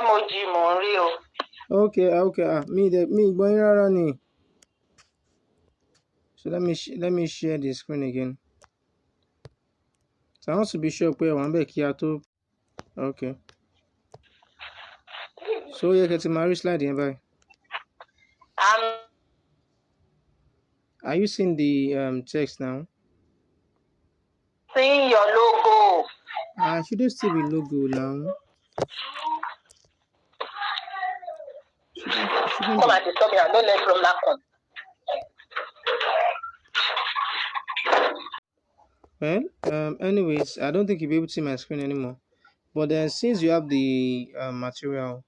emoji mo rí o. Okay. Me going around. So let me share the screen again. So I want to be sure pé one back here too. Okay. So you get my slide here by. Are you seeing the text now? Seeing your logo. Should there still be logo now? Shouldn't Come and disturb me. I don't learn from that one. Well, anyways, I don't think you'll be able to see my screen anymore. But then since you have the material,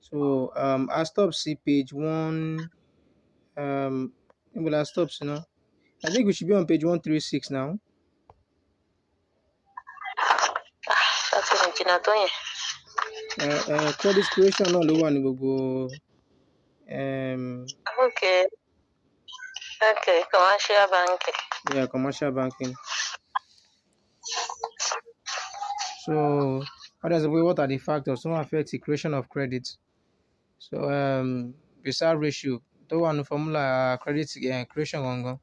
so I stop see page 1. Well, I stop, I think we should be on page 136 now. That's an engineer. Credit creation náà ló wà ní gbogbo. Okay. Commercial banking. Yeah, commercial banking. So, what are the factors that affect the creation of credit? So, reserve ratio, the one formula credit creation gangan,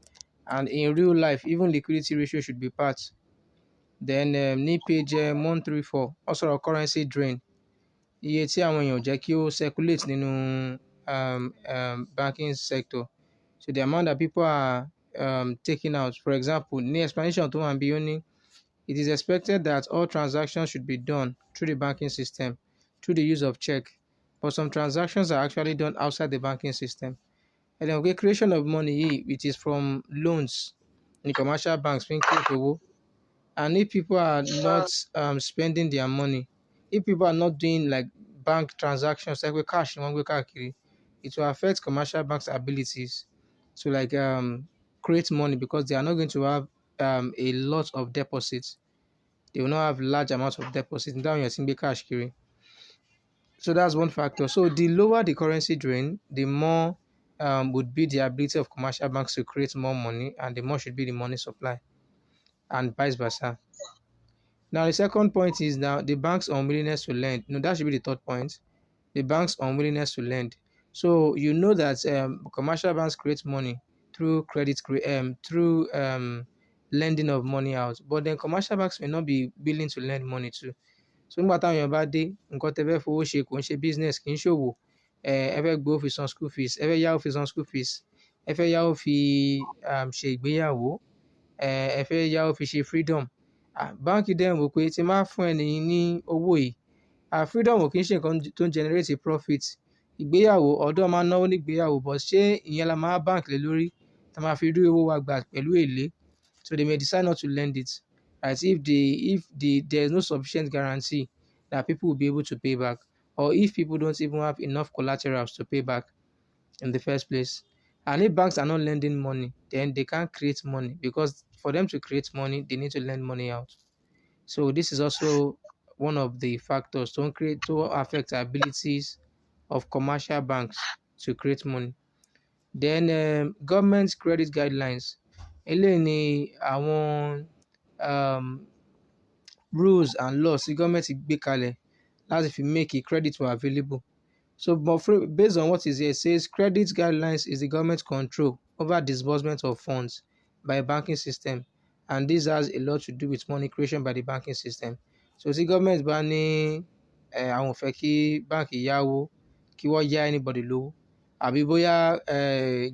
and in real life, even liquidity ratio should be part. Then, ní page 134, also currency drain. Iye tí àwọn èèyàn jẹ́ kí ó circulate nínú banking sector. So the amount that people are taking out. For example, ní explanation tó wà níbí ó ní, it is expected that all transactions should be done through the banking system through the use of check, but some transactions are actually done outside the banking system. And then creation of money, it is from loans in commercial banks being create owó. And if people are not spending their money, if people are not doing like bank transactions like with cash, it will affect commercial banks' abilities to like create money because they are not going to have a lot of deposits. They will not have large amounts of deposits. Down your single cash carry. So that's one factor. So the lower the currency drain, the more would be the ability of commercial banks to create more money, and the more should be the money supply, and vice versa. Now the second point is now the bank's unwillingness to lend. No, that should be the third point. The bank's unwillingness to lend. So you know that commercial banks create money through lending of money out, but then commercial banks may not be willing to lend money too. So nígbà táwọn èèyàn bá dé, nǹkan tẹ́ fẹ́ fowó ṣe kò ń ṣe business, kì í ṣòwò. Ẹ fẹ́ gbowó fi san school fees, ẹ fẹ́ yáwó fi san school fees, ẹ fẹ́ yáwó fi ṣe ìgbéyàwó, ẹ fẹ́ yáwó fi ṣe freedom. Báńkì dẹ̀ ń wò pé tí máa fún ẹni ní owó yìí, freedom ò kì í ṣe nǹkan tó ń generate profit. Ìgbéyàwó, ọ̀dọ́ máa náwó ní ìgbéyàwó, but ṣé ìyẹn la máa bank lé lórí tá máa fi rí owó wa gbà pẹ̀lú èlé? So they may decide not to lend it. Right? If there is no sufficient guarantee that people will be able to pay back, or if people don't even have enough collaterals to pay back in the first place. And if banks are not lending money, then they can't create money, because for them to create money, they need to lend money out. So this is also one of the factors to affect the abilities of commercial banks to create money. Then government credit guidelines. Eléyìí ni àwọn rules and laws tí government gbé kalẹ̀ láti fi make credit available. So, but based on what is here, it says credit guidelines is the government control over disbursement of funds by a banking system, and this has a lot to do with money creation by the banking system. So, tí government bá ní àwọn ò fẹ́ kí báńkì yáwó, kí wọ́n yá anybody lówó, àbí bóyá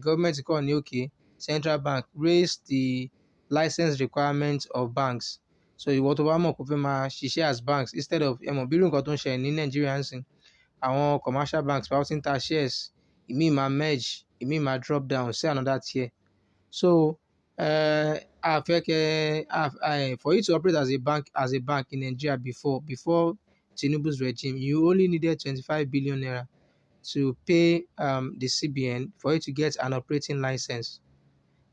government kàn ní okay, central bank raise the license requirements of banks. So ìwọ tó bá mọ̀ pé ó fẹ́ máa ṣiṣẹ́ as banks instead of bí irú nǹkan tó ń ṣẹlẹ̀ ní Nigeria ń sìn, àwọn commercial banks bá ti ń ta shares, ìmíì máa merge, ìmíì máa drop down sí another tier. So for you to operate as a bank in Nigeria before Tinubu's regime, you only needed 25 billion naira to pay the CBN for you to get an operating license.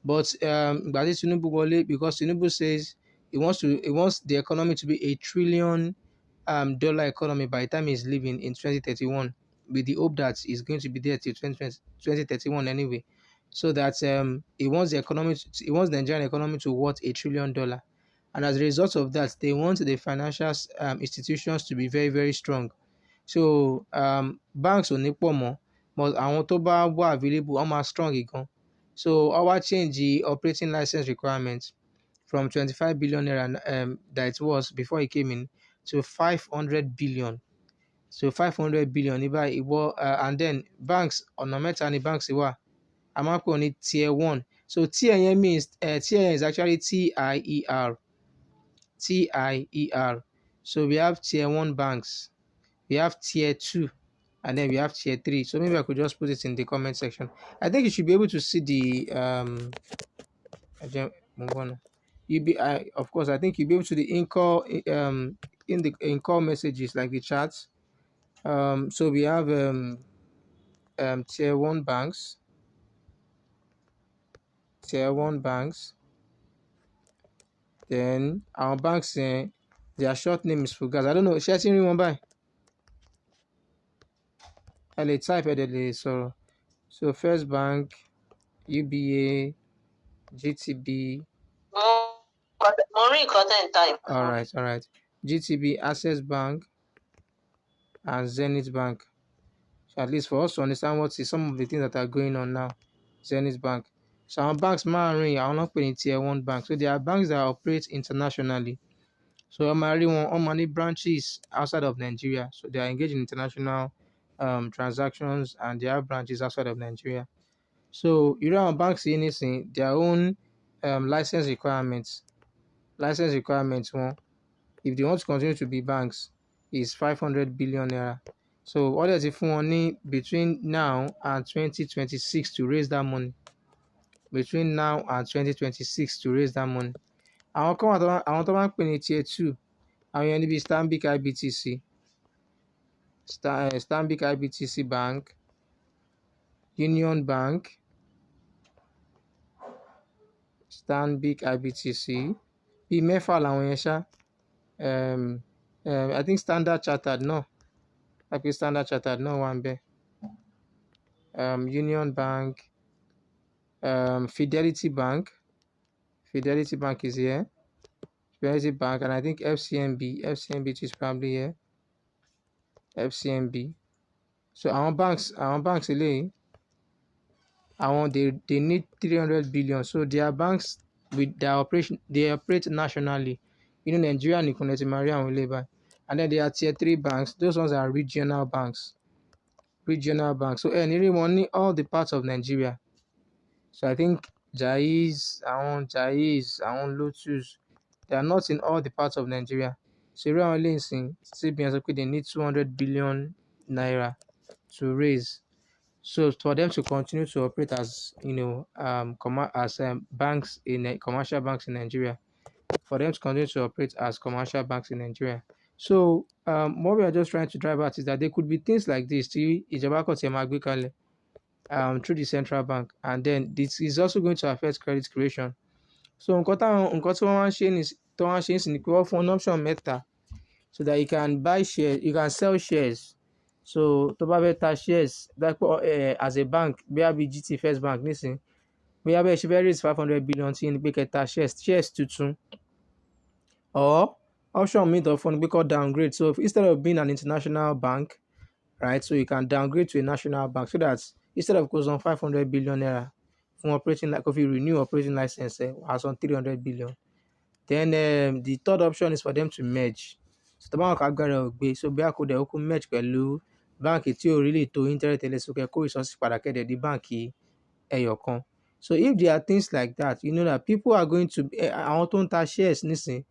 But ìgbà tí Tinubu wọlé, because Tinubu says he wants the economy to be $1 trillion economy by the time he's leaving in 2031, with the hope that he's going to be there till 2031 anyway. So that he wants the Nigerian economy to worth $1 trillion. And as a result of that, they want the financial institutions to be very, very strong. So banks ò ní pọ̀ mọ́, but àwọn tó bá wà available wọ́n máa strong gan. So wọ́n wá change the operating license requirement from 25 billion naira that it was before it came in to 500 billion. So 500 billion ní báyìí ìwọ and then banks ọ̀nà mẹ́ta ni banks wà. A máa ń pè ní tier one. So tier yẹn means tier yẹn is actually TIER. TIER. So we have tier one banks, we have tier two, and then we have tier three. So maybe I could just put it in the comment section. I think you should be able to see the of course I think you'll be able to the in the in-call messages like the chats. So we have tier one banks, then our banks, their short name is Fugas. I don't know, ṣé ẹ ti ń rí wọn báyìí? Ẹ lè type ẹ̀ dẹ̀ lè sọ̀rọ̀. So First Bank, UBA, GTB. Mo rí nǹkan tẹ́ ń type. All right. GTB, Access Bank, and Zenith Bank. So at least for us to understand what is some of the things that are going on now. Zenith Bank. So our banks márùn-ún àwọn náà pè ní tier one bank. So there are banks that operate internationally. So many branches outside of Nigeria. So they are engaged in international transactions, and they have branches outside of Nigeria. So irú àwọn banks yìí nísìn their own license requirements wọn, if they want to continue to be banks, is 500 billion naira. So what does it fún wọn ní between now and 2026 to raise that money? Between now and 2026 to raise that money. Àwọn kan wà àwọn tó máa ń pè ní tier two, àwọn yẹn níbi Stanbic IBTC, Stanbic IBTC Bank, Union Bank, Stanbic IBTC, bíi mẹ́fà làwọn yẹn ṣá. I think Standard Chartered náà, like Standard Chartered náà wà ń bẹ̀. Union Bank, Fidelity Bank is here. Fidelity Bank, and I think FCMB is probably here. FCMB. So our banks eléyìí, they need 300 billion. So their banks with their operation, they operate nationally. You know, Nigeria nìkan lẹ ti máa rí àwọn eléyìí báyìí. And then there are tier three banks. Those ones are regional banks. So ní rí wọn ní all the parts of Nigeria. So I think Jaiz, Lotus, they are not in all the parts of Nigeria. So irú àwọn eléyìí sìn, CBN sọ pé they need 200 billion naira to raise. So for them to continue to operate as banks in commercial banks in Nigeria. For them to continue to operate as commercial banks in Nigeria. So what we are just trying to drive at is that there could be things like this tí ìjọba kan ti máa gbé kalẹ̀ through the central bank, and then this is also going to affect credit creation. So nǹkan tí wọ́n wá ń ṣe ní pé wọ́n fún option mẹ́ta, so that you can buy shares, you can sell shares. So tó bá fẹ́ ta shares as a bank, bí GT First Bank nísìn, bí ṣe fẹ́ raise 500 billion tí ní pé kẹta shares tuntun, or option mìíràn tó fún ni pé kó downgrade. So instead of being an international bank, right, so you can downgrade to a national bank, so that instead of goes on 500 billion naira from operating, like if you renew operating license, has on 300 billion. Then the third option is for them to merge. So the bank agbára ò gbé, so bí a kò dẹ̀ ó kó merge pẹ̀lú báǹkì tí ò really tó interest tẹ́lẹ̀, so kẹ́ kó resources padà kẹ́dẹ̀ di báǹkì ẹyọ kan. So if there are things like that, you know that people are going to àwọn tó ń ta shares nísìn,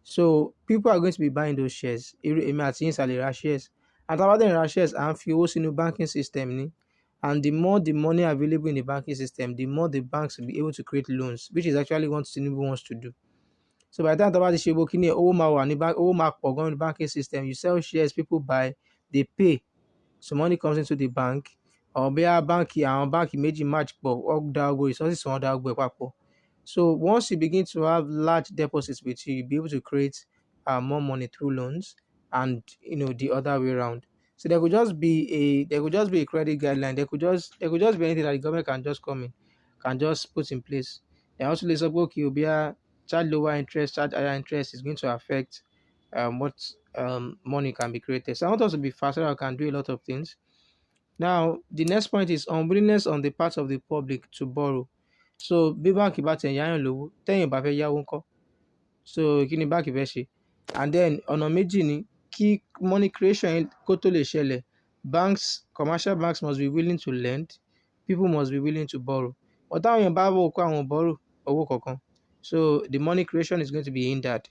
so people are going to be buying those shares. Èmi àti yín ṣàlè ra shares, and tá bá dẹ̀ ra shares à ń fi owó sínú banking system ni, and the more the money available in the banking system, the more the banks will be able to create loans, which is actually what Tinubu wants to do. So by the time tá bá ti ṣe gbogbo kíní owó máa pọ̀ gan in the banking system. You sell shares, people buy, they pay, so money comes into the bank. Or bí àwọn báǹkì méjì match pọ̀, wọ́n dá gbogbo resources wọn dá gbogbo ẹ̀ papọ̀. So once you begin to have large deposits with you, you'll be able to create more money through loans, and the other way around. So there could just be a credit guideline. There could just be anything that the government can just come in, can just put in place. They also lè sọ pé okay, charge lower interest, charge higher interest is going to affect what money can be created. So I want us to be faster. I can do a lot of things. Now, the next point is unwillingness on the part of the public to borrow. So bí báńkì bá tẹ̀ yáyàn lówó, tẹ́yìn bá fẹ́ yáwó ńkọ́? So kí ni báńkì fẹ́ ṣe? And then ọ̀nà méjì ni kí money creation kó tó lè ṣẹlẹ̀. Banks, commercial banks must be willing to lend. People must be willing to borrow. But táwọn èèyàn bá wò kó àwọn borrow owó kankan. So the money creation is going to be hindered.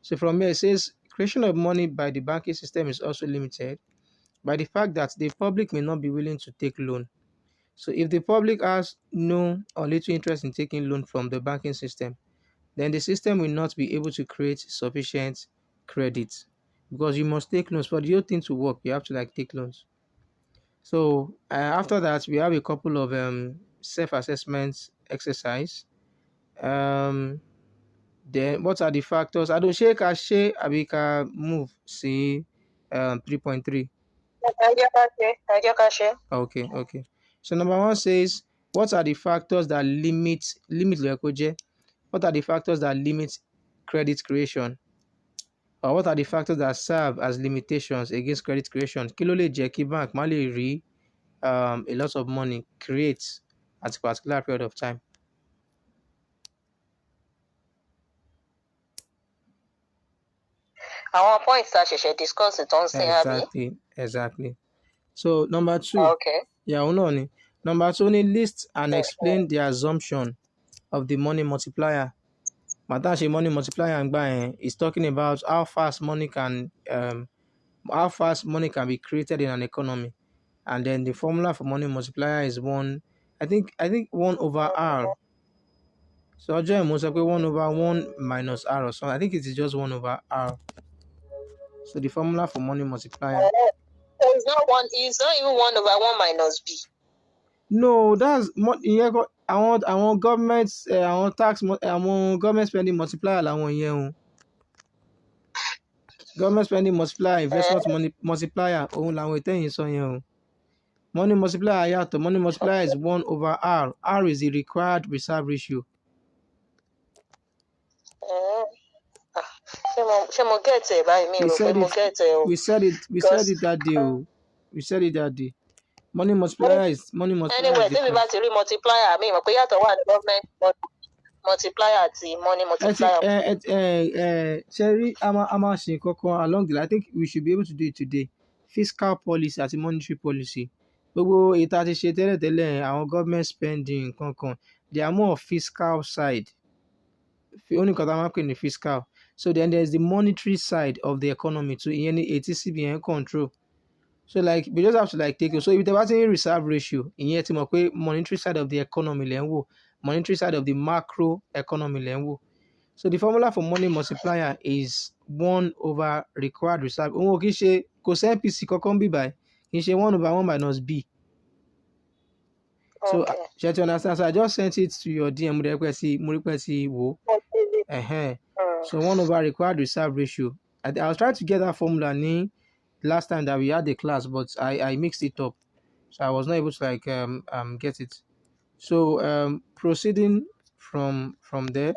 So from here it says creation of money by the banking system is also limited by the fact that the public may not be willing to take loan. So if the public has no or little interest in taking loan from the banking system, then the system will not be able to create sufficient credit because you must take loans. For the whole thing to work, you have to like take loans. So after that, we have a couple of self-assessment exercise. Then what are the factors? I don't shake a share abika move see 3.3. Okay. So number one says, what are the factors that limit what are the factors that limit credit creation? Or what are the factors that serve as limitations against credit creation? Kí ló lè jẹ́ kí bank má lè rí a lot of money create at a particular period of time? Our points that she discussed it on CRB. Exactly. So number two. Okay. Yeah, only. Number two, only list and explain the assumption of the money multiplier. Matashi money multiplier and buying is talking about how fast money can be created in an economy. And then the formula for money multiplier is I think 1 over R. So I just must say 1 over 1 minus R or something. I think it is just 1 over R. So the formula for money multiplier. It's not even 1 over 1 minus B. No, that's I want government government spending multiplier làwọn yẹn o. Government spending multiplier, investment money multiplier òun làwọn ìtẹ̀yìn sọ yẹn o. Money multiplier yàtọ̀. Money multiplier is 1 over R. R is the required reserve ratio. We said it that day o. We said it that day. Money multiplier is anyway, if we to multiplier, I mean, we have to want government multiplier to money multiplier. Sherry, I'm along the line. I think we should be able to do it today. Fiscal policy àti monetary policy. Gbogbo ètò àti ṣe tẹ́lẹ̀tẹ́lẹ̀ àwọn government spending kankan, they are more of fiscal side. Only nǹkan tá a máa ń pè ní fiscal. So then there's the monetary side of the economy too. Ìyẹn ni ètí CBN control. So like we just have to like take it. So if there was any reserve ratio, ìyẹn ti mọ̀ pé monetary side of the economy lẹ́ ń wò, monetary side of the macro economy lẹ́ ń wò. So the formula for money multiplier is 1 over required reserve. Òun ò kì í ṣe kò sí MPC kankan bí báyìí, kì í ṣe 1 over 1 minus B. So ṣé ti understand? So I just sent it to your DM. Mo rí pé sí wò. So 1 over required reserve ratio. I was trying to get that formula last time that we had the class, but I mixed it up, so I was not able to like get it. So proceeding from there.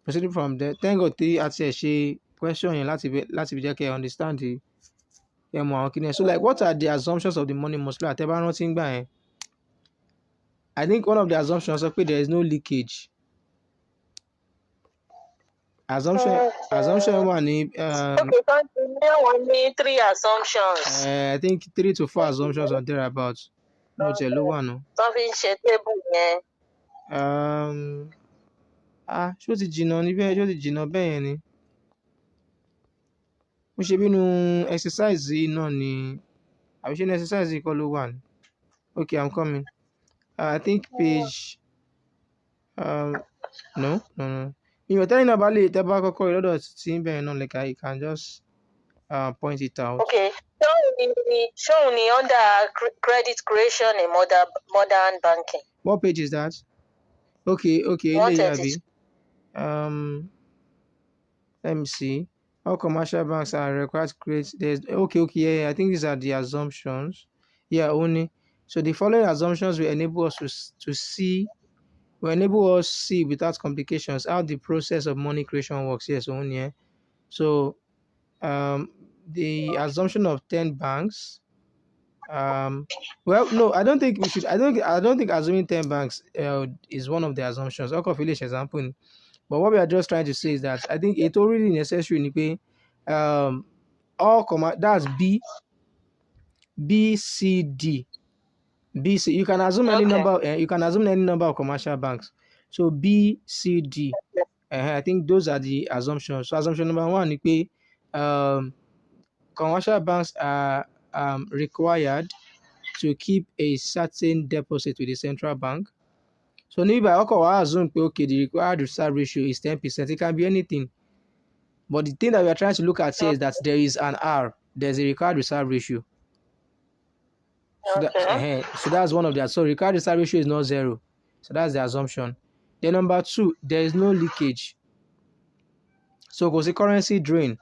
Thank God tí a ti ṣe question yẹn láti fi jẹ́ kẹ́ understand the mọ̀ àwọn kìnìyàn. So like what are the assumptions of the money multiplier? Tẹ́ bá rántí gbà yẹn. I think one of the assumptions is that there is no leakage. Assumption one ni only 3 assumptions. I think 3 to 4 assumptions or thereabouts. Mo tẹ̀ ló wà nù. Something ṣe table yẹn. Ṣó ti jìnnà níbẹ̀, ṣó ti jìnnà bẹ́ẹ̀ yẹn ni. Mo ṣe bínú exercise yìí náà ni àbí ṣé ní exercise yìí kọ́ ló wà ní. Okay, I'm coming. I think page no. You're telling about it, about like I can just point it out. Okay. Show me under credit creation in modern banking. What page is that? Okay. Let me see. All commercial banks are required to create. Okay. I think these are the assumptions. Yeah, only. So the following assumptions will enable us to see without complications how the process of money creation works. Yes, only. So the assumption of 10 banks. Well, no, I don't think we should. I don't think assuming 10 banks is one of the assumptions. I'll finish example. But what we are just trying to say is that I think it's already necessary in pay all that's B, C, D. B, C. You can assume any Okay. number. You can assume any number of commercial banks. So B, C, D. I think those are the assumptions. So assumption number one is pay commercial banks are required to keep a certain deposit with the central bank. So maybe I assume okay, the required reserve ratio is 10%. It can be anything. But the thing that we are trying to look at here is that there is an R. There's a required reserve ratio. So so that's one of the. So required reserve ratio is not zero. So that's the assumption. Then number two, there is no leakage. So kò sí currency drain.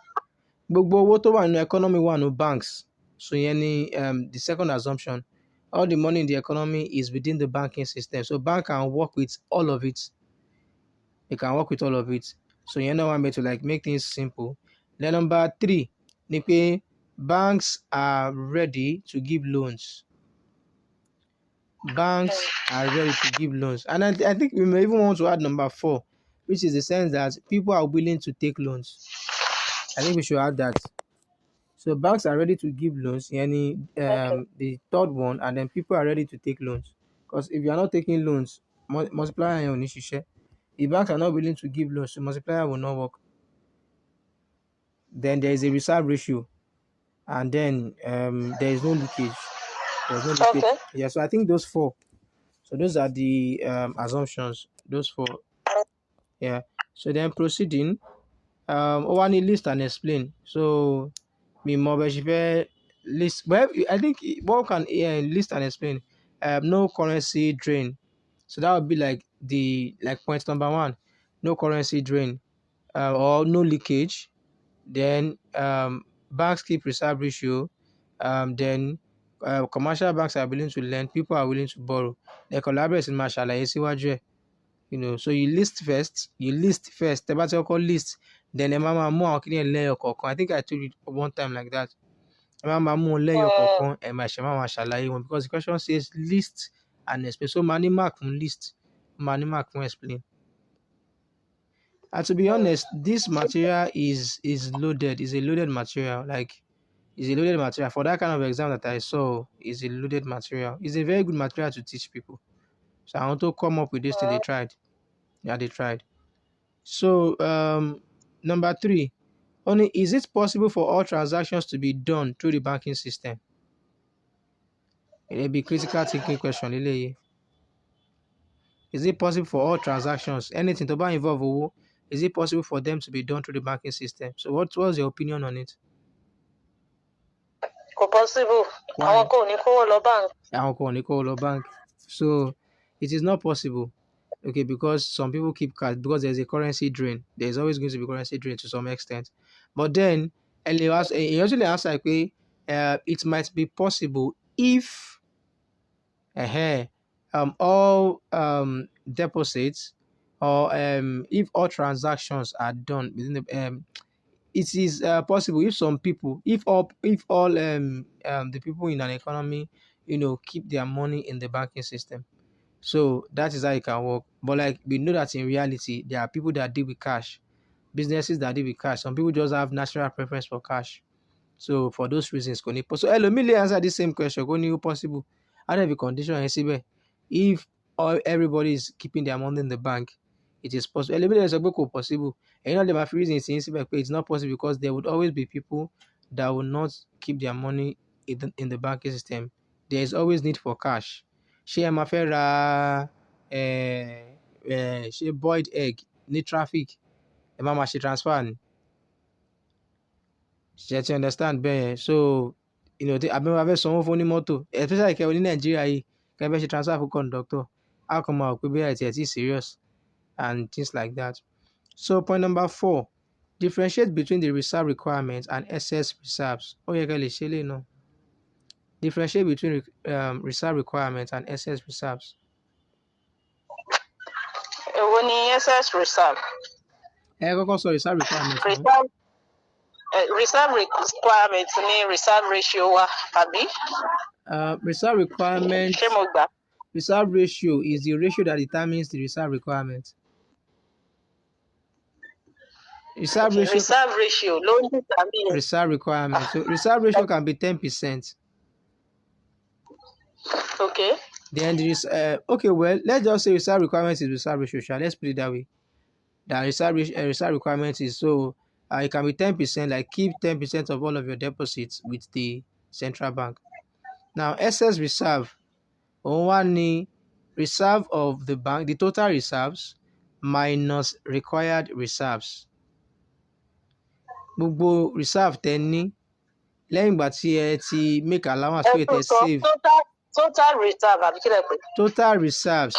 Gbogbo owó tó wà nínú economy wà nínú banks. So yẹn ni the second assumption. All the money in the economy is within the banking system. So bank can work with all of it. They can work with all of it. So you know, I mean to like make things simple. Then number three, ni pé banks are ready to give loans. Banks are ready to give loans. And I think we may even want to add number four, which is the sense that people are willing to take loans. I think we should add that. So banks are ready to give loans, yani the third one, and then people are ready to take loans. Because if you are not taking loans, multiplier yẹn ò ní ṣiṣẹ́. If banks are not willing to give loans, so multiplier will not work. Then there is a reserve ratio, and then there is no leakage. There's no leakage. Okay. Yeah, so I think those four. So those are the assumptions. Those four. Yeah. So then proceeding, one list and explain. So me more list. Well, I think one can list and explain. No currency drain. So that would be like point number one. No currency drain, or no leakage. Then banks keep reserve ratio. Then commercial banks are willing to lend. People are willing to borrow. They collaborate in ṣàlàyé síwájú ẹ̀. You know, so you list first. Tẹ́ bá ti kọ́kọ́ list. Then ẹ máa mú àwọn kíní ẹ̀ lẹ́yọ kọ̀ọ̀kan. I think I told you one time like that. Ẹ máa mú wọn lẹ́yọ kọ̀ọ̀kan. Ẹ máa ṣàlàyé wọn because the question says list and explain. So máa ní mark fún list. Máa ní mark fún explain. And to be honest, this material is loaded. Is a loaded material. Like, is a loaded material for that kind of exam that I saw. Is a loaded material. It's a very good material to teach people. So I want to come up with this thing. They tried. Yeah, they tried. So number three, only is it possible for all transactions to be done through the banking system? It'll be critical thinking question. Is it possible for all transactions, anything to buy involve, is it possible for them to be done through the banking system? So what's your opinion on it? Possible. Why? Àwọn kan ò ní kó lọ bank. So it is not possible. Okay, because some people keep cash because there's a currency drain. There's always going to be currency drain to some extent. But then, he usually answer like, it might be possible if all deposits or if all transactions are done within the it is possible if some people, if all the people in an economy, keep their money in the banking system. So that is how it can work. But like we know that in reality, there are people that deal with cash, businesses that deal with cash. Some people just have natural preference for cash. So for those reasons, so let answer the same question. Possible. And every condition if everybody is keeping their money in the bank, it is possible. Possible. And there are reasons it's not possible because there would always be people that will not keep their money in the banking system. There is always need for cash. Ṣé ẹ máa fẹ́ ra ṣé boiled egg ní traffic ẹ máa ṣe transfer ni? Ṣé ti understand bẹ́ẹ̀? So àbí máa fẹ́ sanwó fún onímọ́tò especially kẹ́ ní Nàìjíríà yìí kẹ́ fẹ́ ṣe transfer fún conductor how come máa wò pé bóyá ẹ̀ tí serious and things like that. So point number 4, differentiate between the reserve requirements and excess reserves. Ó yẹ kẹ́ lè ṣe eléyìí náà. Differentiate between reserve requirements and excess reserves. Èwo ni excess reserve? Kọ́kọ́ sọ reserve requirements. Reserve requirement ní reserve ratio wa àbí. Reserve requirement. Ṣé mo gbà? Reserve ratio is the ratio that determines the reserve requirement. Reserve ratio ló ń determine reserve requirement. So reserve ratio can be 10%. Okay. Then there is okay, well, let's just say reserve requirement is reserve ratio. Let's put it that way. That reserve requirement is so it can be 10%, like keep 10% of all of your deposits with the central bank. Now excess reserve, one reserve of the bank, the total reserves minus required reserves. Gbogbo reserve tẹ́ ní lẹ́yìn ìgbà tí ẹ ti make allowance pé tẹ́ save. Total reserve àbí kí lẹ pè? Total reserves.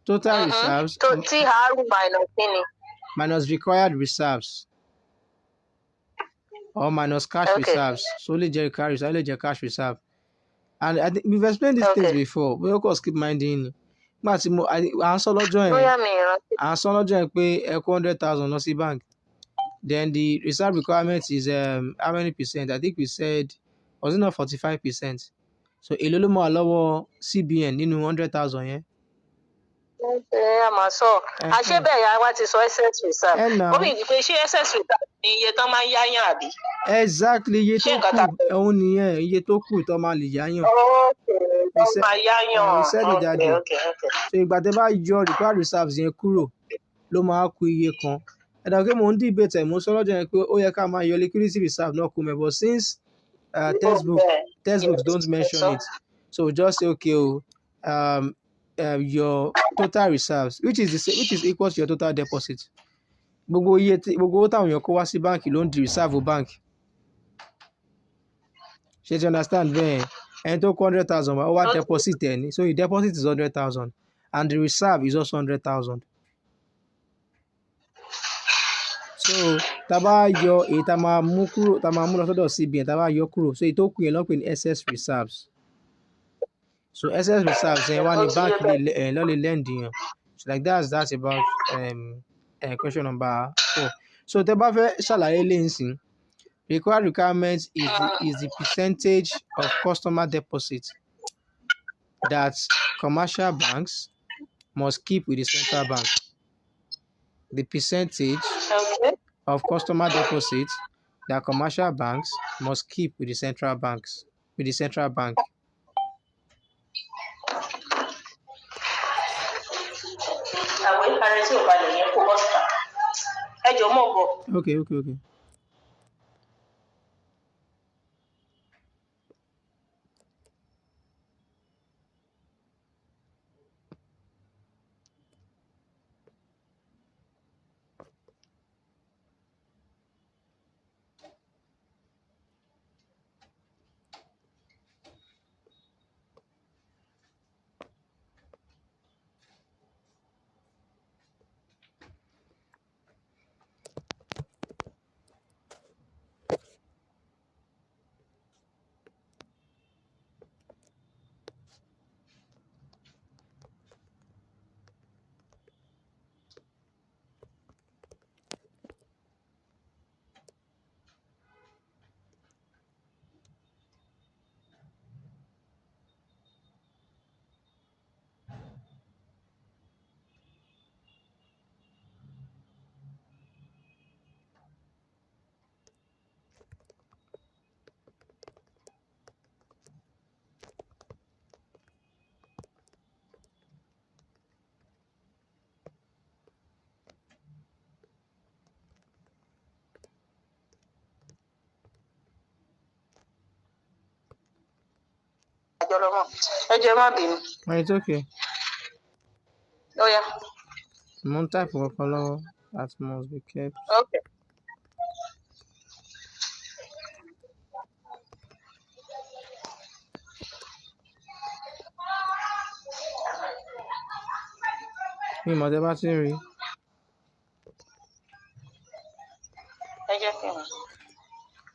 Total reserves. TR minus kíni? Minus required reserves. Or minus cash reserves. So lè jẹ́ cash reserve, lè jẹ́ cash reserve. And I think we've explained these things before. We of course keep minding. Nígbà tí mo à ń sọ lọ́jọ́ yẹn pé ẹ kó 100,000 lọ sí bank. Then the reserve requirement is how many percent? I think we said, was it not 45%? So èló ló máa lọ́wọ́ CBN nínú 100,000 yẹn? A máa sọ. Àṣé bẹ́ẹ̀ yà wá ti sọ excess reserve. Ó bí pé ṣé excess reserve ni iye tán máa ń yáyàn àbí? Exactly, iye tó kù òun nìyẹn, iye tó kù tó máa lè yáyàn. Tó máa yáyàn. We said it jáde. So ìgbà tẹ́ bá yọ required reserves yẹn kúrò ló máa kù iye kan. Ẹ̀dá pé mò ń debate ẹ̀, mò ń sọ lọ́jọ́ yẹn pé ó yẹ ká máa yọ liquidity reserve náà kú mẹ́, but since textbooks don't mention it, so just say okay, your total reserves, which is equal to your total deposit. Gbogbo owó táwọn èèyàn kó wá sí báǹkì ló ń di reserve bank. Ṣé you understand bẹ́ẹ̀? Ẹni tó kó 100,000 wá, ó wá deposit ẹ̀ ní. So the deposit is 100,000 and the reserve is also 100,000. So tá bá yọ èyí tá máa mú lọ sọ́dọ̀ CBN, tá bá yọ kúrò, so èyí tó kù yẹn ló pè ní excess reserves. So excess reserves yẹn wá ní bank ló lè lend yẹn. So like that's about question number 4. So tẹ́ bá fẹ́ ṣàlàyé lẹ́yìn, required requirement is the percentage of customer deposit that commercial banks must keep with the central bank. The percentage of customer deposits that commercial banks must keep with the central bank. Okay. It's okay. Oh yeah. One type of color that must be kept. Okay.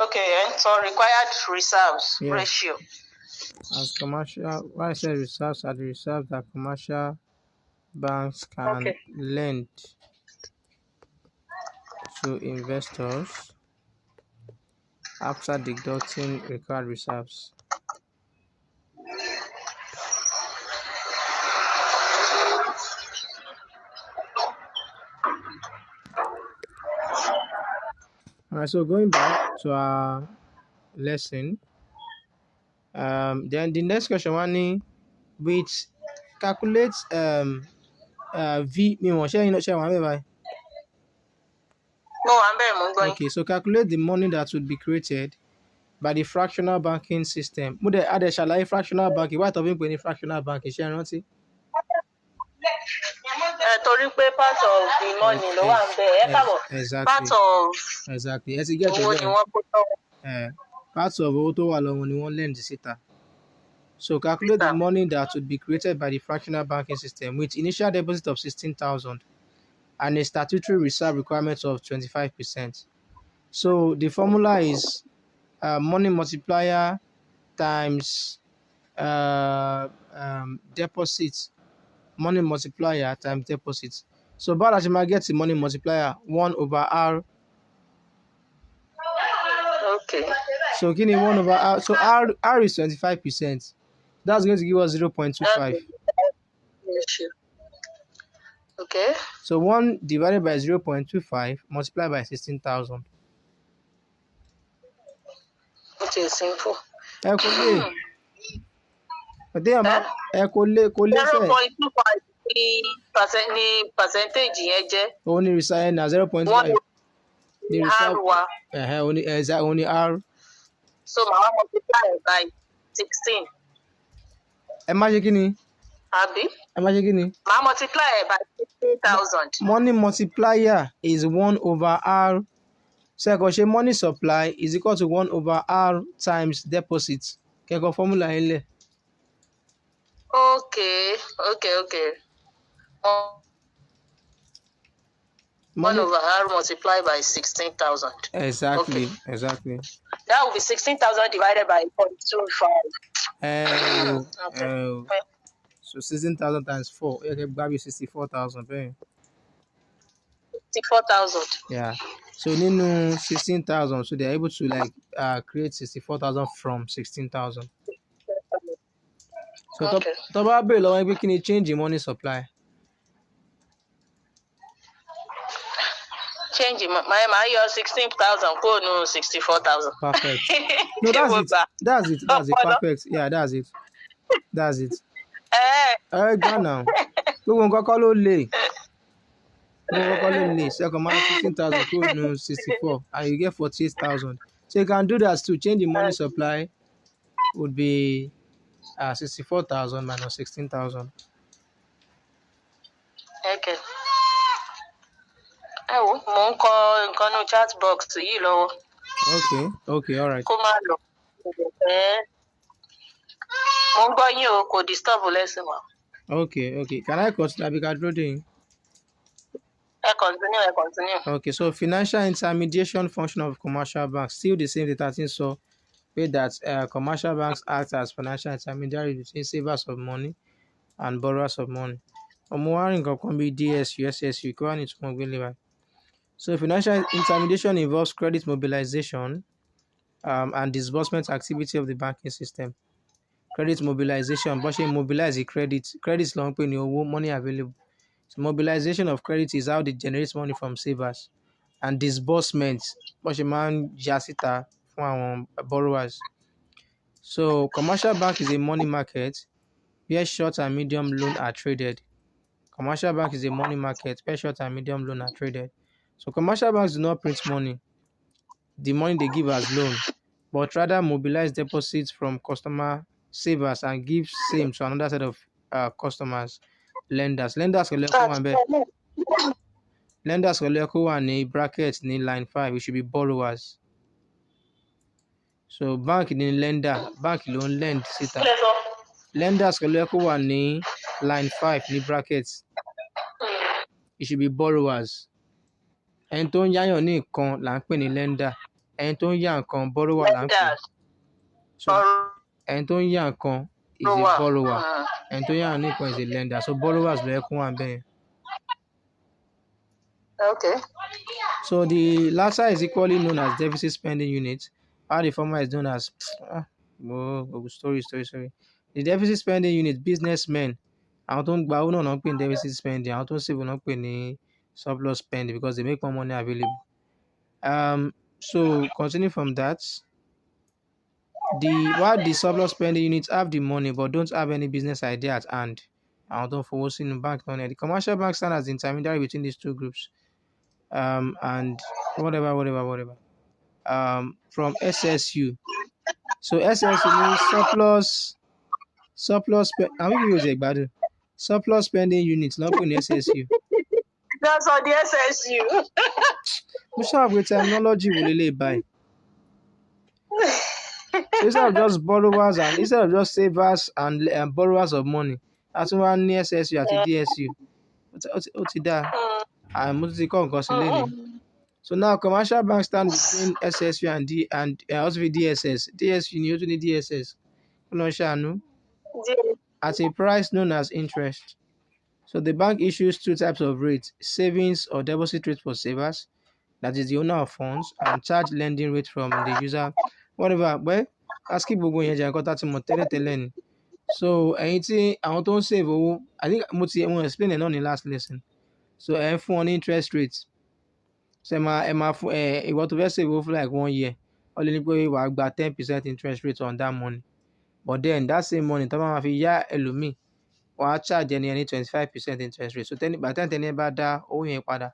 Okay, so required reserves ratio. As commercial, why I said reserves are the reserves that commercial banks can lend to investors after deducting required reserves. All right, so going back to our lesson, then the next question one which calculates V mi wọ́n ṣe iná ṣe wọ́n bẹ́ẹ̀. No, I'm very going. Okay, so calculate the money that would be created by the fractional banking system. Mo dẹ̀ adẹ̀ ṣàlàyé fractional banking why tó fi ń pè ní fractional banking ṣe é rántí. Torí pé part of the money ló wà ń bẹ̀ ẹ káàbọ̀. Part of exactly ẹ ti get owó ni wọ́n kó tọ́. Part of owó tó wà lọ́wọ́ ni wọ́n lend síta. So calculate the money that would be created by the fractional banking system with initial deposit of 16,000 and a statutory reserve requirement of 25%. So the formula is money multiplier times deposit. Money multiplier times deposit. So báwo la ṣe máa get the money multiplier 1/r. Okay. So kí ni 1/r? So r is 25%. That's going to give us 0.25. Okay. So 1 divided by 0.25 multiplied by 16,000. Which is simple. Ẹ kò lè. Ẹ kò lè sẹ́. 0.25 ní percentage yẹn jẹ́. Ó ní reserve na 0.5. Ní reserve wa. Ó ní r. So màá multiply by 16. Ẹ má ṣe kí ni? Àbí? Ẹ má ṣe kí ni? Màá multiply by 16,000. Money multiplier is 1/r. So ẹ̀kọ́ ṣe money supply is equal to 1/r times deposit. Kẹ̀kọ́ formula yẹn lẹ̀. Okay. 1/r multiplied by 16,000. Exactly. Okay. Exactly. That will be 16,000 divided by 0.25. Okay. So 16,000 times 4. Okay, grab you 64,000. 64,000. Yeah. So nínú 16,000, so they're able to create 64,000 from 16,000. So okay. tó bá bèèrè lọ́wọ́ pé kí ni change in money supply. Change my year 16,000 kúrò ní 64,000. Perfect. No, that's it. Perfect. Yeah, that's it. Gbà náà. Gbogbo nǹkan kọ́ ló lè. Second man 16,000 kúrò ní 64 and you get 48,000. So you can do that too. Change the money supply would be 64,000 minus 16,000. Okay. Mo ń kọ nǹkan ní chat box yìí lọ́wọ́. Okay, all right. Kó má lọ. Mo ń gbọ́ yín o, kò disturb lesson wa. Okay. Can I continue? Because dúró dè yín. Continue. Okay, so financial intermediation function of commercial banks still the same data thing. So with that commercial banks act as financial intermediary between savers of money and borrowers of money. Ọmọ wa rìn kankan bí DSU, SSU kí wàá ní ìtumọ̀ gbélé wa. So financial intermediation involves credit mobilization and disbursement activity of the banking system. Credit mobilization, bó ṣe mobilize the credit ló ń pè ní owó, money available. So mobilization of credit is how they generate money from savers, and disbursement bó ṣe máa ń já síta fún àwọn borrowers. So commercial bank is a money market where short and medium loan are traded. Commercial bank is a money market where short and medium loan are traded. So commercial banks do not print money, the money they give as loan, but rather mobilize deposits from customer savers and give same to another set of customers, lenders. Lenders kò lẹ́kọ̀ọ́ wà ní bracket ní line 5, it should be borrowers. So bank ní lender, bank ló ń lend síta. Lenders kò lẹ́kọ̀ọ́ wà ní line 5 ní bracket, it should be borrowers. Ẹni tó ń yáyàn ní nǹkan là ń pè ní lender. Ẹni tó ń yá nǹkan borrower là ń pè. So ẹni tó ń yá nǹkan is a borrower. Ẹni tó ń yáyàn ní nǹkan is a lender. So borrowers ló yẹ kó wà bẹ́ẹ̀. Okay. So the latter is equally known as deficit spending unit how the former is known as story. The deficit spending unit, businessmen, àwọn tó ń gba owó náà náà ń pè ní deficit spending, àwọn tó ń save náà ń pè ní surplus spending because they make more money available. So continue from that. While the surplus spending units have the money but don't have any business idea at hand, àwọn tó ń fowó sínú bank náà, the commercial bank stand as the intermediary between these two groups. And whatever. From SSU. So SSU means surplus spending units, not in SSU. That's on the SSU. Mo ṣáà pé terminology wo lélẹ̀ báyìí. So instead of just borrowers and instead of just savers and borrowers of money, that's one ní SSU àti DSU. Ó ti dá. Mo ti kọ́ nǹkan sí lẹ́nu. So now commercial banks stand between SSU and also DSS. DSU ni ó tún ní DSS. At a price known as interest. So the bank issues two types of rates: savings or deposit rate for savers, that is the owner of funds, and charge lending rate from the user. Whatever. Well, ask gbogbo yẹn jẹ́ nǹkan tá ti mọ̀ tẹ́lẹ̀ ni. So ẹ̀yin tí àwọn tó ń save owó, I think mo explain ẹ̀ náà ní last lesson. So ẹ̀ ń fún wọn ní interest rate. So ẹ máa fún ìwọ tó fẹ́ save owó for like 1 year, ó lè ní pé wàá gba 10% interest rate on that money. But then that same money tó máa fi yá ẹlòmíì, wàá charge ẹni 25% interest rate. So by the time tẹ́ni bá dá owó yẹn padà,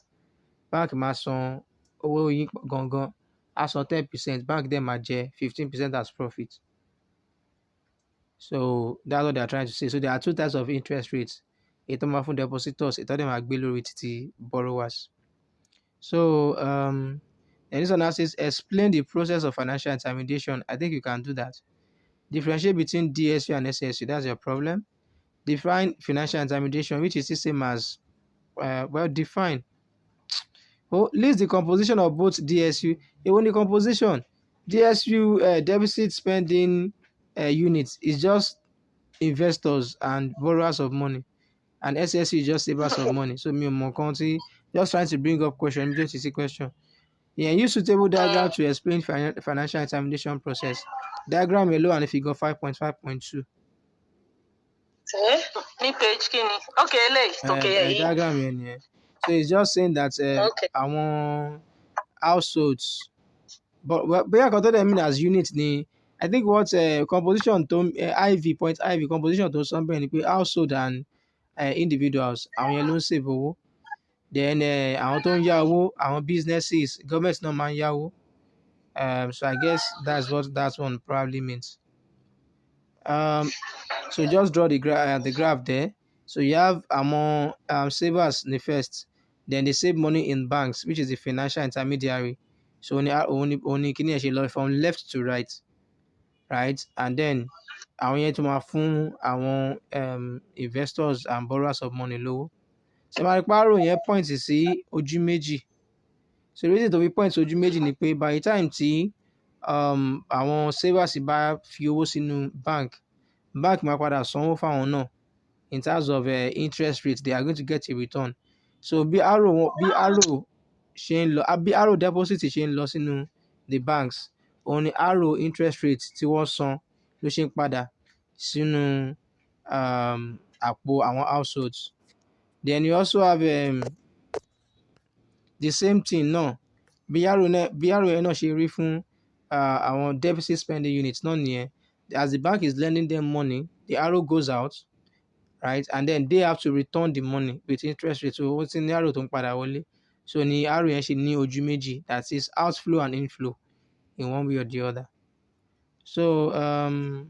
bank máa san owó yín gangan, á san 10%, bank then máa jẹ 15% as profit. So that's what they are trying to say. So there are two types of interest rates. Ètò máa fún depositors, ètò dẹ̀ máa gbé lórí títí borrowers. So and this one now says explain the process of financial intermediation. I think you can do that. Differentiate between DSU and SSU. That's your problem. Define financial intermediation, which is the same as define. List the composition of both DSU. Only composition. DSU deficit spending units is just investors and borrowers of money, and SSU is just savers of money. So me more country just trying to bring up question, just easy question. Yeah, use suitable diagram to explain financial intermediation process. Diagram below and figure 5.5.2. Page kini. Okay, diagram here. So it's just saying that àwọn households, but bóyá kan tó dẹ̀ mean as unit ni, I think what composition tó IV composition tó sọ bẹ́ẹ̀ ni pé household and individuals, àwọn yẹn ló ń save owó. Then àwọn tó ń yá owó, àwọn businesses, government náà máa ń yá owó. So I guess that's what that one probably means. So just draw the graph there. So you have among savers in the first, then they save money in banks, which is the financial intermediary. So only from left to right, and then àwọn yẹn tó máa fún àwọn investors and borrowers of money lówó. So máa rí pààrọ̀ yẹn point sí ojú méjì. So the reason to be point sí ojú méjì ni pé by the time tí àwọn savers bá fi owó sínú bank máa padà sanwó fáwọn náà. In terms of interest rates, they are going to get a return. So bí arrow deposit ṣe ń lọ sínú the banks, òun ni arrow interest rates tí wọ́n san ló ṣe ń padà sínú àpò àwọn households. Then you also have the same thing náà. Bí arrow yẹn náà ṣe rí fún àwọn deficit spending units náà nìyẹn. As the bank is lending them money, the arrow goes out, right? And then they have to return the money with interest rate. So what's in the arrow tó ń padà wọlé? So ní arrow yẹn ṣe ní ojú méjì, that is outflow and inflow in one way or the other. So wọ́n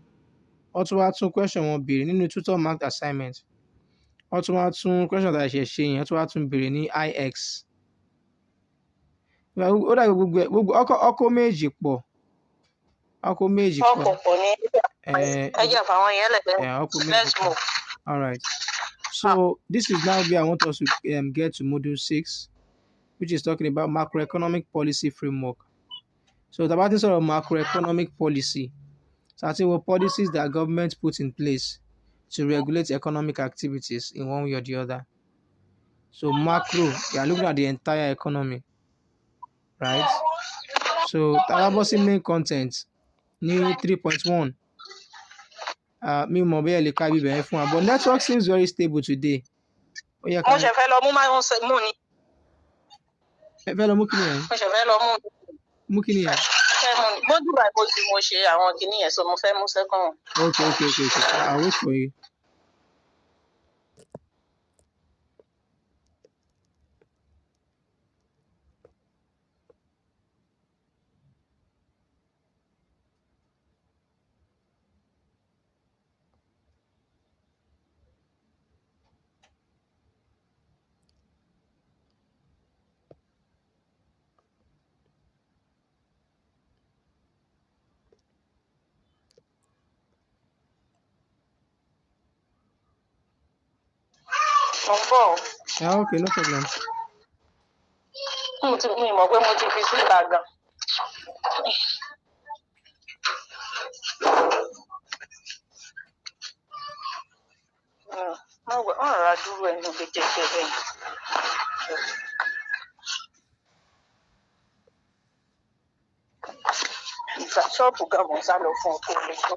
tún question wọn béèrè nínú tutor marked assignment. Wọ́n tún question that ṣe ṣe yẹn, wọ́n tún béèrè ní IX. Ó dàbí gbogbo ọkọ̀ méjì pọ̀. Ọkọ̀ méjì pọ̀ ní ẹjẹ fáwọn yẹn lẹ́gbẹ̀ẹ́. Let's move. All right. So this is now where I want us to get to module 6, which is talking about macroeconomic policy framework. So the about sort of macroeconomic policy, starting with policies that government put in place to regulate economic activities in one way or the other. So macro, you are looking at the entire economy, right? So tá bá bọ́ sí main content ní 3.1 mi mọ̀ bóyá ẹ lè ka ibibẹ̀ yẹn fún wa but network seems very stable today. Ó yẹ ká mo ṣe fẹ́ lọ mú mú ni. ẹ fẹ́ lọ mú kíni yẹn. mo ṣe fẹ́ lọ mú kíni yẹn. mo dúró àìpọ̀ mo ṣe àwọn kíní yẹn so mo fẹ́ mú second. Okay. I'll wait for you. Okay, no problem. mi mọ̀ pé mo ti fi síta gan. wọ́n rọra dúró ẹnu kékeré bẹ́ẹ̀. ìgbà ṣọ́ọ̀bù gan mo sá lọ fún ọkọ rẹ̀ tó.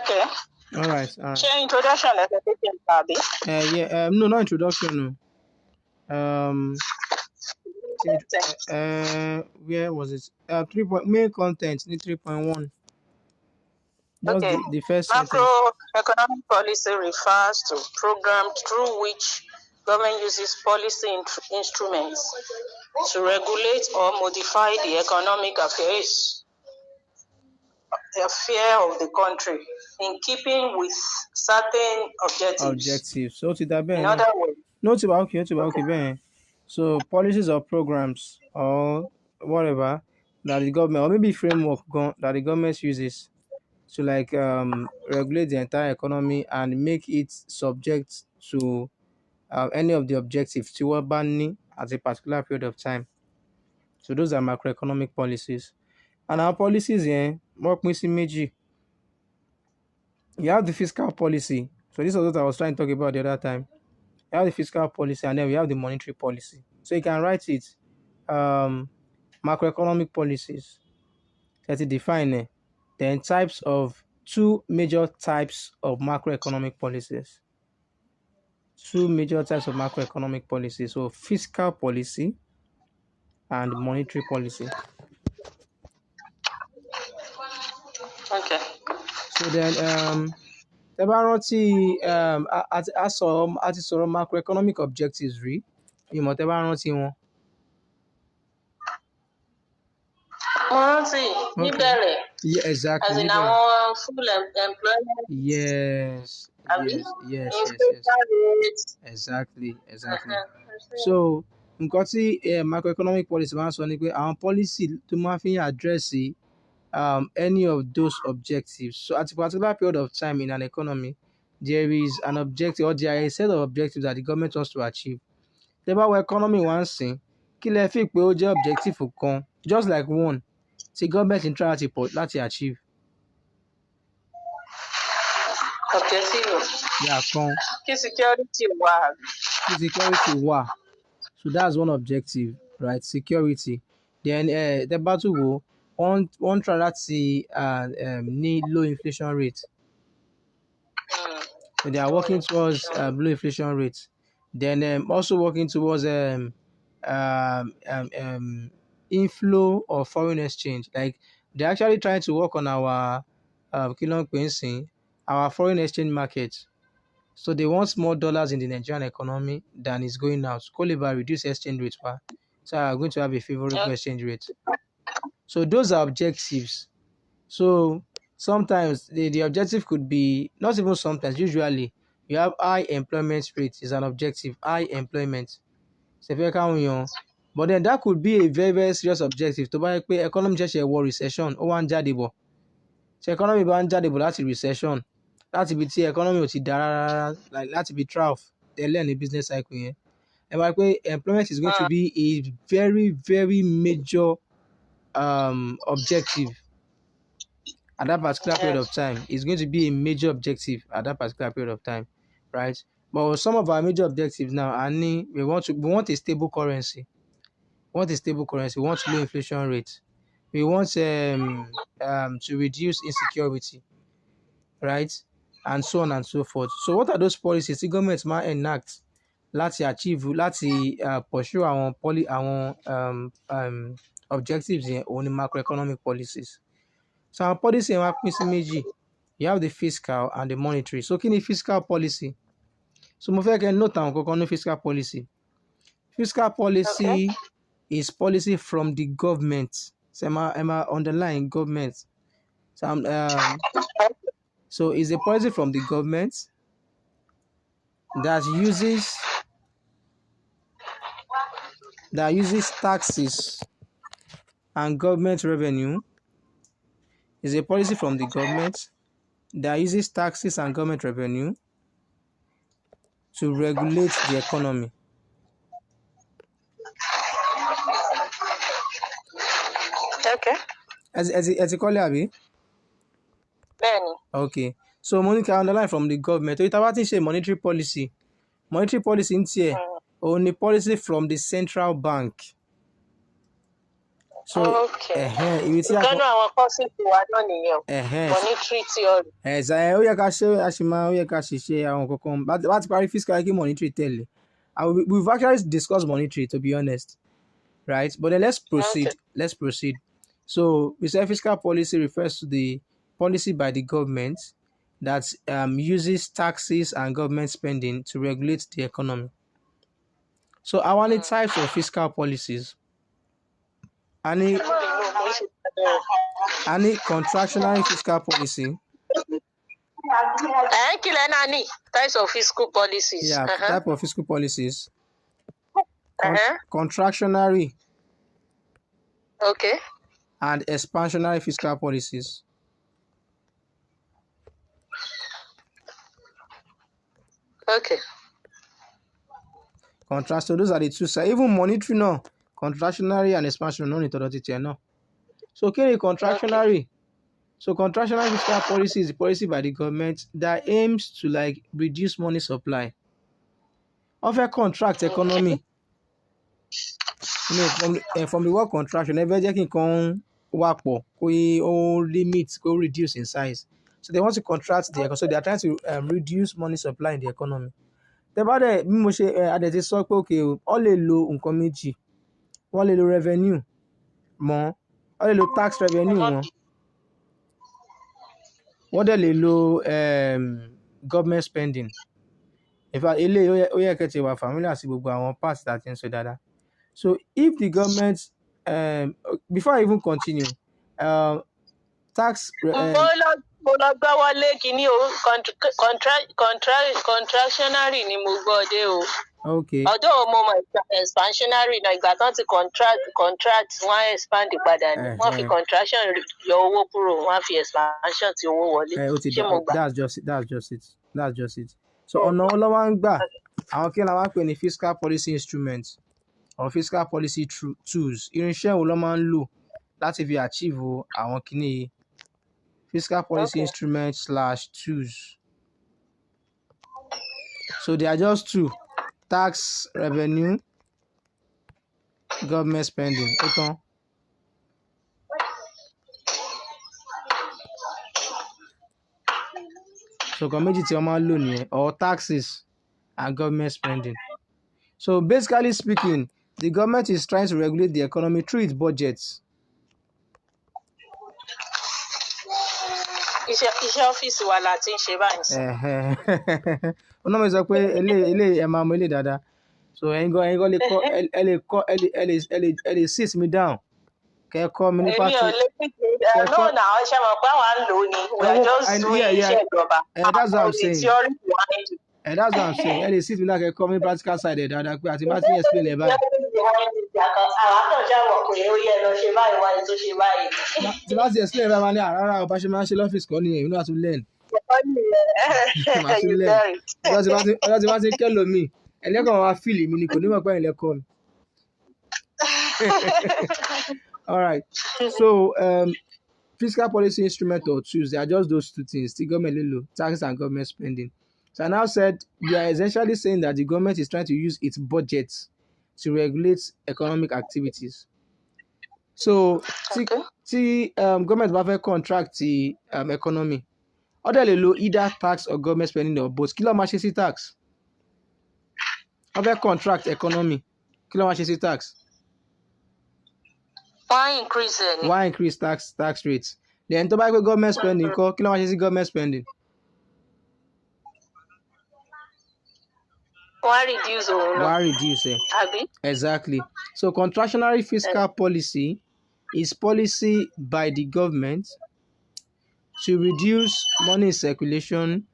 Okay. All right. Ṣé introduction lẹ́sẹ̀ tó ṣe ń ta àbí? No, not introduction. No. Where was it? 3 point main content. 3.1. That's okay. the first sentence. Macroeconomic policy refers to program through which government uses policy instruments to regulate or modify the economic affairs of the country in keeping with certain objectives. So ti da bẹ́ẹ̀. In other words. No, ti ba okay bẹ́ẹ̀. So policies or programs or whatever that the government or maybe framework that the government uses to like regulate the entire economy and make it subject to any of the objectives tí wọ́n bá ní at a particular period of time. So those are macroeconomic policies. And our policies here, wọ́n pín sí méjì. You have the fiscal policy. So this is what I was trying to talk about the other time. You have the fiscal policy and then we have the monetary policy. So you can write it macroeconomic policies. Let's define it. Then types of two major types of macroeconomic policies. Two major types of macroeconomic policies. So fiscal policy and monetary policy. Okay. So then tẹ́ bá rántí a ti sọ̀rọ̀ macroeconomic objectives rí ìmọ̀ tẹ́ bá rántí wọn. Mo rántí níbẹ̀rẹ̀. Yeah, exactly. As in àwọn full employment. Yes. Exactly. So nǹkan tí macroeconomic policy máa ń sọ ni pé àwọn policy tó máa fi ń address any of those objectives. So at a particular period of time in an economy, there is an objective or there are a set of objectives that the government wants to achieve. Tẹ́ bá wo economy wá ń sìn, kí lẹ fi pé ó jẹ́ objective kan, just like one, tí government ń try láti achieve. Objective. Yeah, kan. Kí security wà. So that's one objective, right? Security. Then tẹ́ bá tún wò wọ́n try láti ní low inflation rate. So they are working towards low inflation rate. Then also working towards inflow of foreign exchange. Like they're actually trying to work on our our foreign exchange market. So they want more dollars in the Nigerian economy than is going out. Koliba reduce exchange rate. So we are going to have a favorable exchange rate. So those are objectives. So sometimes the objective could be, not even sometimes, usually you have high employment rate is an objective, high employment. But then that could be a very, very serious objective. To buy pé economy ṣẹ̀ṣẹ̀ wọ recession, ó wá ń jáde bọ̀. So economy bá ń jáde bọ̀ láti recession, láti ibi tí economy ò ti dá rárá, like láti ibi trough tẹ́lẹ̀ ní business cycle yẹn. Ẹ máa rí pé employment is going to be a very very major objective at that particular period of time. It's going to be a major objective at that particular period of time, right? But some of our major objectives now, we want a stable currency. We want a stable currency. We want low inflation rate. We want to reduce insecurity, right? And so on and so forth. So what are those policies the government might enact láti achieve, láti pursue àwọn objectives yẹn? Òun ni macroeconomic policies. So our policy wá pín sí méjì. You have the fiscal and the monetary. So kí ni fiscal policy? So mo fẹ́ kẹ́ note àwọn kankan ní fiscal policy. Fiscal policy is policy from the government. So Emma underline government. So it's a policy from the government that uses taxes and government revenue. Is a policy from the government that uses taxes and government revenue to regulate the economy. Okay. Ẹ ti kọ́lé àbí? Bẹ́ẹ̀ni. Okay. So mo ní ká underline from the government. Torí tá bá ti ṣe monetary policy ń tiẹ̀, òun ni policy from the central bank. So ibi tí ìkànnì àwọn kọ́sìtì wa náà nìyẹn o. Monetary theory. Ó yẹ ká ṣe àwọn kankan bá ti parí fiscal kí monetary tẹ̀lé. We've actually discussed monetary, to be honest, right? But then let's proceed. Okay. Let's proceed. So we say fiscal policy refers to the policy by the government that uses taxes and government spending to regulate the economy. So how many types of fiscal policies? Any contractionary fiscal policy. Types of fiscal policies. Yeah, type of fiscal policies. Contractionary. Okay. And expansionary fiscal policies. Okay. So those are the two sides. Even monetary no, contractionary and expansionary no need to no. So okay, contractionary. Okay. So contractionary fiscal policy is the policy by the government that aims to like reduce money supply of a contract economy. You know, from the word contraction, everything can work more, limit, reduce in size. So they want to contract the economy. So they are trying to reduce money supply in the economy. Tẹ́bàdẹ̀ bí mo ṣe adẹ̀ ti sọ pé okay ó lè lo nǹkan méjì, wọ́n lè lo revenue mọ́, wọ́n lè lo tax revenue mọ́, wọ́n dẹ̀ lè lo government spending. In fact eléyìí ó yẹ kẹ́ ti wà familiar sí gbogbo àwọn parts that ń sọ dáadáa. So if the government before I even continue tax. Mo lọ gbọ́ wọlé kínní o contractionary ni mo gbọ́ dé o. Okay. Although mo mọ expansionary na ìgbà tán ti contract wọ́n expand padà ni wọ́n fi contraction yọ owó kúrò wọ́n fi expansion ti owó wọlé. Ṣé mo gbà? That's just it. So ọ̀nà wo ló wá ń gbà àwọn kí la wá pè ní fiscal policy instruments or fiscal policy tools, irinṣẹ́ wo ló máa ń lò láti fi achieve àwọn kíní fiscal policy instruments / tools. So they are just two: tax revenue, government spending. Okay. So méjì tí wọ́n máa ń lò nìyẹn, or taxes and government spending. So basically speaking, the government is trying to regulate the economy through its budgets. Iṣẹ́ ọ́fíìsì wa la ti ń ṣe báyìí. Ọ̀nà mi sọ pé eléyìí ẹ máa mọ eléyìí dáadáa. So ẹ̀yin gan ẹ lè sit me down. Kẹ́ kọ́ mi ní pàtó. Èmi ò lè fi no na ṣe mọ̀ pé àwọn ń lò ní. We are just doing iṣẹ́ ìjọba. That's what I'm saying. That's what I'm saying. Ẹ lè sit me down kẹ́ kọ́ mi practical side ẹ̀ dáadáa pé àti bá ti ń explain ẹ̀ báyìí. Àwọn akọ̀já wọ̀ pé ó yẹ lọ ṣe báyìí wáyé tó ṣe báyìí. Tí bá ti explain ẹ̀ báyìí máa ní àrárá ọba ṣe máa ń ṣe lọ́fíìsì kan nìyẹn, you know how to learn. màá tún You learn. got it. Ọjọ́ tí bá ti kẹ́lò mi, ẹlẹ́kọ̀ọ́ wa fíìlì mi ni kò ní mọ̀ pé ẹ̀lẹ́kọ̀ọ́ mi. All right. So fiscal policy instrument or tools, they are just those two things, the government low, tax and government spending. So I now said we are essentially saying that the government is trying to use its budget to regulate economic activities. So government bá fẹ́ contract the economy, ó dẹ̀ lè lo either tax or government spending or both. Kí ló máa ṣe sí tax? Ó fẹ́ contract economy, kí ló máa ṣe sí tax? Why increase it? Why increase tax rates? Then tó bá yẹ pé government spending kọ́, kí ló máa ṣe sí government spending? Why reduce? Why reduce? Exactly. So contractionary fiscal policy is policy by the government to reduce money in circulation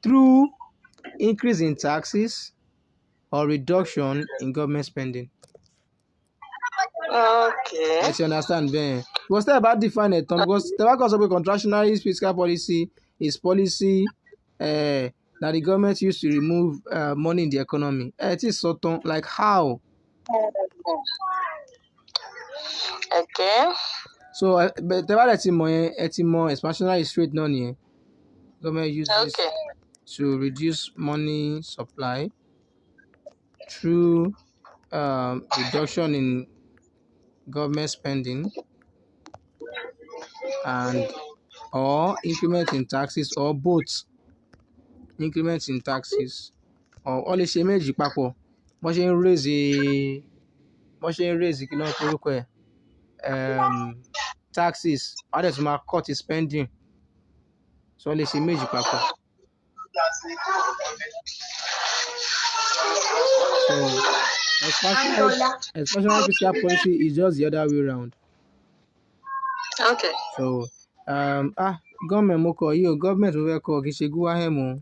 through increase in taxes or reduction in government spending. Okay. Let's understand then. Because tell about define it, because the work of contractionary fiscal policy is policy that the government used to remove money in the economy. It is sort of like how. Okay. So, but the one that's more expansionary straight none here. Government uses to reduce money supply through reduction in government spending and or increment in taxes or both. Increment in taxes or all the same age papọ̀ bọ́n ṣe ń raise kí ló ń porúkọ ẹ̀ taxes wọ́n á dẹ̀ tún máa cut spending so wọ́n lè ṣe méjì papọ̀. So expansionary fiscal policy is just the other way around. Okay. So government mo kọ yìí o, government mo fẹ́ kọ kì í ṣe guahem o.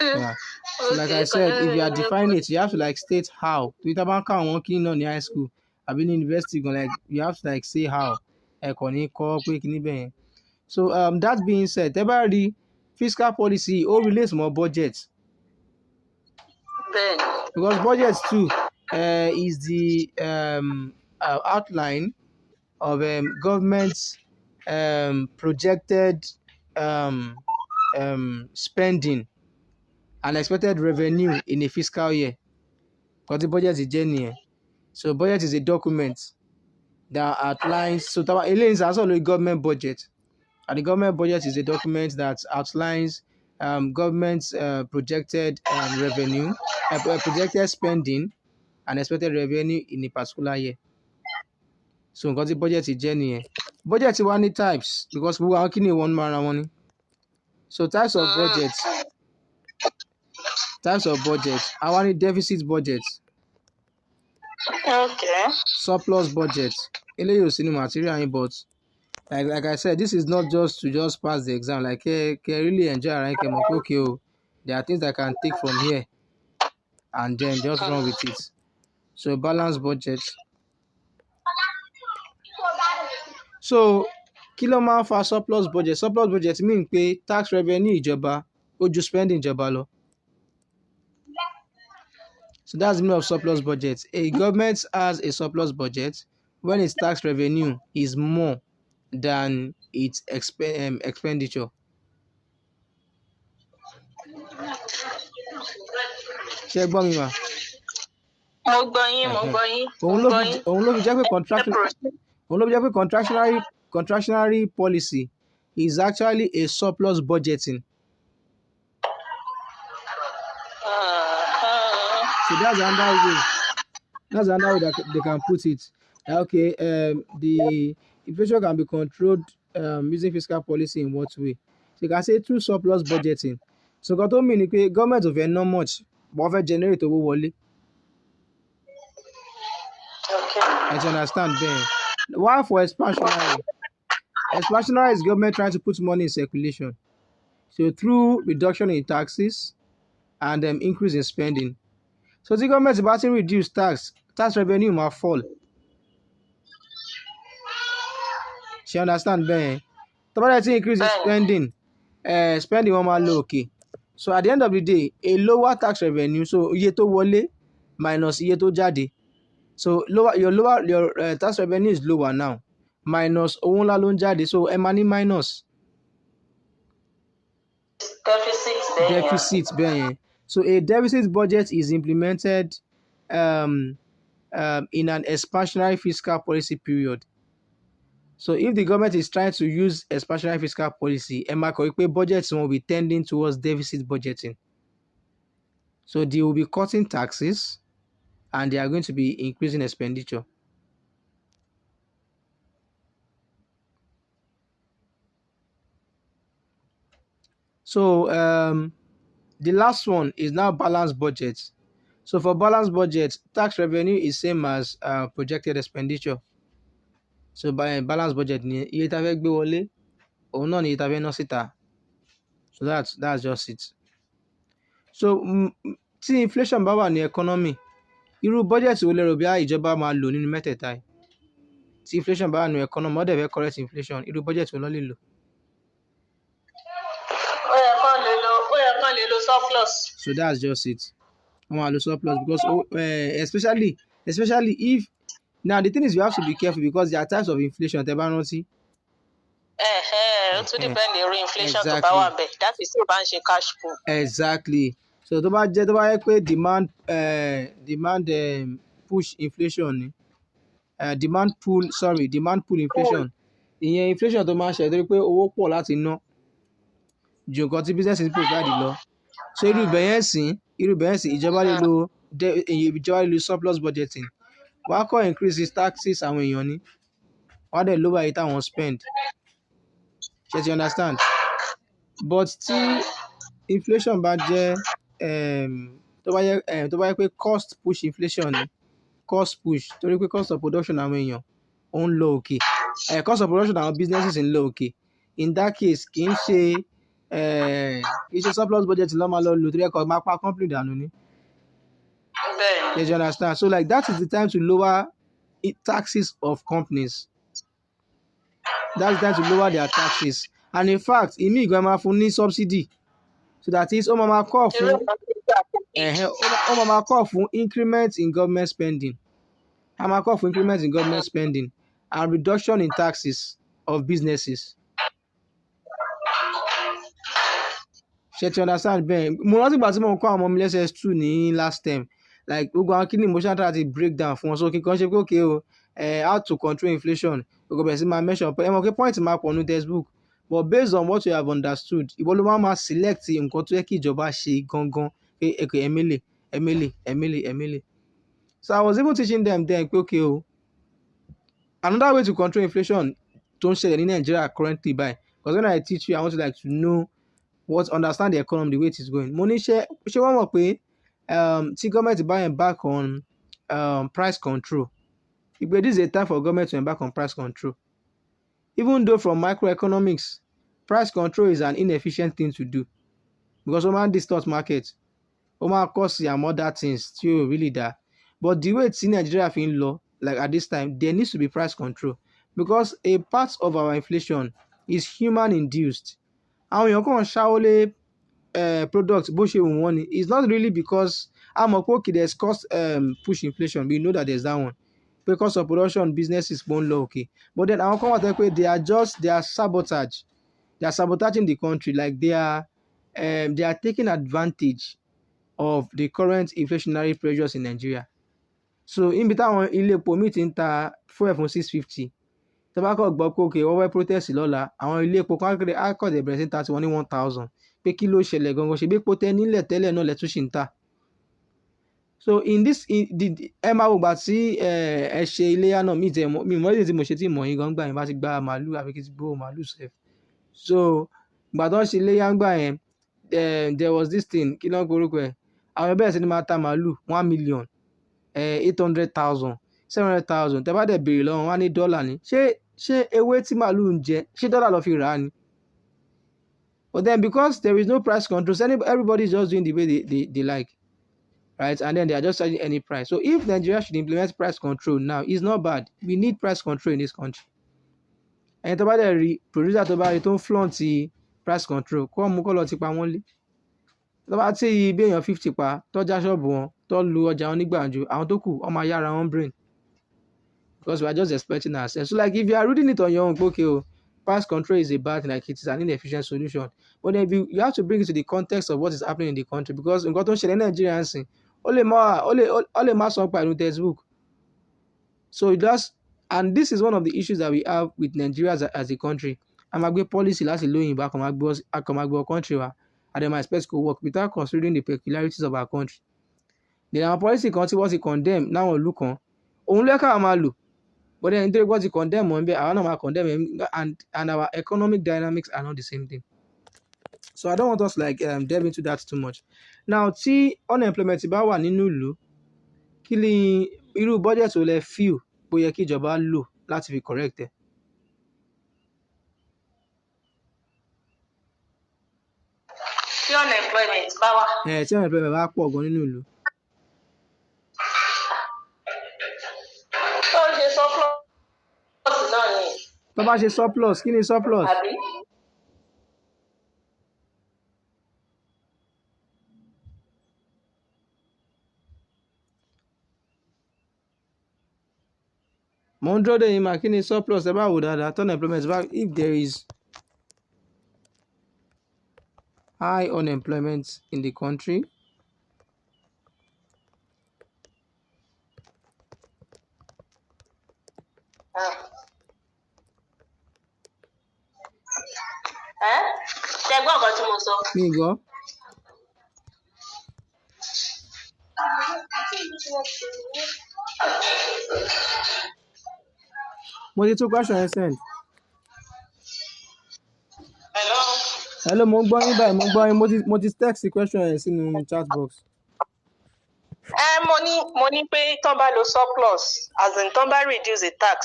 Yeah. So like I said, if you are defining it, you have to like state how. Twitter bank àwọn kí náà ní high school àbí ní university gan, like you have to like say how. Ẹ̀kọ́ ní kọ́ pé kí ní bẹ́ẹ̀. So that being said, tẹ́ bá rí fiscal policy ó relate mọ́ budget. Because budget too is the outline of government's projected spending and expected revenue in a fiscal year. Because the budget is genuine. So budget is a document that outlines, so it is also a government budget. And the government budget is a document that outlines government's projected revenue, projected spending and expected revenue in a particular year. So because the budget is genuine. Budget is one types because we are working in one money. So types of budget. I want a deficit budget. Okay. Surplus budget. Eléyìí ò sí ní material, but like I said, this is not just to just pass the exam. Like really enjoy and okay, there are things I can take from here and then just run with it. So balance budget. So kí ló máa ń fa surplus budget? Surplus budget mean pé tax revenue ìjọba ó ju spending ìjọba lọ. So that's the meaning of surplus budget. A government has a surplus budget when its tax revenue is more than its expenditure. Ṣé gbọ́ mi mà? Mo gbọ́ yín. Òun ló fi jẹ́ pé contractionary policy is actually a surplus budgeting. So that's another way. That they can put it. Okay, the inflation can be controlled using fiscal policy in what way? So you can say through surplus budgeting. So nǹkan tó mean ni pé government ò fẹ́ ná much, but wọ́n fẹ́ generate owó wọlé. Okay. I understand then. Why for expansionary? Expansionary is government trying to put money in circulation. So through reduction in taxes and increase in spending. So the government is about to reduce tax revenue might fall. She understand, Ben? tó bá dẹ̀ ti increase the bẹ́ẹ̀ni. spending, spending wọn máa lọ òkè. So at the end of the day, a lower tax revenue, so iye tó wọlé minus iye tó jáde. So your tax revenue is lower now minus owó ńlá ló ń jáde, so ẹ máa ní minus deficit bẹ́ẹ̀ yẹn. So a deficit budget is implemented in an expansionary fiscal policy period. So if the government is trying to use expansionary fiscal policy, ẹ máa kọ̀ wípé budgets will be tending towards deficit budgeting. So they will be cutting taxes and they are going to be increasing expenditure. So the last one is now balanced budget. So for balanced budget, tax revenue is same as projected expenditure. So by balanced budget ni iye tá fẹ́ gbé wọlé, òun náà ni iye tá fẹ́ ná síta. So that's just it. So tí inflation bá wà ní economy, irú budget wo lẹ rò bí ìjọba máa lò nínú mẹ́tẹ̀ẹ̀ta yìí? Tí inflation bá wà ní economy, wọ́n dẹ̀ fẹ́ correct inflation, irú budget wo ló lè lò? Ó yẹ kán lè lo surplus. So that's just it. Wọ́n máa lo surplus because especially if now the thing is you have to be careful because there are types of inflation tẹ́ bá rántí. Ó tún depend lórí inflation tó bá wà bẹ́ẹ̀, that is tí o bá ń ṣe cash pool. Exactly. So tó bá yẹ pé demand push inflation ni, demand pull inflation, ìyẹn inflation tó máa ń ṣe torí pé owó pọ̀ láti ná ju nǹkan tí business is provide lọ. So irú ibẹ̀ yẹn sìn ìjọba lè lo surplus budgeting. Wọ́n á kọ́ increase taxes àwọn èèyàn ni, wọ́n á dẹ̀ lower èyí táwọn spend. Ṣé you understand? But tí inflation bá jẹ́ tó bá yẹ pé cost push inflation ni, cost push torí pé cost of production àwọn èèyàn ó ń lọ òkè, cost of production àwọn businesses ń lọ òkè. In that case kì í ṣe surplus budget ló máa lọ lò torí ẹ̀kọ́ máa pa company dànù ni. Yes, you understand? So like that is the time to lower taxes of companies. That's the time to lower their taxes. And in fact, ìmí ìgbà máa fún ní subsidy. So that is ó máa call fún increment in government spending. A máa call for increment in government spending and reduction in taxes of businesses. Ṣé you understand bẹ́ẹ̀? Mo rántí ìgbà tí mo kọ́ àwọn ọmọ mi lẹ́sẹ̀ S2 ní last term. Like gbogbo àwọn kíni mo ṣáà try to break down fún wọn, so kíkan ṣe pé okay o how to control inflation, gbogbo bẹ̀rẹ̀ sí máa mention ẹ mọ̀ pé point máa pọ̀ ní textbook, but based on what you have understood, ìwọ ló máa select nǹkan tó yẹ kí ìjọba ṣe gangan pé ẹ̀mẹ́lẹ̀. So I was even teaching them then pé okay o another way to control inflation tó ń ṣẹlẹ̀ ní Nigeria currently by, because when I teach you I want you like to know understand the economy the way it is going. Mo ní ṣé wọ́n mọ̀ pé tí government bá embark on price control, this is a time for government to embark on price control. Even though from microeconomics, price control is an inefficient thing to do because ó máa ń distort market, ó máa cause some other things tí ó really dá. But the way tí Nigeria fi ń lọ, like at this time, there needs to be price control because a part of our inflation is human induced. Àwọn èèyàn kàn ṣáwó lé product bó ṣe wù wọ́n ni. It's not really because a mọ̀ pé okay there's cost push inflation, we know that there's that one because of production businesses won't low okay, but then àwọn kan wà tẹ́ pé they are sabotaging the country, like they are taking advantage of the current inflationary pressures in Nigeria. So níbi táwọn ilé epo míì ti ń ta fuel fún 650, tó bá kọ̀ gbọ́ pé okay wọ́n fẹ́ protest lọ́la, àwọn ilé epo kan á kọ̀ dẹ̀ bẹ̀rẹ̀ sí ta tiwọn ní 1000, pé kí ló ṣẹlẹ̀ gangan, ṣe bí epo tẹ́ nílẹ̀ tẹ́lẹ̀ náà lẹ́tún ṣì ń tà. So ẹ máa wò gbà tí ẹ ṣe iléyá náà, mi mọ̀ èdè tí mo ṣe tí mọ̀ yín gan gbà yẹn bá ti gba màálù àbí kí ti gbó màálù sef. So ìgbà tó ń ṣe iléyá gbà yẹn there was this thing, kí ló ń korúkọ ẹ̀, àwọn bẹ̀rẹ̀ sí ni máa ta màálù 1 million 800,000 700,000, tẹ́ bá dẹ̀ béèrè lọ́wọ́ wọn ní dọ́là ni. Ṣé ewé tí màálù ń jẹ ṣé dọ́là ló fi rà á ni? But then because there is no price control, everybody is just doing the way they like, right? And then they are just charging any price. So if Nigeria should implement price control now, it's not bad. We need price control in this country. ẹni tó bá dẹ̀ rí producer tó bá rí tó ń flaunt price control kó mú kó lọ ti pa wọ́n lé. Tó bá tí bí èèyàn 50 pa tó já ṣọ́ọ̀bù wọn tó lu ọjà wọn ní gbàǹjo, àwọn tó kù wọ́n máa yára wọn brain because we are just expecting ourselves. So like if you are reading it on your own, okay, oh, price control is a bad thing, like it is an inefficient solution. But then you have to bring it to the context of what is happening in the country because nǹkan tó ń ṣẹlẹ̀ ní Nàìjíríà ń sìn ó lè má sọ pẹ̀lú textbook. So it does, and this is one of the issues that we have with Nigeria as a country. A máa gbé policy láti lóyìnbó a kàn máa gbé country wa and then my expect to work without considering the peculiarities of our country. Then our policy kan tí wọ́n ti condemn náwọn ìlú kan òun ló ká máa lò. But then nítorí wọ́n ti condemn wọn bẹ́ẹ̀ àwọn náà máa condemn and our economic dynamics are not the same thing. So I don't want us like delve into that too much. Now tí unemployment bá wà nínú ìlú kí ni irú budget wo lẹ feel bó yẹ kí ìjọba lò láti fi correct ẹ̀? Tí unemployment bá wà. Tí unemployment bá pọ̀ gan nínú ìlú. Tó ń ṣe surplus náà ni. Tó bá ṣe surplus, kí ni surplus? Àbí? Mo ń dúró dè yín mà kí ni surplus ẹ bá wò dáadáa tí unemployment bá if there is high unemployment in the country. Ṣé gbọ́ nǹkan tí mo sọ? Mi gbọ́. Mo ti tún question yẹn send. Hello. Hello, mo ń gbọ́ yín báyìí, mo ń gbọ́ yín, mo ti text question yẹn sínú chat box. Mo ní pé tán bá lo surplus as in tán bá reduce the tax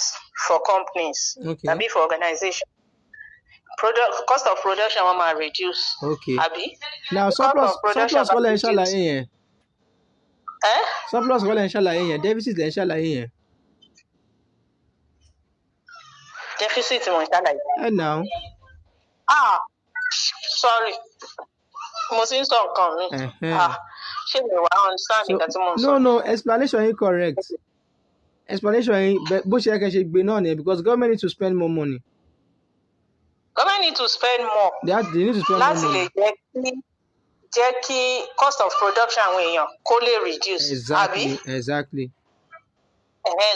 for companies tàbí for organization. Cost of production wọn máa reduce. Okay. Àbí? Now surplus kọ́ lẹ́ ń ṣàlàyé yẹn. Surplus kọ́ lẹ́ ń ṣàlàyé yẹn, deficit lẹ́ ń ṣàlàyé yẹn. Deficit mo ń ṣàlàyé. Now. Sorry. Mo ti ń sọ nǹkan mi. Ṣé mi wà understand nǹkan tí mo ń sọ? No, explanation yín correct. Explanation yín bó ṣe yẹ kẹ́ ṣe gbé náà nìyẹn because government need to spend more money. Government need to spend more. They need to spend more money. Láti lè jẹ́ kí cost of production àwọn èèyàn kó lè reduce. Exactly.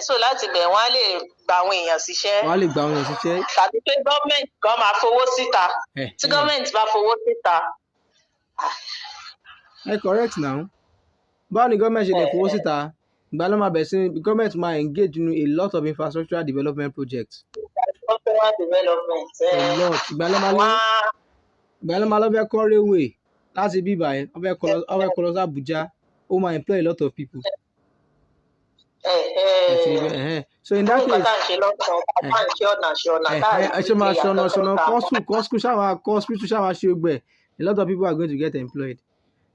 So láti bẹ̀ wọ́n á lè gba àwọn èèyàn síṣẹ́. Tàbí pé government gan máa fowó síta. Tí government bá fowó síta. Correct now. Báwo ni government ṣe lè fowó síta? Ìgbà ló máa bẹ̀ sí government máa engage in a lot of infrastructural development projects. Infrastructural development. A lot. Ìgbà ló máa lọ fẹ́ kọ́ railway láti bí báyìí wọ́n fẹ́ kọ́ lọ sí Abuja ó máa employ a lot of people. So in that case cost ṣáà ṣe gbẹ a lot of people are going to get employed.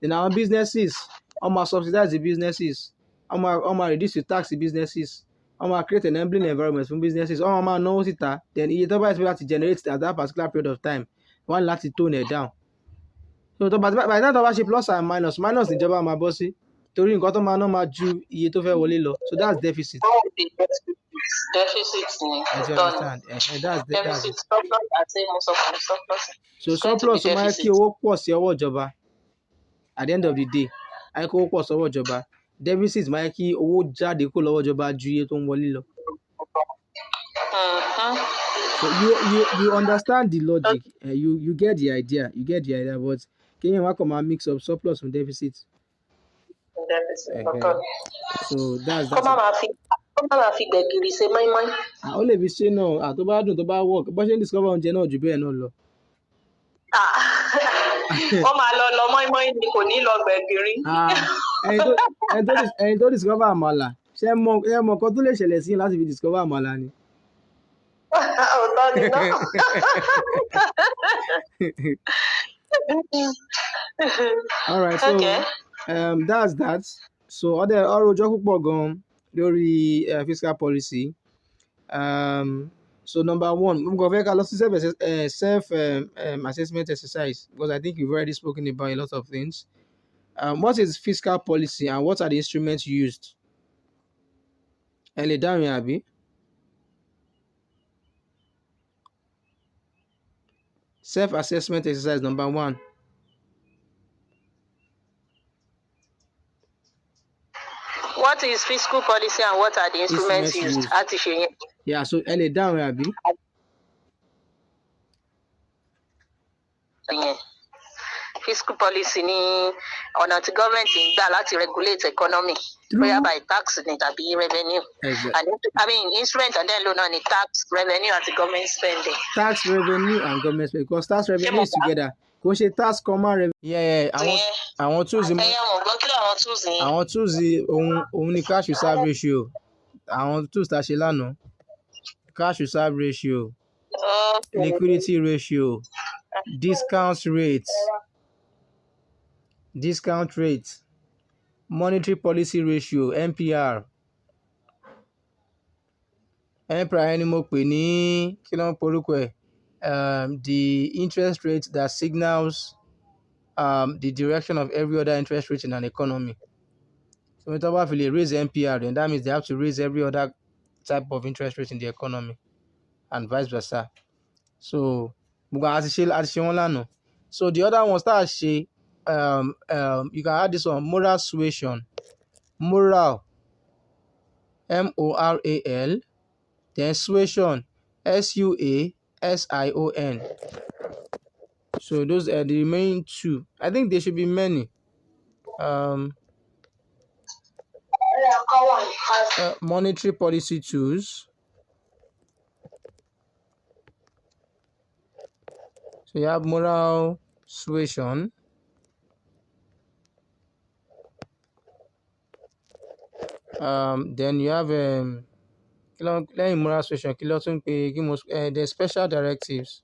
Then our businesses subsidize the businesses reduce the tax the businesses create an enabling environment for businesses máa náwó síta then iye tó bá ti láti generate at that particular period of time wọ́n láti tone it down. So by the time tó bá ṣe plus and minus níjọba máa bọ́ sí torí nǹkan tó máa ná máa ju iye tó fẹ́ wọlé lọ so that's deficit. Deficit ni. That's deficit. So surplus ó máa kí owó pọ̀ sí ọwọ́ ìjọba at the end of the day àyè kó owó pọ̀ sí ọwọ́ ìjọba deficit máa kí owó jáde kó lọ́wọ́ ìjọba ju iye tó ń wọlé lọ. So you understand the logic, you get the idea, but kéèyàn wá kàn máa mix up surplus and deficit. So that's kó má máa fi gbẹ̀gìrì ṣe mọ́ínmọ́ín. Ó lè fi ṣe náà tó bá dùn tó bá work bó ṣe ń discover oúnjẹ náà jù bẹ́ẹ̀ náà lọ. Ó máa lọ mọ́ínmọ́ín ni kò ní lọ gbẹ̀gìrì. ẹni tó discover àmàlà ṣé mọ nǹkan tó lè ṣẹlẹ̀ sí láti fi discover àmàlà ni. Òótọ́ ni náà. All right, so that's that. So ọ̀rọ̀ ọjọ́ púpọ̀ gan lórí fiscal policy. So number one, we're going to self assessment exercise because I think you've already spoken about a lot of things. What is fiscal policy and what are the instruments used? Abi. Self-assessment exercise number one. What is fiscal policy and what are the instruments used? Yeah, so Abi. Fiscal policy ni ọ̀nà tí gọ́ọ̀mẹ̀ntì ń gbà láti regulate economy bóyá by tax ni tàbí revenue. Exactly. And instrument and then loan ni tax, revenue àti government spending. Tax, revenue and government spending because tax revenue is together. Kò ṣe tax comma revenue. Yeah. Àwọn tools. Ẹ̀yà wọn gbọ́ kí làwọn tools yẹn. Àwọn tools òun ni cash reserve ratio. Àwọn tools tá a ṣe lánàá. Cash reserve ratio. Liquidity ratio. Discount rate, monetary policy ratio, MPR. MPR ni mo pè ní kí ló ń porúkọ ẹ̀, the interest rate that signals the direction of every other interest rate in an economy. So when tó bá fi lè raise MPR, then that means they have to raise every other type of interest rate in the economy and vice versa. So gbogbo àti ṣe wọ́n lánàá. So the other ones tá a ṣe, you can add this one, moral suasion. Moral, MORAL, then suasion, SUASION. So those are the remaining two. I think there should be many. Monetary policy tools. So you have moral suasion. Then you have moral suasion. The special directives.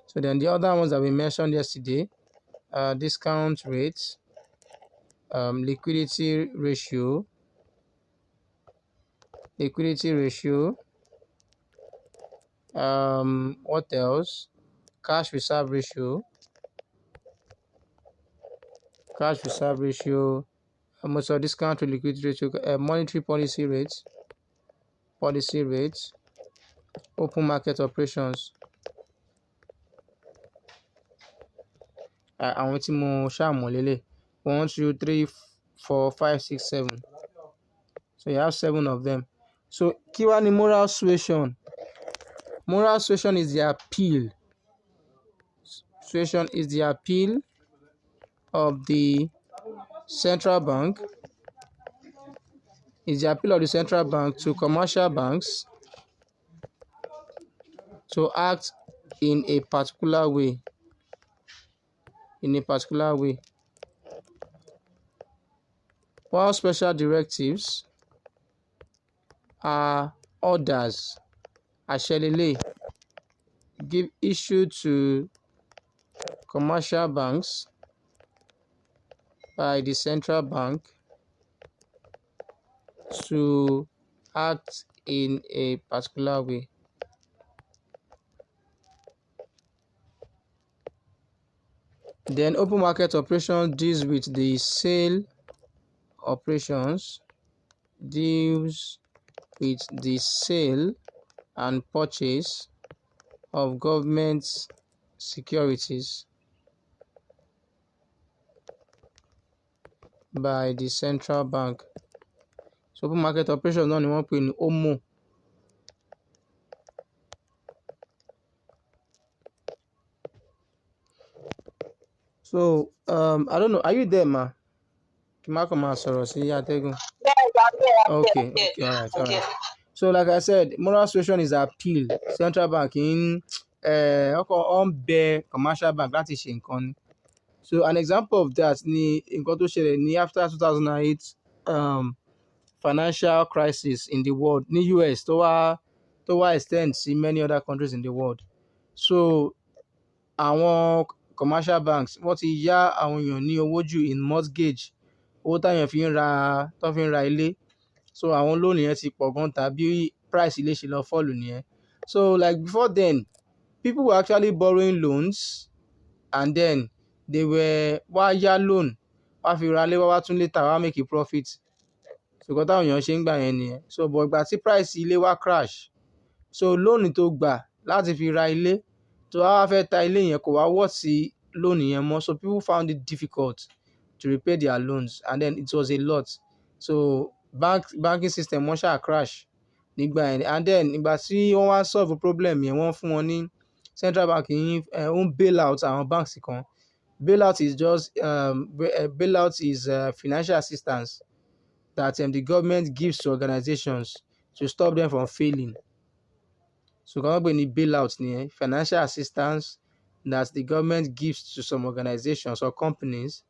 So then the other ones that we mentioned yesterday, discount rates, liquidity ratio. What else? Cash reserve ratio. Also discount rate, liquidity ratio, monetary policy rates, open market operations. Àwọn tí mo ṣàmọ̀ lélẹ̀ 1, 2, 3, 4, 5, 6, 7. So you have 7 of them. So kí wá ni moral suasion? Moral suasion is the appeal. Suasion is the appeal of the central bank. Is the appeal of the central bank to commercial banks to act in a particular way. While special directives are orders, àṣẹ give issue to commercial banks by the central bank to act in a particular way. Then open market operations deals with the sale operations, deals with the sale and purchase of government securities by the central bank. So open market operations náà ni wọ́n pè ní OMO. So I don't know, are you there, ma? Kí má kàn máa sọ̀rọ̀ sí atẹ́gùn. Okay, all right. So like I said, moral suasion is appeal. Central bank in bẹ commercial bank láti ṣe nǹkan ni. So an example of that ni nǹkan tó ṣẹlẹ̀ ní after 2008 financial crisis in the world ní US tó wá extend sí many other countries in the world. So àwọn commercial banks wọ́n ti yá àwọn èèyàn ní owó jù in mortgage, owó táyàn fi ń ra ilé. so àwọn loan yẹn ti pọ̀ gan tàbí price ilé ṣe lọ fall nìyẹn. So like before then, people were actually borrowing loans and then they were wá yá loan wá fi ra lé wá tún later wá make a profit. So nǹkan táwọn èèyàn ṣe ń gbà yẹn nìyẹn. So but ìgbà tí price ilé wá crash, so loan tó gbà láti fi ra ilé tó wá fẹ́ ta ilé yẹn kò wá wọ̀ sí loan yẹn mọ́, so people found it difficult to repay their loans and then it was a lot. So banking system wọ́n ṣáà crash nígbà yẹn and then ìgbà tí wọ́n wá solve problem yẹn wọ́n fún wọn ní central bank yìí ń bail out àwọn banks kan. Bailout is just bailout is financial assistance that the government gives to organizations to stop them from failing. So kan wọ́n pè ní bailout nìyẹn, financial assistance that the government gives to some organizations or companies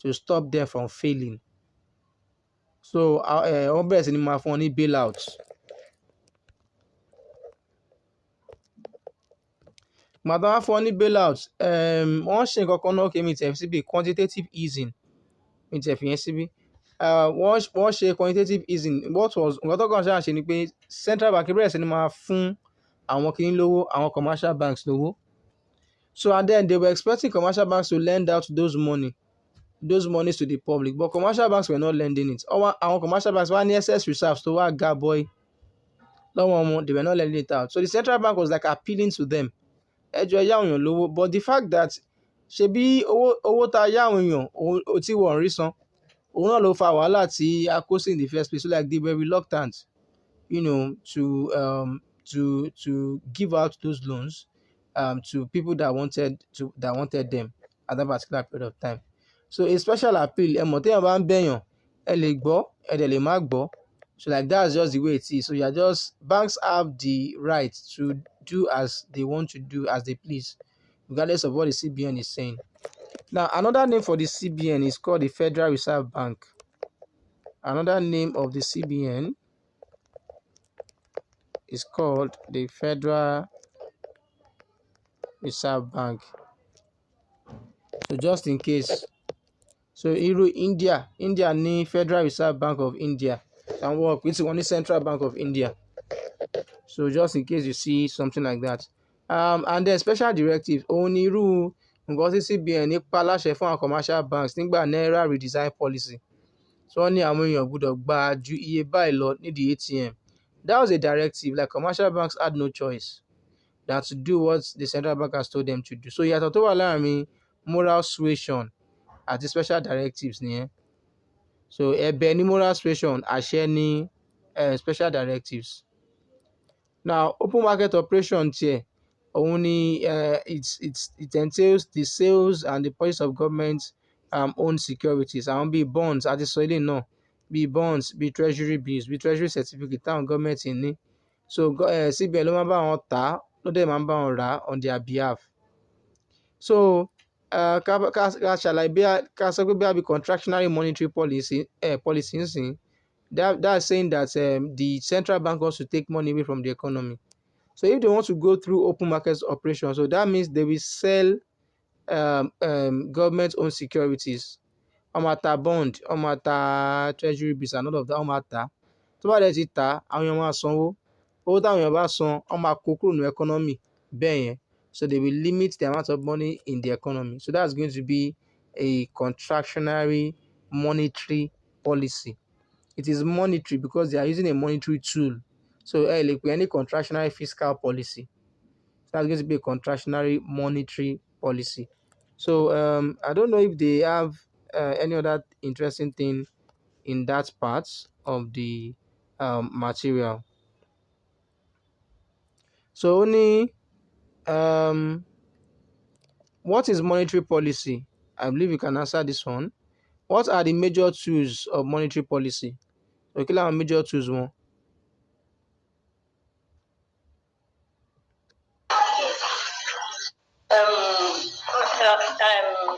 to stop them from failing. So wọ́n bẹ̀rẹ̀ sí ni máa fún wọn ní bailout. Màtá wá fún wọn ní bailout, wọ́n ṣe nǹkan kan náà kí mi tẹ̀ síbi quantitative easing mi tẹ̀ fi yẹn síbí. Wọ́n ṣe quantitative easing. Nǹkan tó kàn ṣáà ṣe ni pé central bank bẹ̀rẹ̀ sí ni máa fún àwọn kìíní lówó, àwọn commercial banks lówó. So and then they were expecting commercial banks to lend out those monies to the public, but commercial banks were not lending it. Àwọn commercial banks wá ní excess reserves tó wá ga boy lọ́wọ́ wọn, they were not lending it out. So the central bank was like appealing to them, ẹ jọ̀ọ́ ẹ yá àwọn èèyàn lówó, but the fact that ṣebí owó tá a yá àwọn èèyàn tí wọ́n rí san, òun náà ló fa wàhálà tí a kó sí in the first place. So like they were reluctant, to give out those loans to people that wanted them at that particular period of time. So a special appeal, ẹ mọ̀ téèyàn bá ń bẹ̀yàn, ẹ lè gbọ́, ẹ dẹ̀ lè má gbọ́. So like that's just the way it is. So banks have the right to do as they want to do, as they please, regardless of what the CBN is saying. Now, another name for the CBN is called the Federal Reserve Bank. Another name of the CBN is called the Federal Reserve Bank. So just in case. So India ní Federal Reserve Bank of India. And work with one Central Bank of India. So just in case you see something like that. And then special directives. Òun ni irú nǹkan tí CBN ní pa láṣẹ fún àwọn commercial banks nígbà Naira redesign policy. So wọ́n ní àwọn èèyàn gbọ́dọ̀ gba ju iye báyìí lọ nídìí ATM. That was a directive. Like commercial banks had no choice than to do what the central bank has told them to do. So ìyàtọ̀ tó wà láàrin moral suasion àti special directives nìyẹn. So ẹ̀bẹ̀ ní moral suasion, àṣẹ ní special directives. Now open market operation tiẹ̀ òun ni it entails the sales and the purchase of government owned securities. Àwọn bíi bonds àti sọ ilé náà, bíi bonds, bíi treasury bills, bíi treasury certificate táwọn gọ́ọ̀mẹ̀ntì ní. So CBN ló máa ń bá wọn tà á, ló dẹ̀ máa ń bá wọn rà á on their behalf. So ká ṣàlàyé ká sọ pé bí contractionary monetary policy nsìn, that's saying that the central bank wants to take money away from the economy. So if they want to go through open market operations, so that means they will sell government-owned securities. Wọ́n máa ta bond, wọ́n máa ta treasury bills and all of that, wọ́n máa tà. Tó bá dẹ̀ ti tà, àwọn èèyàn máa sanwó. Owó táwọn èèyàn bá san, wọ́n máa kó kúrò ní economy bẹ́ẹ̀ yẹn. So they will limit the amount of money in the economy. So that's going to be a contractionary monetary policy. It is monetary because they are using a monetary tool. So like any contractionary fiscal policy. So that's going to be a contractionary monetary policy. So I don't know if they have any other interesting thing in that part of the material. So only what is monetary policy? I believe you can answer this one. What are the major tools of monetary policy? Okay, our major tools one.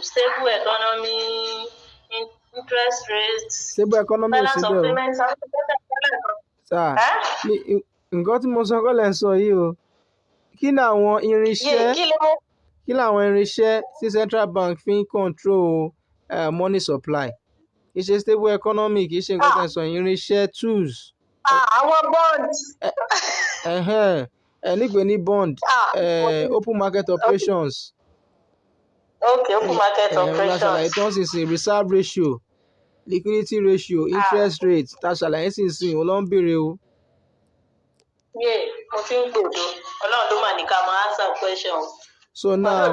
Stable economy, interest rates, stable economy balance of payments. Sir, nǹkan tí mo sọ kọ́ lẹ̀ ń sọ yìí o. Kí làwọn irinṣẹ́ tí central bank fi ń control money supply? Kì í ṣe stable economy, kì í ṣe nǹkan tẹ̀ sọ irinṣẹ́ tools. Àwọn bond. nígbè ní bond Ah, open market operations okay, open market òun la ṣàlàyé operations. tán sísìn reserve ratio liquidity ratio interest rate tá a ṣàlàyé sísìn òun ló ń béèrè o. Yeah, mo ti ń gbòdo. Ọlọ́run ló mà ní ká máa answer question. So now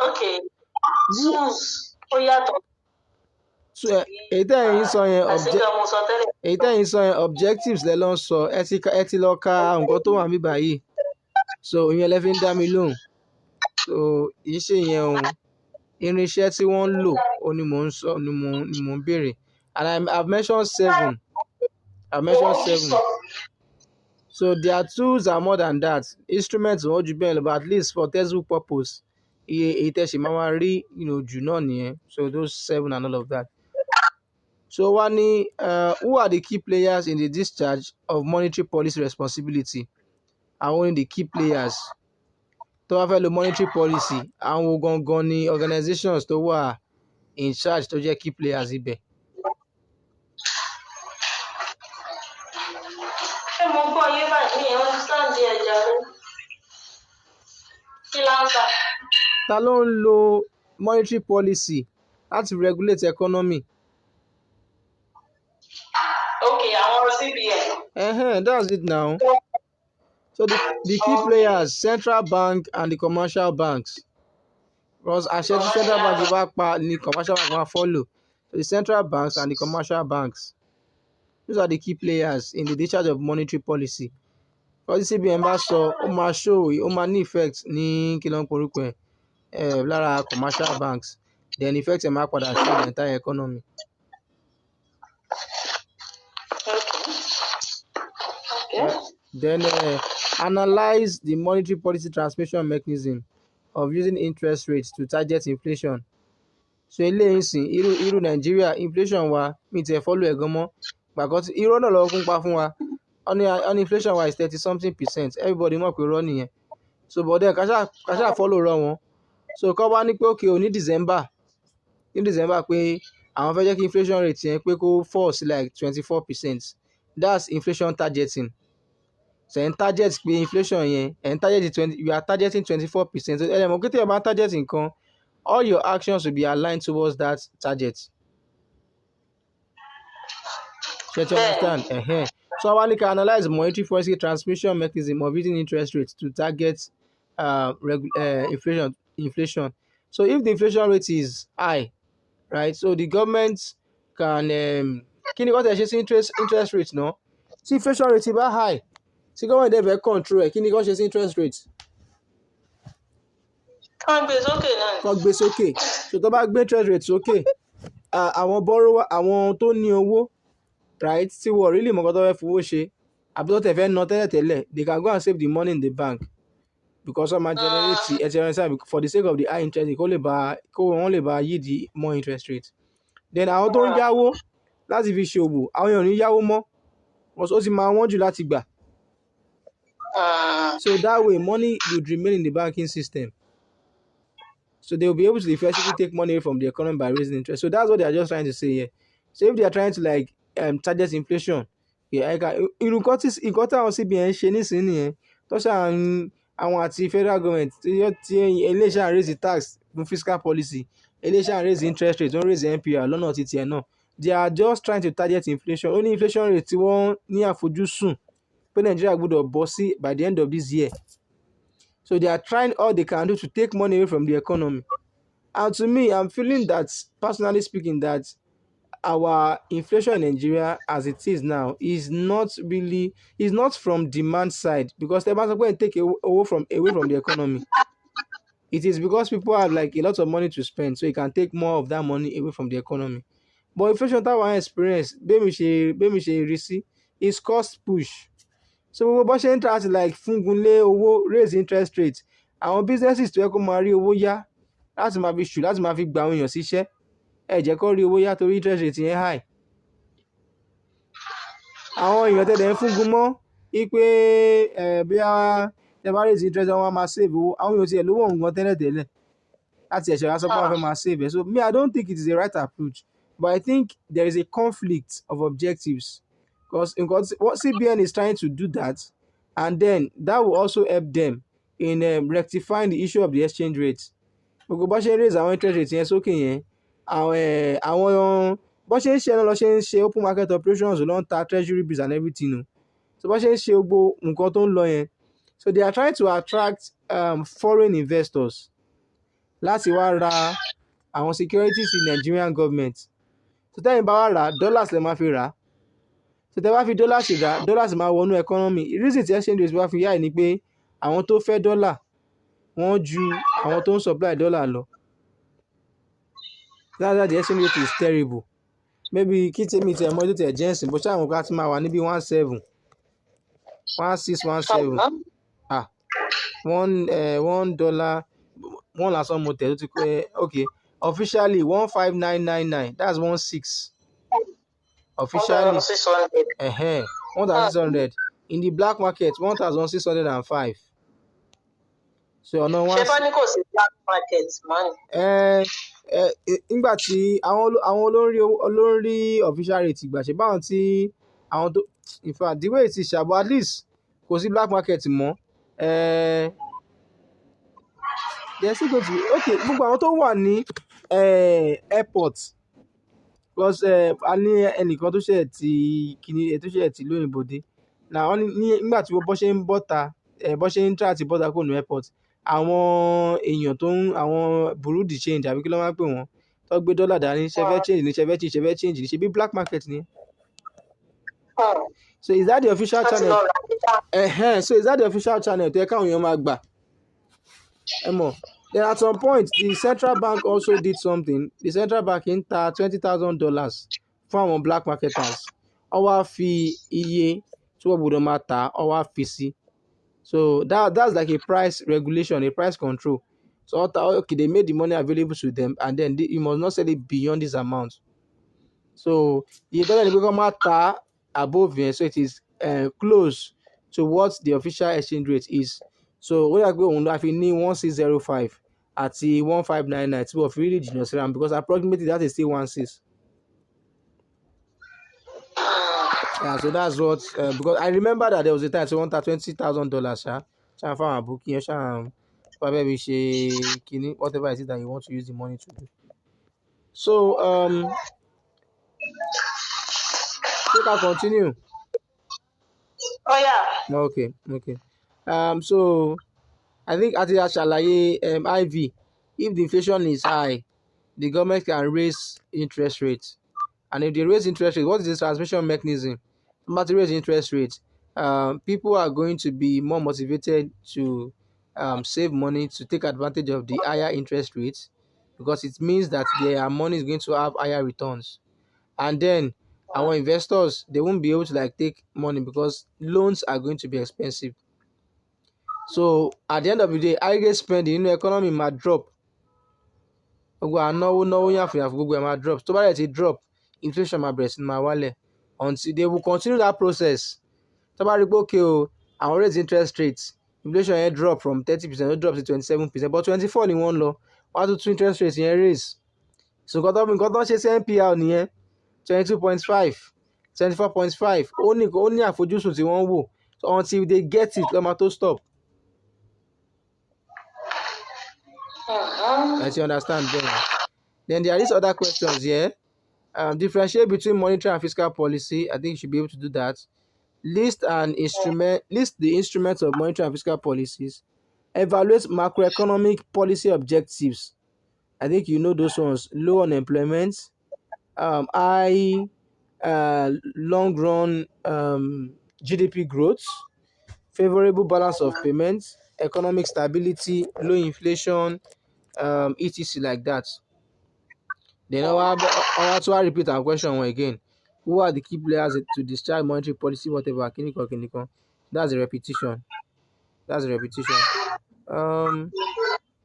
Okay, tools ó yàtọ̀. èyí tẹ́yìn sọ yẹn Àṣìgbà mo sọ tẹ́lẹ̀. èyí tẹ́yìn sọ yẹn objectives lẹ lọ ń sọ ẹ ti lọ ka nǹkan tó wà mí báyìí so ìyẹn lẹ fi ń dá mi lóhùn so yìí ṣe yẹn o irinṣẹ́ tí wọ́n ń lò ó ní mò ń sọ ni mò ń béèrè and I've mentioned seven. So their tools are more than that instruments wọ́n ju bẹ́ẹ̀ lọ but at least for textbook purpose iye èyí tẹ́ ṣe máa rí jù náà nìyẹn so those 7 and all of that. So wá ní who are the key players in the discharge of monetary policy responsibility? Àwọn ni the key players tó wá fẹ́ lo monetary policy àwọn gangan ni organizations tó wà in charge tó jẹ́ key players ibẹ̀. Ṣé mo gbọ́ yé báyìí ní understand ẹja rẹ̀? Kí láǹkà? Ta ló ń lo monetary policy láti regulate economy? Okay, àwọn CBN. That's it now. So the key players central bank and the commercial banks because àṣẹ tí central bank bá pa ni commercial bank máa follow so the central banks and the commercial banks those are the key players in the discharge of monetary policy. Because the CBN bá sọ ó máa show ó máa ní effect ní kí ló ń porúkọ ẹ̀ lára commercial banks then effect ẹ̀ máa padà show the entire economy. Okay. Then analyze the monetary policy transmission mechanism of using interest rates to target inflation. So eléyìí sìn irú Nàìjíríà inflation wa mi tiẹ̀ follow ẹ̀ gan mọ́ gbàgbọ́ tí irọ́ náà lọ́wọ́ kún pa fún wa on inflation wa is 30-something%, everybody mọ̀ pé irọ́ nìyẹn so but then kàṣà follow rọ wọn so kọ́ wá ní pé okay ní December pé àwọn fẹ́ jẹ́ kí inflation rate yẹn pé kó fall sí like 24%, that's inflation targeting. So ẹ̀ ń target pé inflation yẹn ẹ̀ ń target you are targeting 24%. So ẹ̀ mọ̀ pé tí ẹ̀ bá target nǹkan all your actions will be aligned towards that target. You understand? So I want to analyze monetary policy transmission mechanism of using interest rates to target inflation. So if the inflation rate is high, right? So the government can kí ni kò tẹ̀ ṣe sí interest rate náà? Tí inflation rate bá high, tí government dẹ̀ fẹ́ control ẹ̀ kí ni kò ṣe sí interest rate? Kàn gbé sókè náà. Kàn gbé sókè. So tó bá gbé interest rate sókè, àwọn borrower àwọn tó ní owó right tí wọ́n really mọ̀ nǹkan tó fẹ́ fowó ṣe àbí tó tẹ̀ fẹ́ ná tẹ́lẹ̀tẹ́lẹ̀ they can go and save the money in the bank because wọ́n máa generate ẹ̀tẹ̀rẹ̀sẹ̀ for the sake of the high interest kó wọ́n lè bá yí di more interest rate. Then àwọn tó ń yáwó láti fi ṣe òwò àwọn èèyàn ò ní yáwó mọ́ ó ti máa wọ́n jù láti gbà. So that way money would remain in the banking system. So they will be able to effectively take money away from the economy by raising interest. So that's what they are just trying to say here. So if they are trying to like target inflation, irú nǹkan táwọn CBN ṣe nísìnyí nìyẹn tó ṣáà àwọn àti federal government tí iléeṣẹ́ à ń raise tax fún fiscal policy iléeṣẹ́ à ń raise interest rate wọ́n raise NPR lọ́nà títí ẹ̀ náà they are just trying to target inflation. Ó ní inflation rate tí wọ́n ní àfojúsùn pé Nàìjíríà gbọ́dọ̀ bọ́ sí by the end of this year. So they are trying all they can do to take money away from the economy. And to me, I'm feeling that, personally speaking, that our inflation in Nigeria as it is now is not from demand side because they're going to take away from the economy. It is because people have like a lot of money to spend, so you can take more of that money away from the economy. But inflation that one experience, is cost push. So gbogbo bó ṣe ń try to like fúngunlé owó raise interest rate àwọn businesses tó yẹ kó máa rí owó yá láti máa fi gba àwọn èèyàn síṣẹ́ ẹ jẹ́ kó rí owó yá torí interest rate yẹn high. Àwọn èèyàn tẹ̀lé ń fúngun mọ́ wípé bí ẹ bá raise interest wọn máa save owó àwọn èèyàn tiẹ̀ lówó nǹkan tẹ́lẹ̀ láti ẹ̀ṣẹ̀ wá sọ pé wọ́n fẹ́ máa save ẹ̀. So me I don't think it is the right approach but I think there is a conflict of objectives because what CBN is trying to do that, and then that will also help them in rectifying the issue of the exchange rate. Gbogbo bó ṣe ń raise àwọn interest rate yẹn sókè yẹn, àwọn bó ṣe ń ṣe náà lọ ṣe ń ṣe open market operations ló ń ta treasury bills and everything o. So bó ṣe ń ṣe gbogbo nǹkan tó ń lọ yẹn, so they are trying to attract foreign investors láti wá ra àwọn securities in Nigerian government. So tẹ́yìn bá wá rà dollars lè máa fi rà. So tẹ́ bá fi dollars rà, dollars máa wọnú economy. Reason tí exchange rate wá fi yá ẹ̀ ni pé àwọn tó fẹ́ dollar wọ́n ju àwọn tó ń supply dollar lọ. That's why the exchange rate is terrible. Maybe kí tèmi tẹ̀ mọ́ ètò tẹ̀ jẹ́ǹsì bó ṣáà àwọn kan ti máa wà níbi 17, 16, 17. Ah, $1, one lásán mo tẹ̀ tó ti pé okay. Officially 15999. That's 16. Officially, 1,600. In the black market, 1,605. So ọ̀nà wọn. Ṣé bá ní kò sí black market money? Nígbà tí àwọn olórí official rate gbà ṣe báwọn tí àwọn tó in fact the way it is ṣàbọ̀ at least kò sí black market mọ́. They are still going to okay gbogbo àwọn tó wà ní airport because a ní ẹnìkan tó ṣe ti lóyìnbó dé na wọ́n ní nígbà tí bọ́ ṣe ń bọ́ta bọ́ ṣe ń try àti bọ́ta kúrò ní airport, àwọn èèyàn tó ń àwọn bureau de change àbí kí ló máa ń pè wọ́n tó gbé dọ́là dání ṣẹfẹ́ change ní ṣe bí black market ni. So is that the official channel? So is that the official channel tó yẹ káwọn èèyàn máa gbà? Ẹ mọ̀. Then at some point the central bank also did something. The central bank ń ta $20,000 fún àwọn black marketers. Ó wá fi iye tí wọ́n gbọ́dọ̀ máa tà ó wá fi sí. So that's like a price regulation, a price control. So okay, they made the money available to them, and then you must not sell it beyond this amount. So iye tó lẹ́nu pé kọ́ máa ta above yẹn, so it is close to what the official exchange rate is. So ó yà pé òun ló fi ní 1605 àti 1599 tí wọ́n fi really jìnnà síra because approximately that is still 16. Yeah, so that's what because I remember that there was a time so wọ́n ta $20,000 ṣáà fáwọn àbúkí yẹn ṣáà probably bí ṣe kíní whatever it is that you want to use the money to do. So so can continue. Oh yeah. Okay. So I think àti àṣàlàyé IV, if the inflation is high, the government can raise interest rates. And if they raise interest rate, what is the transmission mechanism? If they raise interest rates, people are going to be more motivated to save money to take advantage of the higher interest rates because it means that their money is going to have higher returns. And then our investors, they won't be able to like take money because loans are going to be expensive. So at the end of the day, aggregate spending in the economy might drop. Gbogbo ànáwó yàfùyàfù gbogbo ẹ̀ máa drop. Tó bá dẹ̀ ti drop, inflation máa bẹ̀rẹ̀ sí máa wálẹ̀ until they will continue that process. Tó bá rí pé okay o, àwọn raise interest rates, inflation yẹn drop from 30%, ó drop to 27%, but 24 ni wọ́n lọ, wọ́n á tún interest rates yẹn raise. So nǹkan tó ń ṣe sí NPR nìyẹn 22.5, 24.5, ó ní àfojúsùn tí wọ́n wò so until they get it ló máa tó stop. As you understand then there are these other questions here. Differentiate between monetary and fiscal policy. I think you should be able to do that. List the instruments of monetary and fiscal policies. Evaluate macroeconomic policy objectives. I think you know those ones. Low unemployment, high long run GDP growth, favorable balance of payments, economic stability, low inflation, etc. like that. Then I want to repeat our question again. Who are the key players to discharge monetary policy, whatever? Kiniko. That's a repetition.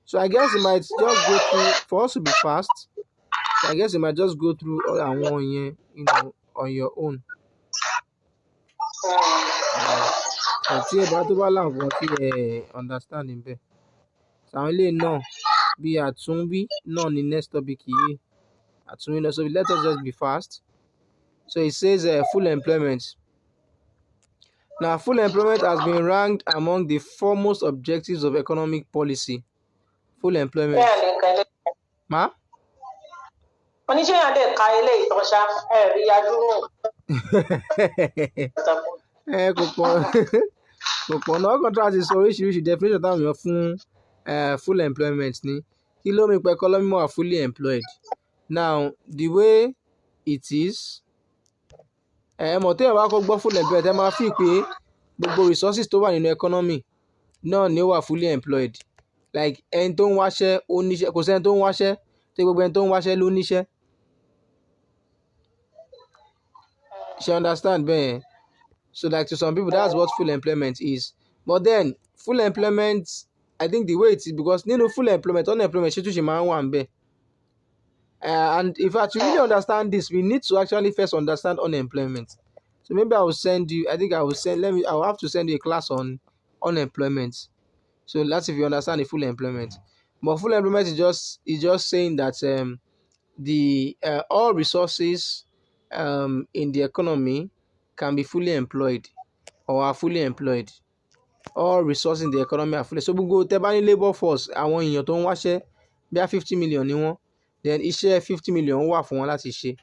So I guess you might just go through, for us to be fast, so I guess you might just go through all and one year, on your own. Tí ẹ bá tó bá láǹfọ̀n tí ẹ understand níbẹ̀. Àwọn ilé náà bí àtúnbí náà ni next topic yìí. Àtúnbí náà, so let us just be fast. So it says full employment. Now, full employment has been ranked among the foremost objectives of economic policy. Full employment. Ma? Oníṣẹ́ dẹ̀ ka ilé ìtọ́ṣá ẹ̀rí adúrú. Kò pọ̀ kò pọ̀ náà contract sọ oríṣiríṣi definition táwọn èèyàn fún full employment ní kí ló mi pẹ́ economy wà fully employed. Now, the way it is, mọ̀ téèyàn bá kọ́ gbọ́ full employed ẹ máa fi pé gbogbo resources tó wà nínú economy náà ni ó wà fully employed. Like ẹni tó ń wáṣẹ́ ó níṣẹ́, kò sẹ́ni tó ń wáṣẹ́ tí gbogbo ẹni tó ń wáṣẹ́ ló níṣẹ́. She understand bẹ́ẹ̀. So like to some people that's what full employment is. But then full employment, I think the way it is, because nínú full employment unemployment ṣe tún ṣe máa ń wà ń bẹ̀. And in fact, to really understand this, we need to actually first understand unemployment. So maybe I will send you, I think I will have to send you a class on unemployment. So that's if you understand the full employment. But full employment is just saying that the all resources in the economy can be fully employed or are fully employed. All resources in the economy are fully. So gbogbo tẹ́ bá ní labour force, àwọn èèyàn tó ń wáṣẹ́ bí i 50 million ni wọ́n, then iṣẹ́ 50 million wà fún wọn láti ṣe.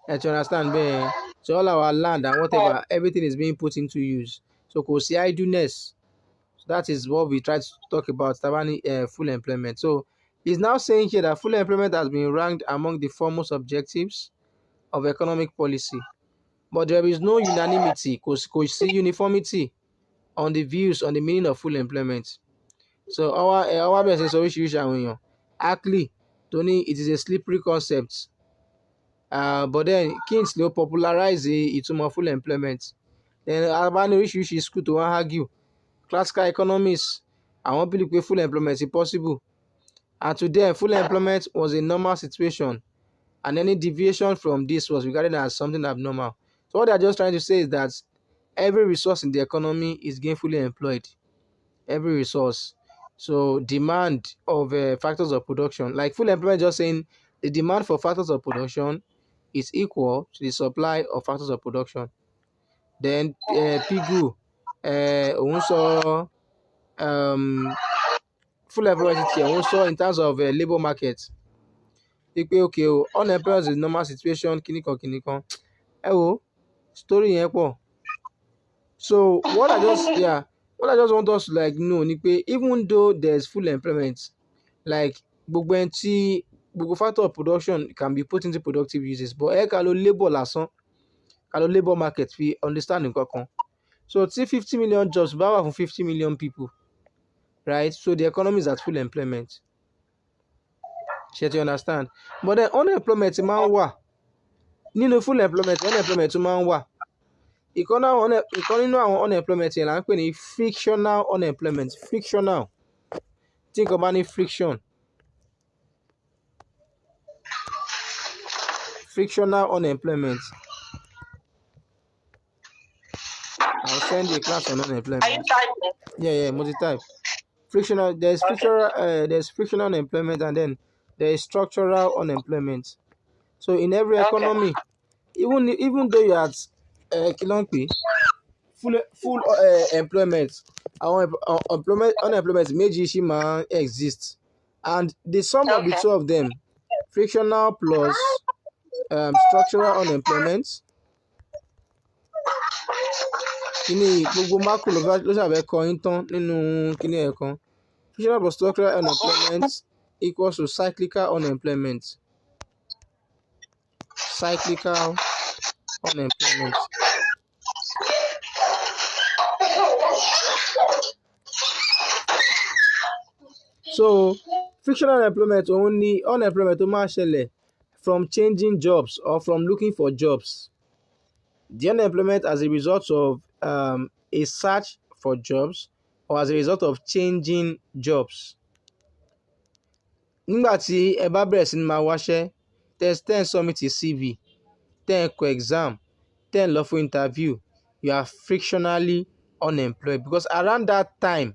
You understand bẹ́ẹ̀? So all our land and whatever, everything is being put into use. So kò sí idleness. So that is what we try to talk about, tabani full employment. So he's now saying here that full employment has been ranked among the foremost objectives of economic policy. But there is no unanimity, kò sí uniformity on the views on the meaning of full employment. So our bẹ̀rẹ̀ sí sọ oríṣiríṣi àwọn èèyàn. Ackley tó ní it is a slippery concept. But then Keynes ló popularize ìtumọ̀ full employment. Then abá ní oríṣiríṣi school tó wọ́n argue. Classical economists, àwọn believe pé full employment is possible. And to them, full employment was a normal situation. And any deviation from this was regarded as something abnormal. So what they're just trying to say is that every resource in the economy is gainfully employed. Every resource. So demand of factors of production, like full employment just saying the demand for factors of production is equal to the supply of factors of production. Then Pigu, òun sọ full employment tiẹ̀ òun sọ in terms of labour market. Pé okay o, unemployment is a normal situation kìnìkan. Wo story yẹn pọ̀. So what I just want us to like know ni pé even though there's full employment, like gbogbo factor of production can be put into productive uses, but ká ló labour lásán, ká ló labour market fi understand nǹkan kan. So tí 50 million jobs bá wà fún 50 million people, right? So the economy is at full employment. Ṣé you understand? But then unemployment máa ń wà. Nínú full employment, unemployment tún máa ń wà. Ìkan nínú àwọn unemployment yẹn là ń pè ní frictional unemployment. Frictional. Tí nǹkan bá ní friction. Frictional unemployment. I'll send you a class on unemployment. Are you typing? Yeah, multi-type. Frictional. There's frictional unemployment, and then there is structural unemployment. So in every economy, even though you're at full employment, our unemployment méjì ṣì máa exist, and the sum of the two of them, frictional plus structural unemployment, kíní gbogbo máàkù ló ṣàfẹ́ kọ yín tán nínú kíní ẹ̀kan. Frictional plus structural unemployment equals to cyclical unemployment. Cyclical unemployment. So frictional unemployment òun ni unemployment tó máa ṣẹlẹ̀ from changing jobs or from looking for jobs. The unemployment as a result of a search for jobs or as a result of changing jobs. Nígbà tí ẹ bá bẹ̀rẹ̀ sí ní máa wáṣẹ́, ten submit CV, ten kọ exam, ten lọ fún interview, you are frictionally unemployed because around that time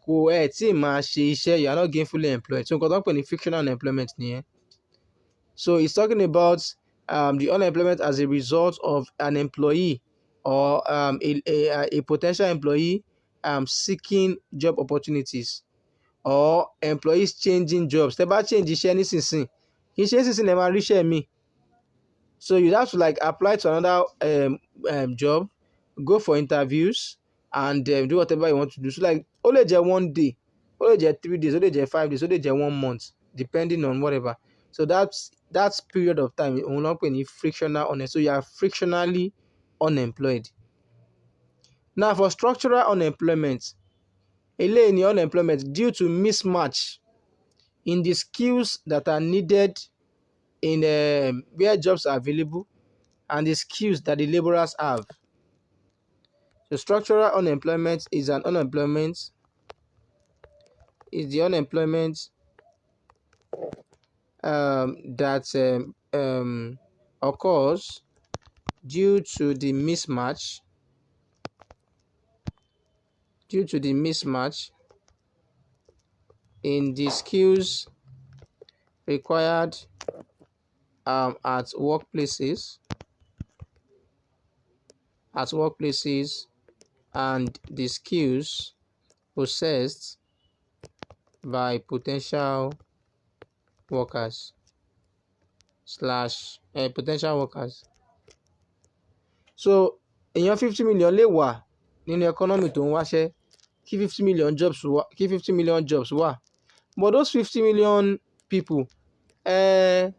kò tí ì máa ṣe iṣẹ́, you are not gainfully employed. So nǹkan tó ń pè ní frictional unemployment nìyẹn. So he's talking about the unemployment as a result of an employee or a potential employee seeking job opportunities, or employees changing jobs. Tẹ́ bá change iṣẹ́ nísinsìnyí, kì í ṣe nísinsìnyí lẹ máa ríṣẹ́ mi. So you have to like apply to another job, go for interviews, and do whatever you want to do. So like ó lè jẹ́ 1 day, ó lè jẹ́ 3 days, ó lè jẹ́ 5 days, ó lè jẹ́ 1 month, depending on whatever. So that's period of time òun ló ń pè ní frictional unemployment. So you are frictionally unemployed. Now for structural unemployment, eléyìí ni unemployment due to mismatch in the skills that are needed in where jobs are available and the skills that the laborers have. So structural unemployment is the unemployment that occurs due to the mismatch in the skills required at workplaces and the skills possessed by potential workers. So èèyàn 50 million lè wà nínú economy tó ń wáṣẹ́, kí 50 million jobs wà, but those 50 million people ó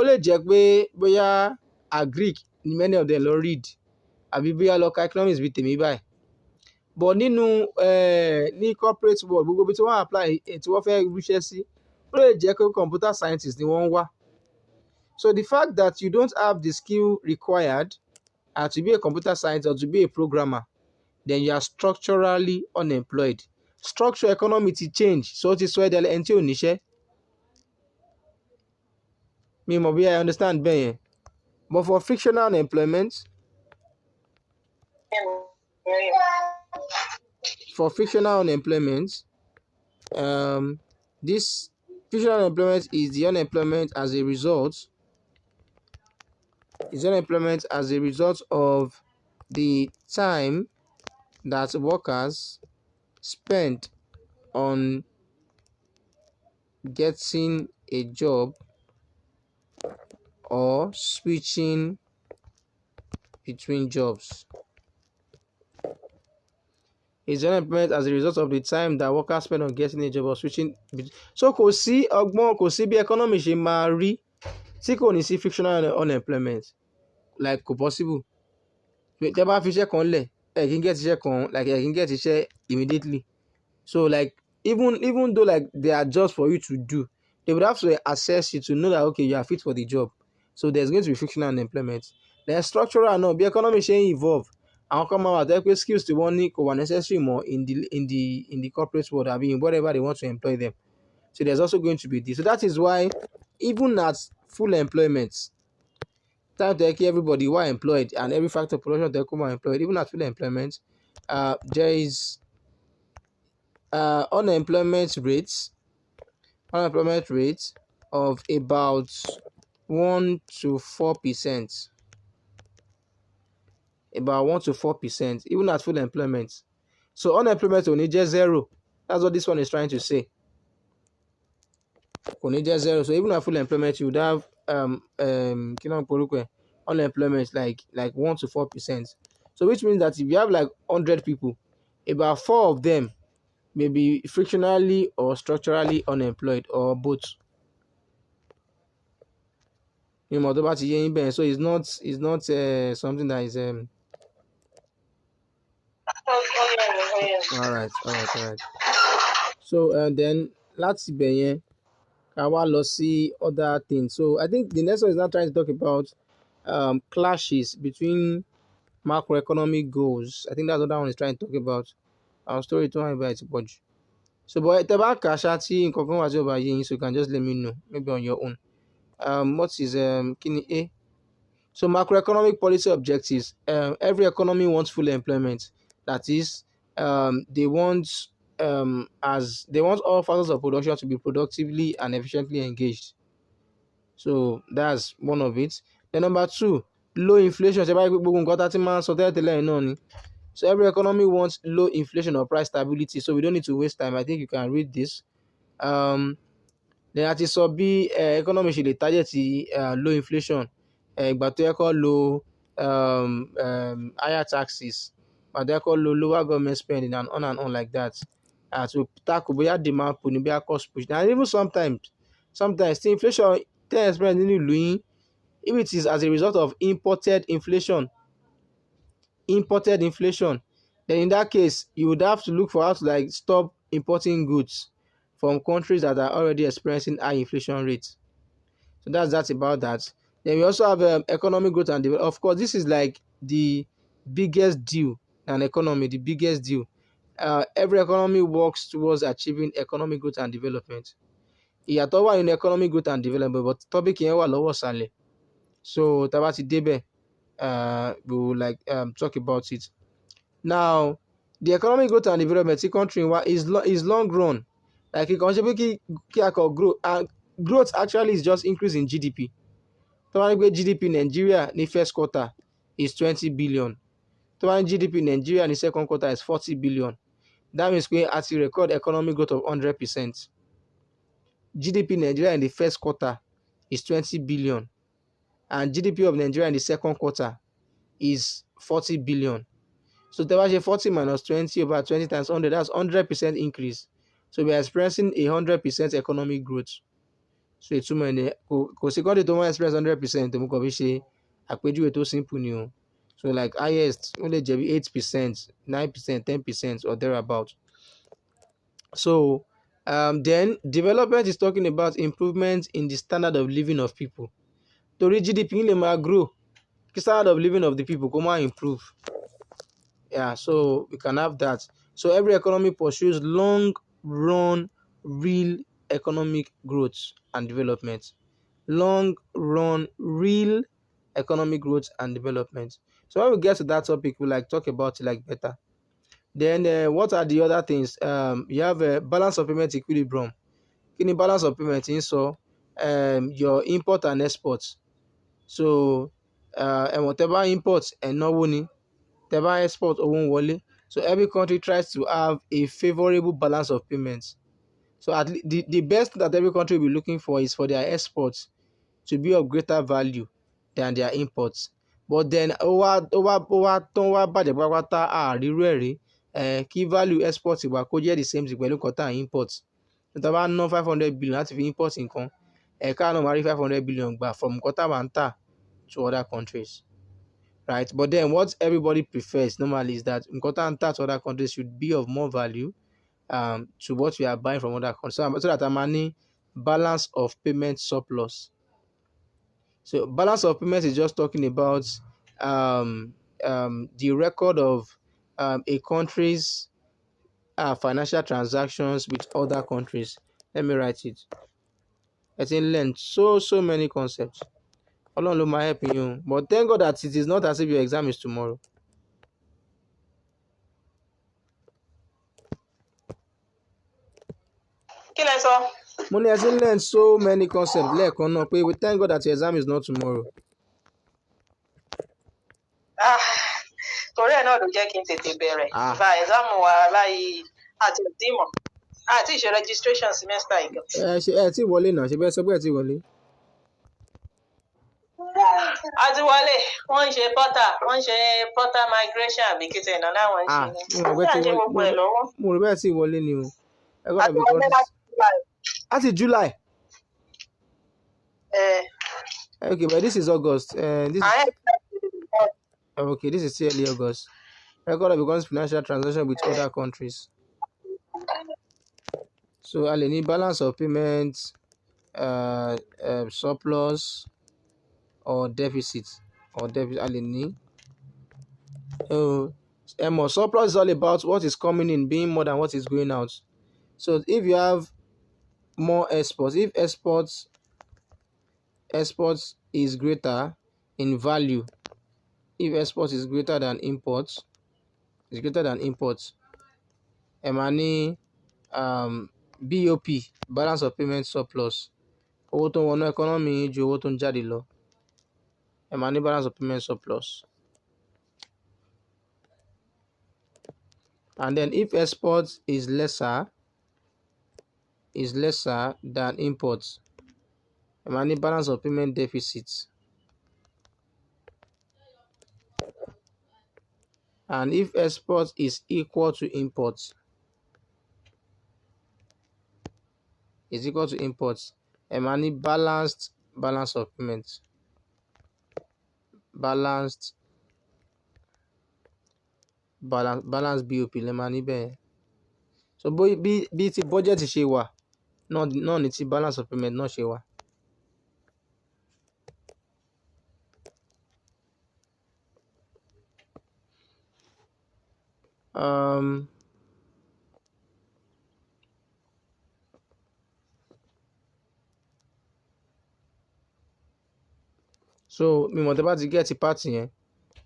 lè jẹ́ pé bóyá agric ni many of them lọ read, àbí bóyá lọ ka economics bíi tèmi báyìí. But nínú ní corporate world, gbogbo ibi tí wọ́n apply tí wọ́n fẹ́ ríṣẹ́ sí, ó lè jẹ́ pé computer scientist ni wọ́n ń wá. So the fact that you don't have the skill required to be a computer scientist or to be a programmer, then you are structurally unemployed. Structure economy ti change, so ti sọ ẹ́ ẹni tí ò níṣẹ́. Mi mọ̀ bí I understand bẹ́ẹ̀ yẹn. But for frictional unemployment, this frictional unemployment is the unemployment as a result of the time that workers spend on getting a job or switching between jobs. It's unemployment as a result of the time that workers spend on getting a job or switching. So kò sí ọgbọ́n, kò sí bí economy ṣe máa rí tí kò ní sí frictional unemployment. Like kò possible. Tẹ́ bá fi iṣẹ́ kan lẹ̀, ẹ kì í get iṣẹ́ kan, like ẹ kì í get iṣẹ́ immediately. So like even though like there are jobs for you to do, they would have to assess you to know that okay, you are fit for the job. So there's going to be frictional unemployment. Then structural náà, bí economy ṣe ń evolve, àwọn kan máa wà tó jẹ́ pé skills tí wọ́n ní kò wà necessary mọ́ in the corporate world, àbí in whatever they want to employ them. So there's also going to be this. So that is why even at full employment, time to keep everybody who are employed and every factor of production to come employed, even at full employment, there is unemployment rates of about 1 to 4%. About 1 to 4%, even at full employment. So unemployment only just zero. That's what this one is trying to say. Only just zero. So even at full employment, you would have unemployment like 1 to 4%. So which means that if you have like 100 people, about 4 of them may be frictionally or structurally unemployed, or both. So it's not something that is all right. So then láti ibẹ̀ yẹn ká wá lọ sí other things. So I think the next one is now trying to talk about clashes between macroeconomic goals. I think that's what that one is trying to talk about. Our story tó wà níbẹ̀ ti pọ̀ jù. So but tẹ́ bá kà ṣá tí nǹkan kan wà tí ó bá yé yín, so you can just let me know, maybe on your own. What is kí ni A? So macroeconomic policy objectives. Every economy wants full employment. That is, they want all factors of production to be productively and efficiently engaged. So that's one of it. Then number 2, low inflation ṣe báyìí pé gbogbo nǹkan tá a ti máa ń sọ tẹ́lẹ̀tẹ́lẹ̀ náà ni. So every economy wants low inflation or price stability, so we don't need to waste time. I think you can read this. Then a ti sọ bí economy ṣe lè target low inflation, ìgbà tó yẹ kó lo higher taxes, ìgbà tó yẹ kó lo lower government spending and on like that, to tackle bóyá demand pull ni bóyá cost push. And even sometimes tí inflation ten experience nínú ìlú yín, if it is as a result of imported inflation, then in that case you would have to look for how to like stop importing goods from countries that are already experiencing high inflation rates. So that's about that. Then we also have economic growth and development. Of course, this is like the biggest deal in an economy, the biggest deal. Every economy works towards achieving economic growth and development. Ìyàtọ̀ wà nínú economic growth and development, but topic yẹn wà lọ́wọ́ ìsàlẹ̀. So tá bá ti débẹ̀, we will like talk about it. Now, the economic growth and development tí country wa is long run. Like ìkànnì ṣe pé kí a kọ grow, and growth actually is just increase in GDP. Tó bá ní pé GDP Nigeria ní first quarter is 20 billion. Tó bá ní GDP Nigeria ní second quarter is 40 billion. That means pé a ti record economic growth of 100%. GDP Nigeria in the first quarter is 20 billion. And GDP of Nigeria in the second quarter is 40 billion. So tẹ́ bá ṣe 40 minus 20 over 20 times 100, that's 100% increase. So we are experiencing a 100% economic growth. So ìtumọ̀ ẹni kò sí country tó wọ́n experience 100%, mo kàn fi ṣe àpèjúwe tó simple ni o. So like highest ó lè jẹ́ bí 8%, 9%, 10% or thereabout. So then development is talking about improvement in the standard of living of people. Torí GDP lè máa grow, kí standard of living of the people kó máa improve. Yeah, so we can have that. So every economy pursues long run real economic growth and development. Long run real economic growth and development. So when we get to that topic, we like talk about it like better. Then what are the other things? You have a balance of payment equilibrium. Kí ni balance of payment ń sọ? Your import and export. So whatever import náwó ni, tẹ́ bá export owó ń wọlé. So every country tries to have a favorable balance of payments. So at least the best that every country will be looking for is for their exports to be of greater value than their imports. But then ó wá tán wá bàjẹ́ pátápátá àrírú ẹ̀rí, kí value export wa kó jẹ́ the same thing pẹ̀lú nǹkan tá à import. Tá a bá ná 500 billion láti fi import nǹkan, ká náà máa rí 500 billion gbà from nǹkan tá à ń tà to other countries. Right? But then what everybody prefers normally is that nǹkan tá à ń tà to other countries should be of more value to what we are buying from other countries, so that a máa ní balance of payment surplus. So balance of payment is just talking about the record of a country's financial transactions with other countries. Let me write it. I think learn so many concepts. Ọlọ́run ló máa help you, but thank God that it is not as if your exam is tomorrow. Kí lẹ sọ? Mo ní ẹ ti learn so many concepts lẹ́ẹ̀kan náà pé we thank God that your exam is not tomorrow. Torí ẹ̀ náà ló jẹ́ kí n tètè bẹ̀rẹ̀. Ìfà ẹ̀sámù wa báyìí àti ìdímọ̀ àti ìṣe registration semester ìgbà. Ẹ ti wọlé náà, ṣe bẹ́ẹ̀ sọ pé ẹ ti wọlé. A ti wọlé, wọ́n ń ṣe portal migration àbí kí tẹ̀ náà láwọn ń ṣe ní. Wọ́n ń ṣe gbogbo ẹ̀ lọ́wọ́. Mo rò bẹ́ẹ̀ ti wọlé ni o. A ti wọlé láti July. Láti July. Okay, but this is August. Okay, this is still early August. Record of economic financial transaction with other countries. So a lè ní balance of payments, surplus or deficit a lè ní. Surplus is all about what is coming in being more than what is going out. So if you have more exports, if exports is greater in value, if export is greater than imports, ẹ máa ní BOP, balance of payment surplus, owó tó ń wọnú economy ju owó tó ń jáde lọ. money balance of payment surplus. And then if exports is lesser than imports, money balance of payment deficit. And if exports is equal to imports, money balanced balance of payments. Balanced balance BOP lè máa níbẹ̀. So bí ti budget ṣe wà náà ni ti balance of payment náà ṣe wà. So mi mọ̀ tẹ́ bá ti get part yẹn.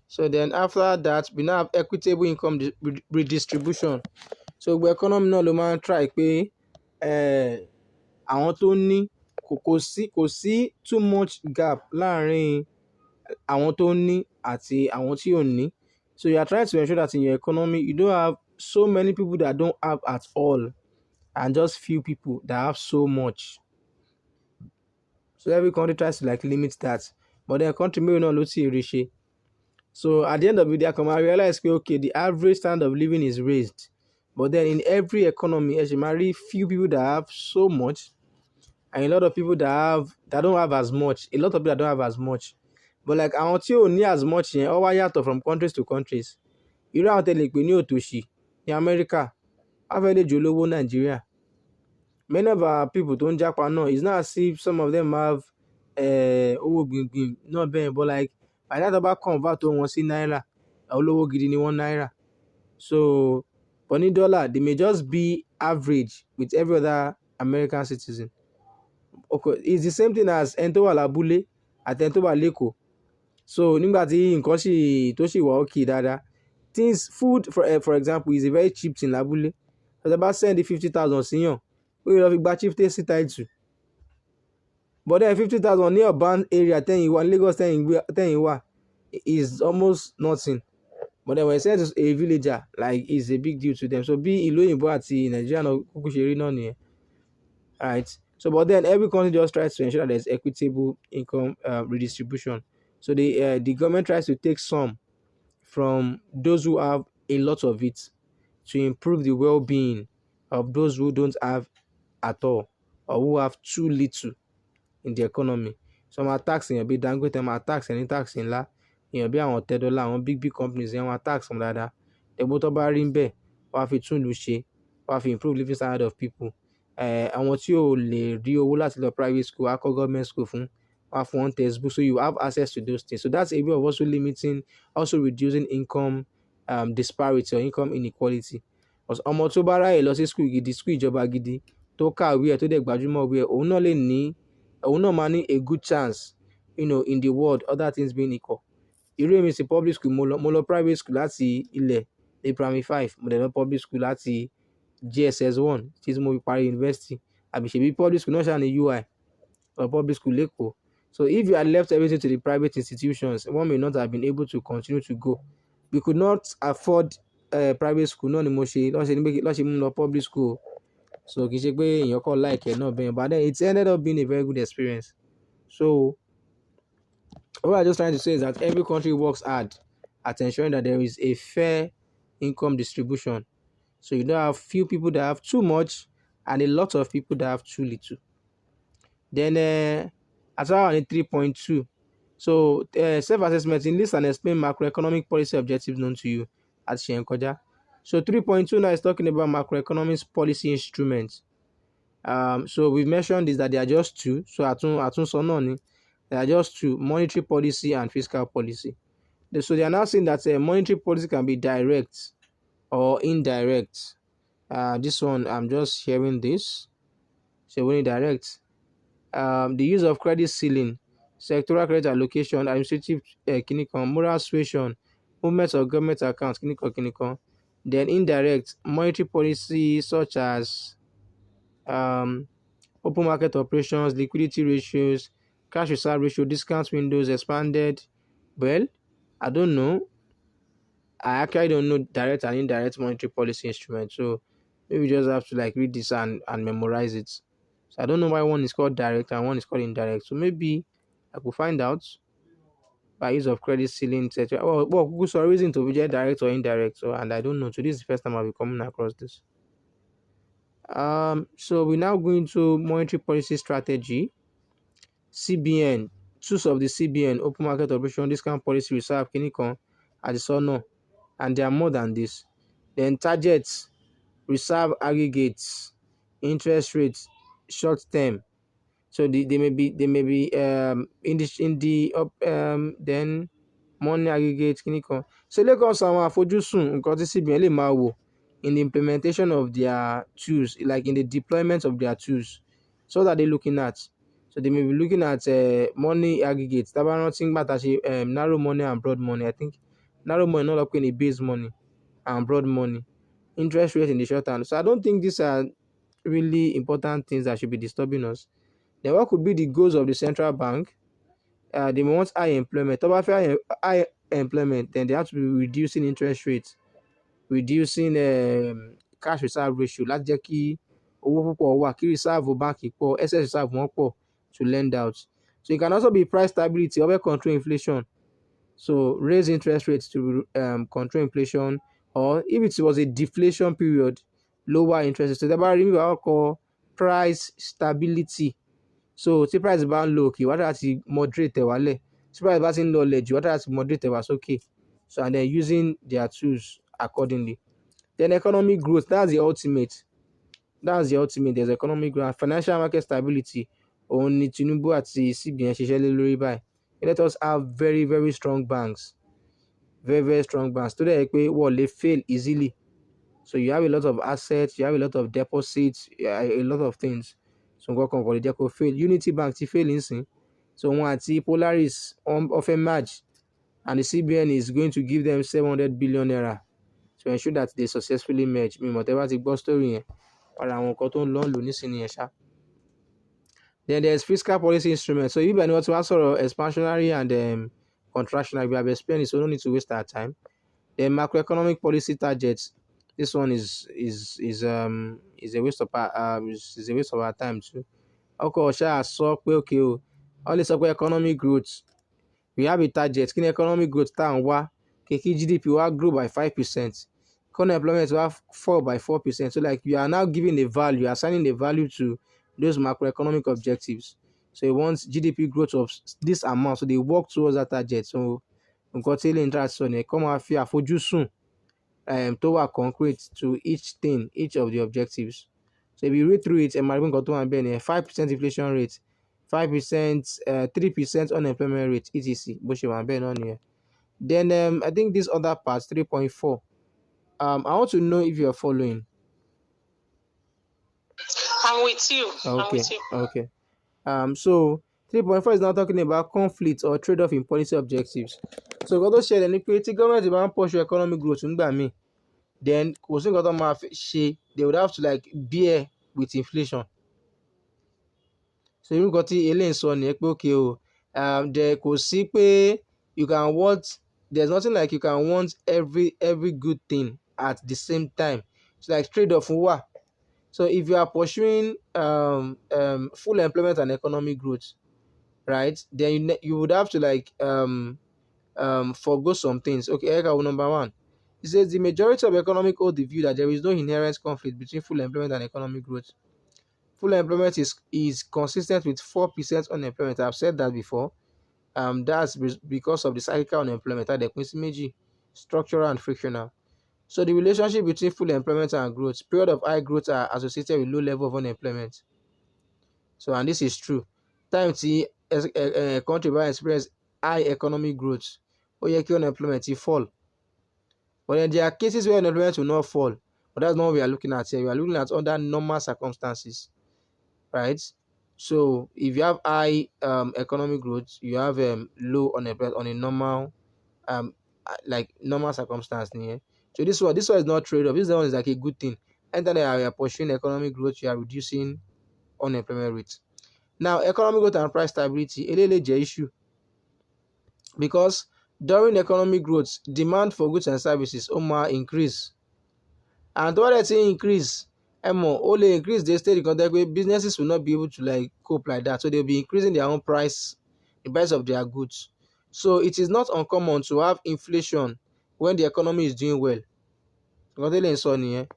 So then after that we now have equitable income redistribution. So gbogbo economy náà ló máa ń try pé àwọn tó ní kò sí too much gap láàrin àwọn tó ní àti àwọn tí ò ní. So you are trying to ensure that in your economy you don't have so many people that don't have at all and just few people that have so much. So every country tries to like limit that. But then country may not lose rí. So at the end of the day, I come and realize okay, the average standard of living is raised. But then in every economy, as you marry few people that have so much, and a lot of people that don't have as much. A lot of people that don't have as much. But like àwọn tí ò ní as much yẹn, ó wá yàtọ̀ from countries to countries. Irú àwọn tẹ́lẹ̀ pé ní òtòṣì ní America, wọ́n fẹ́ lè jù olówó Nigeria. Many of our people tó ń jápa náà, it's not as if some of them have owó gbìngbìn náà bẹ́ẹ̀, but like by that bá convert wọn sí náírà, olówó gidi ni wọ́n náírà. So but ní dollar, they may just be average with every other American citizen. Okay, it's the same thing as ẹni tó wà lábúlé àti ẹni tó wà lÉkòó. So nígbà tí nǹkan tó sì wà okay dáadáa, food for example is a very cheap thing lábúlé. Tẹ́ bá send 50,000 síyàn, ó yẹ lọ fi gba chieftaincy title. But then 50,000 ní urban area tẹ́yìn wà, Lagos tẹ́yìn wà, is almost nothing. But then when you send to a villager, like it's a big deal to them. So bí ìlú òyìnbó àti Nigeria náà kúkú ṣe rí náà nìyẹn. Right. So but then every country just tries to ensure that there's equitable income redistribution. So the government tries to take some from those who have a lot of it to improve the well-being of those who don't have at all or who have too little in the economy. So máa tax èèyàn bí Dangote, máa tax ẹni tax ńlá, èèyàn bí àwọn Tedola, àwọn big companies yẹn máa tax wọn dáadáa. Ẹgbẹ́ tó bá rí ń bẹ̀, wọ́n á fi tún ìlú ṣe, wọ́n á fi improve living standard of people. Àwọn tí ò lè rí owó láti lọ private school, á kọ́ government school fún, wọ́n á fún wọn textbook, so you have access to those things. So that's a way of also reducing income disparity or income inequality. Ọmọ tó bá ráyè lọ sí school gidi, school ìjọba gidi, tó kàwé ẹ̀ tó dẹ̀ gbajúmọ̀ wí ẹ̀, òun náà máa ní a good chance, in the world, other things being equal. Irú èmi sí public school, mo lọ private school láti ilẹ̀ ní primary 5, mo dẹ̀ lọ public school láti JSS 1 tí mo fi parí university. Àbí ṣebí public school náà ṣáà ní UI or public school lÉkòó. So if you had left everything to the private institutions, one may not have been able to continue to go. We could not afford private school, náà ni lọ́ṣẹ̀ mú lọ public school. So kì í ṣe pé èèyàn kọ́ like ẹ̀ náà bẹ́ẹ̀, but then it ended up being a very good experience. So what I'm just trying to say is that every country works hard at ensuring that there is a fair income distribution. So you don't have few people that have too much and a lot of people that have too little. Then as well on 3.2. So self-assessment, in list and explain macroeconomic policy objectives known to you at Shenkoja. So 3.2 now is talking about macroeconomic policy instruments. So we've mentioned is that they are just two. So they are just two: monetary policy and fiscal policy. So they are now saying that monetary policy can be direct or indirect. This one, I'm just sharing this. So when direct, the use of credit ceiling, sectoral credit allocation, administrative moral suasion, movement of government accounts, then indirect, monetary policy such as open market operations, liquidity ratios, cash reserve ratio, discount windows, expanded Well, I don't know. I actually don't know direct and indirect monetary policy instruments. So maybe we just have to like read this and memorize it. So I don't know why one is called direct and one is called indirect. So maybe I could find out by use of credit ceiling, etc. Well, Google saw reason to be direct or indirect. So and I don't know. So this is the first time I'll be coming across this. So we're now going to monetary policy strategy. CBN, tools of the CBN, open market operation, discount policy, reserve, kinikon, additional, and there are more than this. Then targets, reserve aggregates, interest rates, short term. So they may be in the up then money aggregate kíní kan. So Lagos àwọn àfojúsùn nǹkan tí CBN lè máa wò in the implementation of their tools, like in the deployment of their tools. So what are they looking at? So they may be looking at money aggregate. Tá bá rántí nígbà tá ṣe narrow money and broad money, I think narrow money náà lọ pé ní base money and broad money. Interest rate in the short term. So I don't think these are really important things that should be disturbing us. Then what could be the goals of the central bank? They want high employment. Tó bá fẹ́ high employment, then they have to be reducing interest rates, reducing cash reserve ratio láti jẹ́ kí owó púpọ̀ wà, kí reserve báńkì pọ̀, excess reserve wọn pọ̀ to lend out. So it can also be price stability, or control inflation. So raise interest rates to control inflation, or if it was a deflation period, lower interest rates. So tẹ́ bá rí níbi àwọn kọ price stability. So tí price bá ń lọ òkè, wá dára ti moderate ẹ̀ wálẹ̀. Tí price bá ti ń lọlẹ̀ jù, wá dára ti moderate ẹ̀ wá sókè. So and then using their tools accordingly. Then economic growth, that's the ultimate. That's the ultimate. There's economic growth and financial market stability. Òun ni Tinubu àti CBN ṣiṣẹ́ lé lórí báyìí. Let us have very very strong banks. Very very strong banks. Tó dẹ̀ yẹ pé wọ́n lè fail easily. So you have a lot of assets, you have a lot of deposits, a lot of things. So nǹkan kan kò lè jẹ́ kó fail. Unity Bank ti fail nísìn. So wọn àti Polaris wọ́n fẹ́ merge, and the CBN is going to give them 700 billion naira to ensure that they successfully merge. Mi mọ̀ tẹ́ bá ti gbọ́ story yẹn. Ara àwọn nǹkan tó ń lò nísìn nìyẹn ṣá. Then there's fiscal policy instruments. So ibẹ̀ ni wọ́n ti wá sọ̀rọ̀ expansionary and contractionary. We have explained it, so no need to waste our time. Then macroeconomic policy targets. This one is a waste of our time too. Ọkọ̀ ṣáà sọ pé okay o, wọ́n lè sọ pé economic growth. We have a target. Kí ni economic growth tá à ń wá? Kí GDP wá grow by 5%. Current employment wá fall by 4%. So like you are now giving a value, assigning a value to those macroeconomic objectives. So you want GDP growth of this amount, so they work towards that target. So nǹkan tí ilé ìtura sọ ni kọ́ máa fi àfojúsùn tó wà concrete to each thing, each of the objectives. So if you read through it, ẹ máa rí nǹkan tó wà níbẹ̀ ni 5% inflation rate, 5%, 3% unemployment rate, etc. Bó ṣe wà níbẹ̀ náà nìyẹn. Then I think this other part, 3.4. I want to know if you are following. I'm with you. Okay. I'm with you. Okay. So 3.4 is now talking about conflict or trade-off in policy objectives. So nǹkan tó ṣẹlẹ̀ ni pé tí gọ́ọ̀mẹ̀ntì bá ń pursue economic growth nígbà míì, then kò sí nǹkan tó máa ṣe, they would have to like bear with inflation. So irú nǹkan tí eléyìí sọ nìyẹn pé okay o, there kò sí pé you can want, there's nothing like you can want every good thing at the same time. So like trade-off wà. So if you are pursuing full employment and economic growth, right, then you would have to like forgo some things. Okay, number one. It says the majority of economic hold the view that there is no inherent conflict between full employment and economic growth. Full employment is consistent with 4% unemployment. I've said that before. That's because of the cyclical unemployment, structural and frictional. So the relationship between full employment and growth, period of high growth are associated with low level of unemployment. So, and this is true. Time tí country bá experience high economic growth, ó yẹ kí unemployment fall. But then there are cases where unemployment will not fall. But that's not what we are looking at here. We are looking at under normal circumstances, right? So if you have high economic growth, you have low unemployment on a normal like normal circumstance. Yeah? So this one is not trade-off. This one is like a good thing. Anytime you are pursuing economic growth, you are reducing unemployment rate. Now, economic growth and price stability, a issue. Because During economic growth, demand for goods and services ó máa increase, and tó bá dẹ̀ ti increase, ẹ mọ̀ ó lè increase dé stage kan tó jẹ́ pé businesses will not be able to like cope like that, so they will be increasing their own price, the price of their goods. So it is not uncommon to have inflation when the economy is doing well. Nǹkan tí eléyìí ń sọ nìyẹn.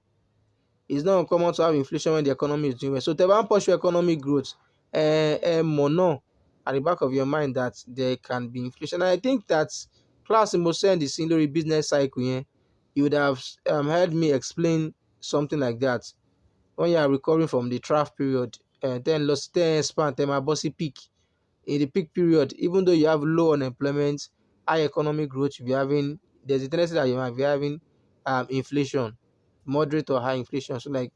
It's not uncommon to have inflation when the economy is doing well. So tẹ́ bá ń pursue economic growth, ẹ mọ̀ náà at the back of your mind that there can be inflation. And I think that class mo send sí lórí business cycle yẹn, you would have heard me explain something like that. When you are recovering from the trough period, then loss ten expand, then my bossy peak. In the peak period, even though you have low unemployment, high economic growth, you'll be having, there's a tendency that you might be having inflation, moderate or high inflation. So like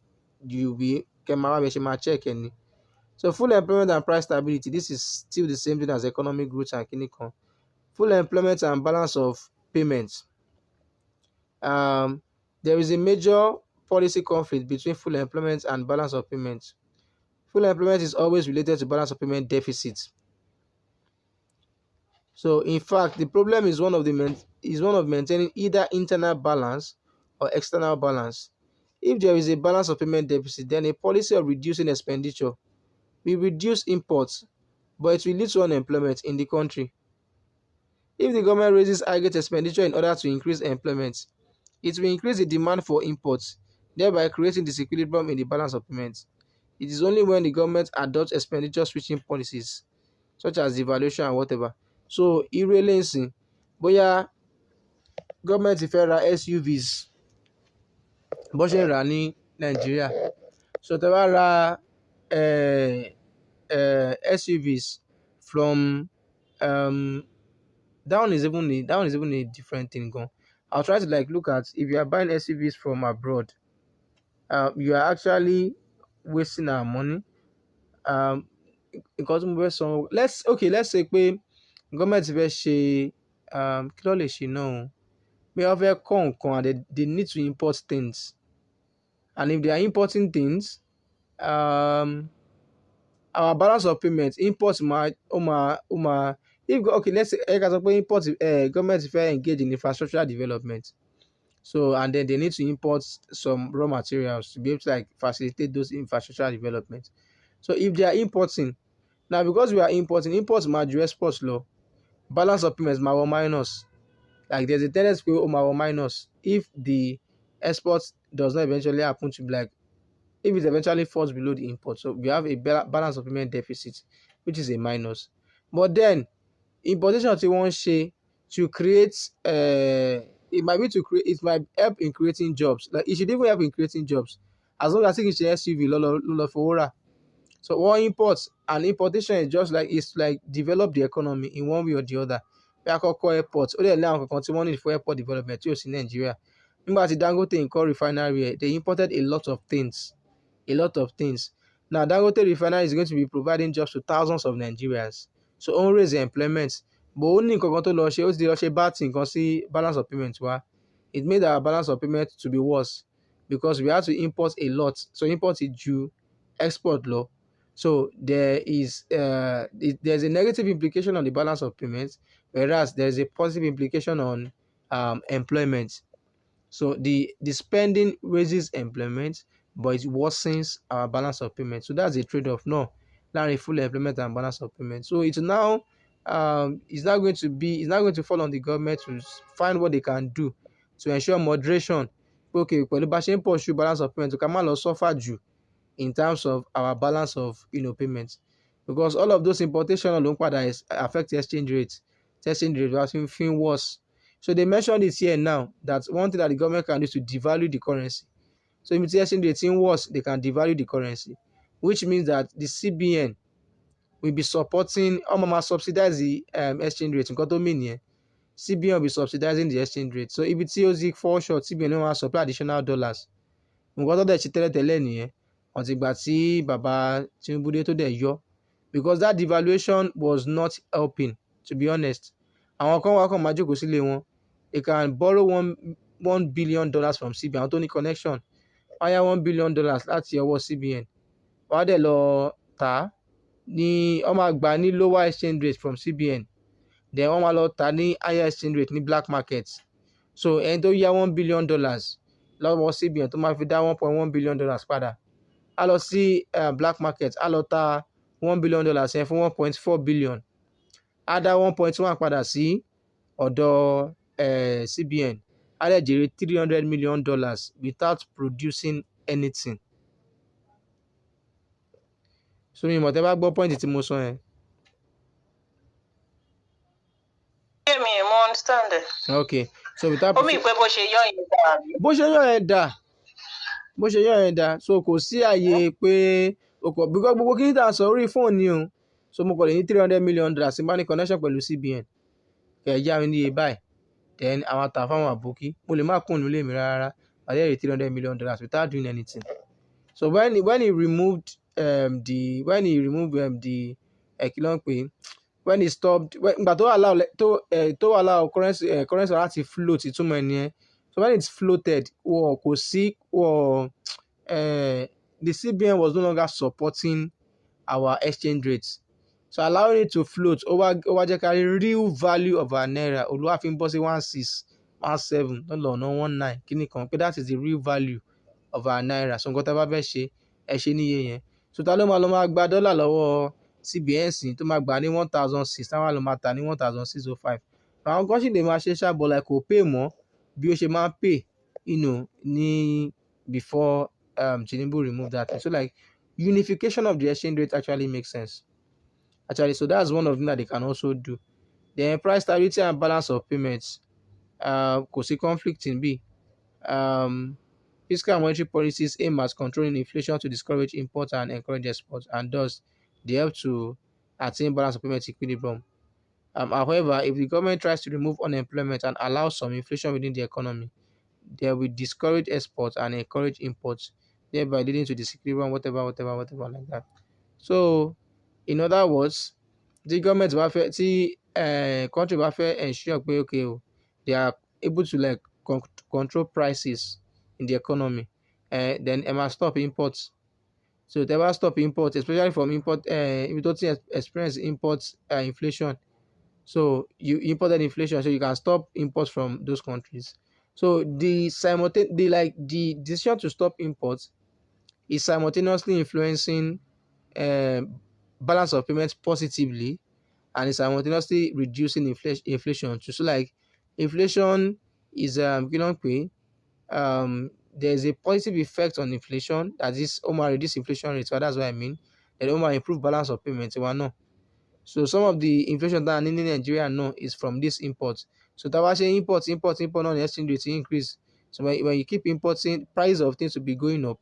you be check any. So full employment and price stability, this is still the same thing as economic growth and clinical. Full employment and balance of payments. There is a major policy conflict between full employment and balance of payments. Full employment is always related to balance of payment deficit. So in fact, the problem is one of maintaining either internal balance or external balance. If there is a balance of payment deficit, then a policy of reducing expenditure will reduce imports, but it will lead to unemployment in the country. If the government raises aggregate expenditure in order to increase employment, it will increase the demand for imports, thereby creating disequilibrium in the balance of payments. It is only when the government adopts expenditure switching policies, such as devaluation and whatever. So irú eléyìí ńsìn, bóyá government fẹ́ ra SUVs bó ṣe ń rà ní Nàìjíríà. So tẹ́ bá ra SUVs from that one is even a different thing gan. I'll try to like look at, if you are buying SUVs from abroad, you are actually wasting our money. Nǹkan tí mo fẹ́ sọ, let's say pé government fẹ́ ṣe kí ló lè ṣe náà o, pé wọ́n fẹ́ kọ́ nǹkan and they need to import things, and if they are importing things, our balance of payment, import let's say ẹ ká sọ pé import government fẹ́ engage in infrastructural development, so and then they need to import some raw materials to be able to like facilitate those infrastructural development. So if they are importing, now because we are importing, imports máa ju exports lọ, balance of payments máa wọ minus. Like there's a tendency pé ó máa wọ minus if the export does not eventually happen to be like, if it eventually falls below the import. So we have a balance of payment deficit, which is a minus. But then importation tí wọ́n ṣe to create, it might help in creating jobs. Like it should even help in creating jobs, as long as kì í ṣe SUV ló fowó rà. So one import, and importation is just like, it's like develop the economy in one way or the other. Bí àkọ́kọ́ airport, ó dẹ̀ ní àwọn kankan tí wọ́n need for airport development tí ò sí Nàìjíríà. Nígbà tí Dangote nǹkan refinery, they imported a lot of things. Now Dangote refinery is going to be providing jobs to thousands of Nigerians. So ó ń raise employment. But ó ní nǹkan kan tó lọ ṣe, ó ti lọ ṣe bad thing kan sí balance of payment wa. It made our balance of payment to be worse because we had to import a lot. So import is ju export lọ. So there's a negative implication on the balance of payments, whereas there's a positive implication on employment. So the spending raises employment, but it worsens our balance of payment. So that's a trade-off. No, láàrin full employment and balance of payment. So it's now it's not going to fall on the government to find what they can do to ensure moderation. Okay, pẹ̀lú bá ṣe ń pursue balance of payment, ká má lọ suffer jù in terms of our balance of payments, because all of those importation ló ń padà affect exchange rate. Exchange rate was feeling worse. So they mentioned it here now that one thing that the government can do is to devalue the currency. So if the exchange rate is worse, they can devalue the currency, which means that the CBN will be supporting, subsidize the exchange rate. Nǹkan tó mean nìyẹn. CBN will be subsidizing the exchange rate. So if it's fall short, CBN will supply additional dollars. Nǹkan tó dẹ̀ ṣe tẹ́lẹ̀tẹ́lẹ̀ nìyẹn, until ìgbà tí bàbá Tinubu dé tó dẹ̀ yọ, because that devaluation was not helping, to be honest. Àwọn kan wá kàn máa jókòó sílé wọn, they can borrow $1 billion from CBN, àwọn tó ní connection, wọ́n yá $1 billion láti ọwọ́ CBN, wọ́n á dẹ̀ lọ tà á ní, wọ́n máa gbà ní lower exchange rate from CBN, then wọ́n máa lọ tà ní higher exchange rate ní black market. So ẹni tó yá $1 billion lọ́wọ́ CBN tó máa fi dá $1.1 billion padà, á lọ sí black market, á lọ ta $1 billion yẹn fún 1.4 billion, á dá 1.1 padà sí ọ̀dọ̀ CBN, á lè jèrè $300 million without producing anything. So mi mọ̀ tẹ́ bá gbọ́ point tí mo sọ yẹn. mi mo understand ẹ. Okay, so without. Ó mì pé bó ṣe yọ yẹn dà bí. Bó ṣe yọ yẹn dà, bó ṣe yọ yẹn dà, so kò sí àyè pé o kò because gbogbo kí ní tà sọ orí fóònù ni o, so mo kò lè ní $300 million sí bá ní connection pẹ̀lú CBN kẹ̀ yá mi ní iye báyìí, then àwọn àtà fáwọn àbókí mo lè má kún nílé mi rárá, àdéhìí $300 million without doing anything. So when he removed the kí ló ń pè é, when he stopped, ìgbà tó allow currency láti float, ìtumọ̀ ẹ̀ nìyẹn. So when it's floated, kò sí the CBN was no longer supporting our exchange rates. So allowing it to float, ó wá jẹ́ ká rí real value of our naira, olúwa fi ń bọ́ sí 16, 17, lọ́nà 19 kíní kan, pé that is the real value of our naira. So nǹkan tá a bá fẹ́ ṣe, ẹ ṣe níye yẹn. So ta ló máa gba dọ́là lọ́wọ́ CBN sí tó máa gbà ní 1,006, táwọn àlọ́ máa tà ní 1,605. Àwọn kan sì lè máa ṣe ṣàbọ̀ like kò pay mọ́ bí ó ṣe máa ń pay ní before Tinubu removed that thing. So like unification of the exchange rate actually makes sense. Actually, so that's one of them that they can also do. Then price stability and balance of payments. Kò sí conflict in B. Fiscal and monetary policies aim at controlling inflation to discourage imports and encourage exports, and thus they help to attain balance of payment equilibrium. However, if the government tries to remove unemployment and allow some inflation within the economy, they will discourage exports and encourage imports, thereby leading to disequilibrium, whatever like that. So, in other words, the government country bá fẹ́ ensure pé okay, they are able to like control prices in the economy, then ẹ máa stop imports. So tẹ́ bá stop imports, especially from import, ibi tó ti experience import inflation, so you imported inflation, so you can stop imports from those countries. So the decision to stop imports is simultaneously influencing balance of payments positively, and is simultaneously reducing inflation too. So like inflation is there's a positive effect on inflation, that is reduce inflation rate, so that's what I mean. Then improve balance of payments. So some of the inflation that in Nigeria now is from this imports. So that was import on the exchange rate increase. So when you keep importing, price of things will be going up.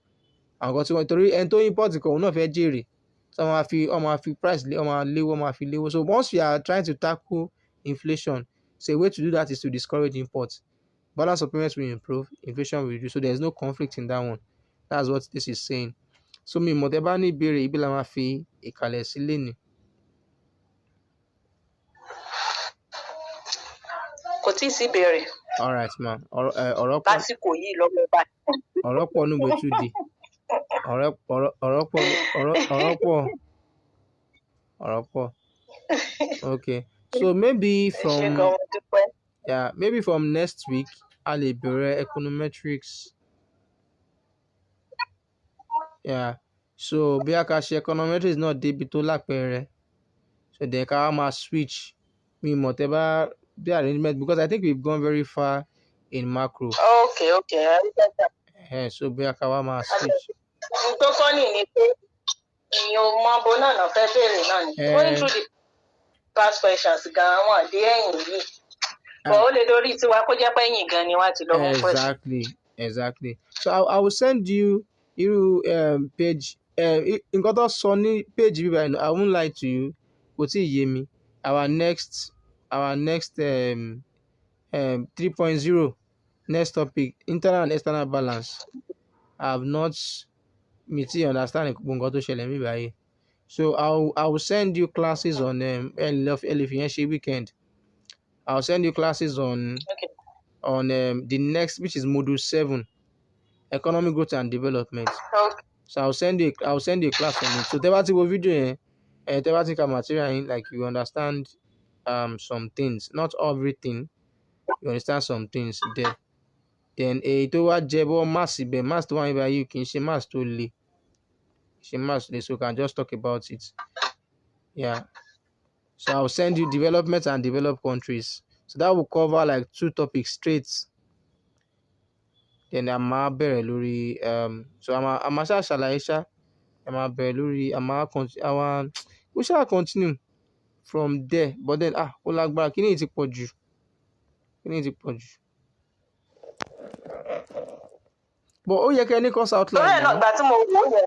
And got to enter import the not very jerry. So I'm fi price léwó. So once you are trying to tackle inflation, so a way to do that is to discourage imports. Balance of payments will improve, inflation will reduce. So there's no conflict in that one. That's what this is saying. So mi mọ̀ tẹ́ bá ní ìbéèrè ibi la máa fi ìkàlẹ̀ sí lénìí. Kò tí ì sí ìbéèrè. All right, ma. Ọ̀rọ̀ pọ̀. Lásìkò yìí lọ́wọ́ báyìí. Ọ̀rọ̀ pọ̀ ní Bẹ́túdì. Ọ̀rọ̀ pọ̀. Okay. So maybe from next week, a lè bẹ̀rẹ̀ econometrics. Yeah. So bí a ká ṣe econometrics náà débi tó lápẹẹrẹ. So then ká máa switch. Mi mọ̀ tẹ́ bá the arrangement, because I think we've gone very far in macro. Okay. So bí a ká wá máa switch. Tó kọ́ ni pé èèyàn mọ bó náà fẹ́ bèrè náà ni. Going through the past questions gan wọn dé ẹ̀yìn yìí. But ó lè lórí tiwa kó jẹ́ pé ẹ̀yìn gan ni wọ́n ti lọ mú question. Exactly. So I will send you page nǹkan tó sọ ní page bíbá yìí, I won't lie to you, kò tí ì yé mi. Our next 3.0 next topic, internal and external balance. I have not understand nǹkan tó ṣẹlẹ̀ mi báyìí. So I will send you classes on weekend. I'll send you classes on the next, which is module 7, economic growth and development. Okay. So I'll send you a class on it. So tẹ́ bá ti wo video yẹn, tẹ́ bá ti ka material yẹn, like you understand some things, not everything. You understand some things there. Then èyí tó wá jẹ bọ́ maths ibẹ̀, maths tó wà níbẹ̀ yìí kì í ṣe maths tó le. Ṣe maths le, so we can just talk about it. Yeah. So I'll send you development and developed countries. So that will cover like 2 topics straight. Then a máa bẹ̀rẹ̀ lórí so a máa ṣáà ṣàlàyé ṣá. A máa bẹ̀rẹ̀ lórí we shall continue from there. But then ó lágbára, kíní yìí ti pọ̀ jù. Kíní yìí ti pọ̀ jù. But ó yẹ kẹ́ ní course outline. Torí ẹ̀ náà ìgbà tí mo wò yẹn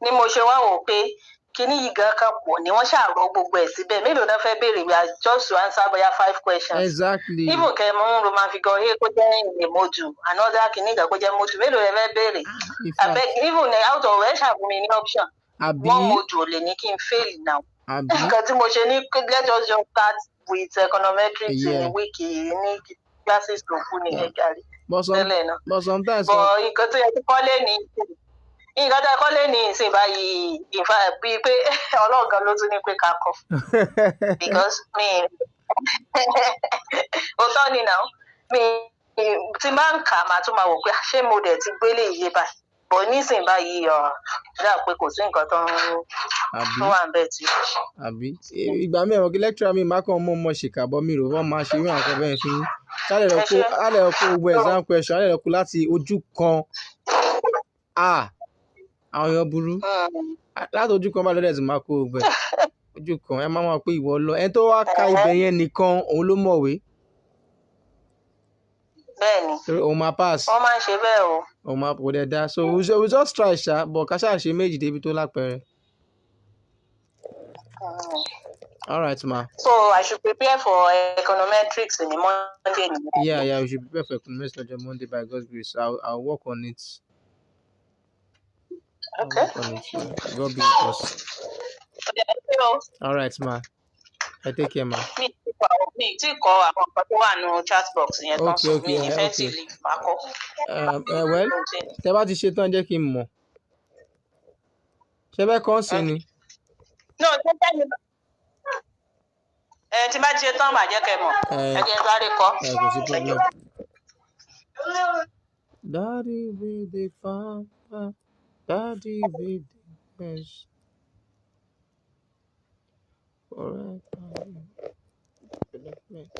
ni mo ṣe wá wò pé kíní yìí gan kan pọ̀ ni wọ́n ṣàrọ̀ gbogbo ẹ̀ síbẹ̀. Mélòó náà fẹ́ béèrè, we are just to answer bóyá 5 questions. Exactly. Even kẹ́ mú Roman figure A kó jẹ́ ìrìn module, another kíní kan kó jẹ́ module. Mélòó lẹ fẹ́ béèrè? Abeg, even out of ẹ̀ ṣàfùnmi ní option. One module lè ní kí n fail now. Nǹkan tí mo ṣe ní let us just start with econometrics in week ní classes tó kú ní ẹ̀jáde. But sometimes. But nǹkan tó yẹ kí kọ́lé ní nǹkan tó yẹ kọ́lé ní ìsìn báyìí bíi pé ọlọ́ọ̀gán ló tún ní pé ká kọ́. Because òótọ́ ni now tí máa ń kà máa tún máa wò pé ṣé mo dẹ̀ ti gbélé iye báyìí. But nísìn báyìí dá pé kò sí nǹkan tó wà ń bẹ̀ tí. Àbí ìgbà mẹ́rin kí lecturer mi máa kàn mọ́ ṣèkàbọ̀ mi rò wọ́n máa ṣe irú àwọn bẹ́ẹ̀ fún yín. Kálẹ̀ lọ kó gbogbo exam question, kálẹ̀ lọ kó láti ojú kan. Àwọn èèyàn burú. Láti ojú kan bá lọ́dẹ̀ tí máa kó gbogbo ẹ̀. Ojú kan ẹ máa mọ̀ pé ìwọ lọ. Ẹni tó wá ka ibẹ̀ yẹn nìkan òun ló mọ̀wé. Bẹ́ẹ̀ni. Torí òun máa pass. Wọ́n máa ń ṣe bẹ́ẹ̀ o. Òun máa kò dẹ̀ dá. So we just try ṣá, but ká ṣáà ṣe méjì débi tó lápẹẹrẹ. All right, ma. So I should prepare for econometrics in the Monday. Yeah, we should prepare for econometrics on Monday by God's grace. I'll work on it. Okay. I'll work on it. God be with us. All right, ma. I take care, ma. Mi ti kọ àwọn nǹkan tó wà nínú chat box yẹn tán, so mi ní fẹ́ tí lè máa kọ. Well, tẹ́ bá ti ṣe tán jẹ́ kí n mọ̀. Ṣé bẹ́ẹ̀ kàn sí ni? No, ṣé bẹ́ẹ̀ ni tí bá ti ṣe tán màá jẹ́ kẹ́ mọ̀. Ẹ jẹ́ sáré kọ́. Kò sí problem. Daddy with the father, daddy with the best. Alright. Development.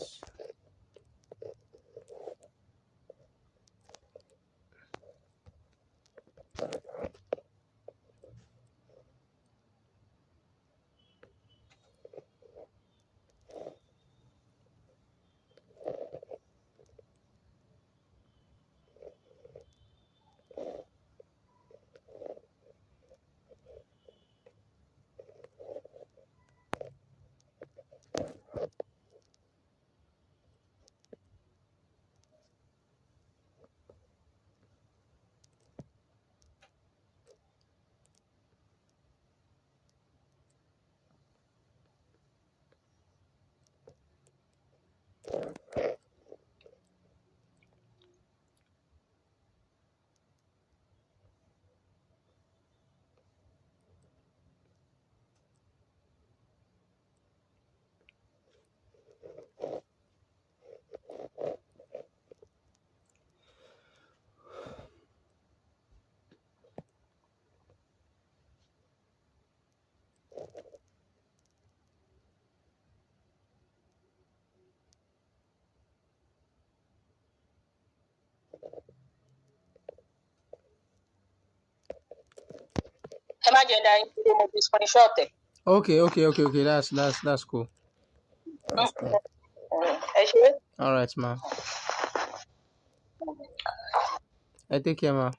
Ẹ má jẹ́ dáa nítorí mo fi screenshot ẹ̀. Okay. That's cool. That's cool. Ẹ ṣe. All right, ma. I take care, ma.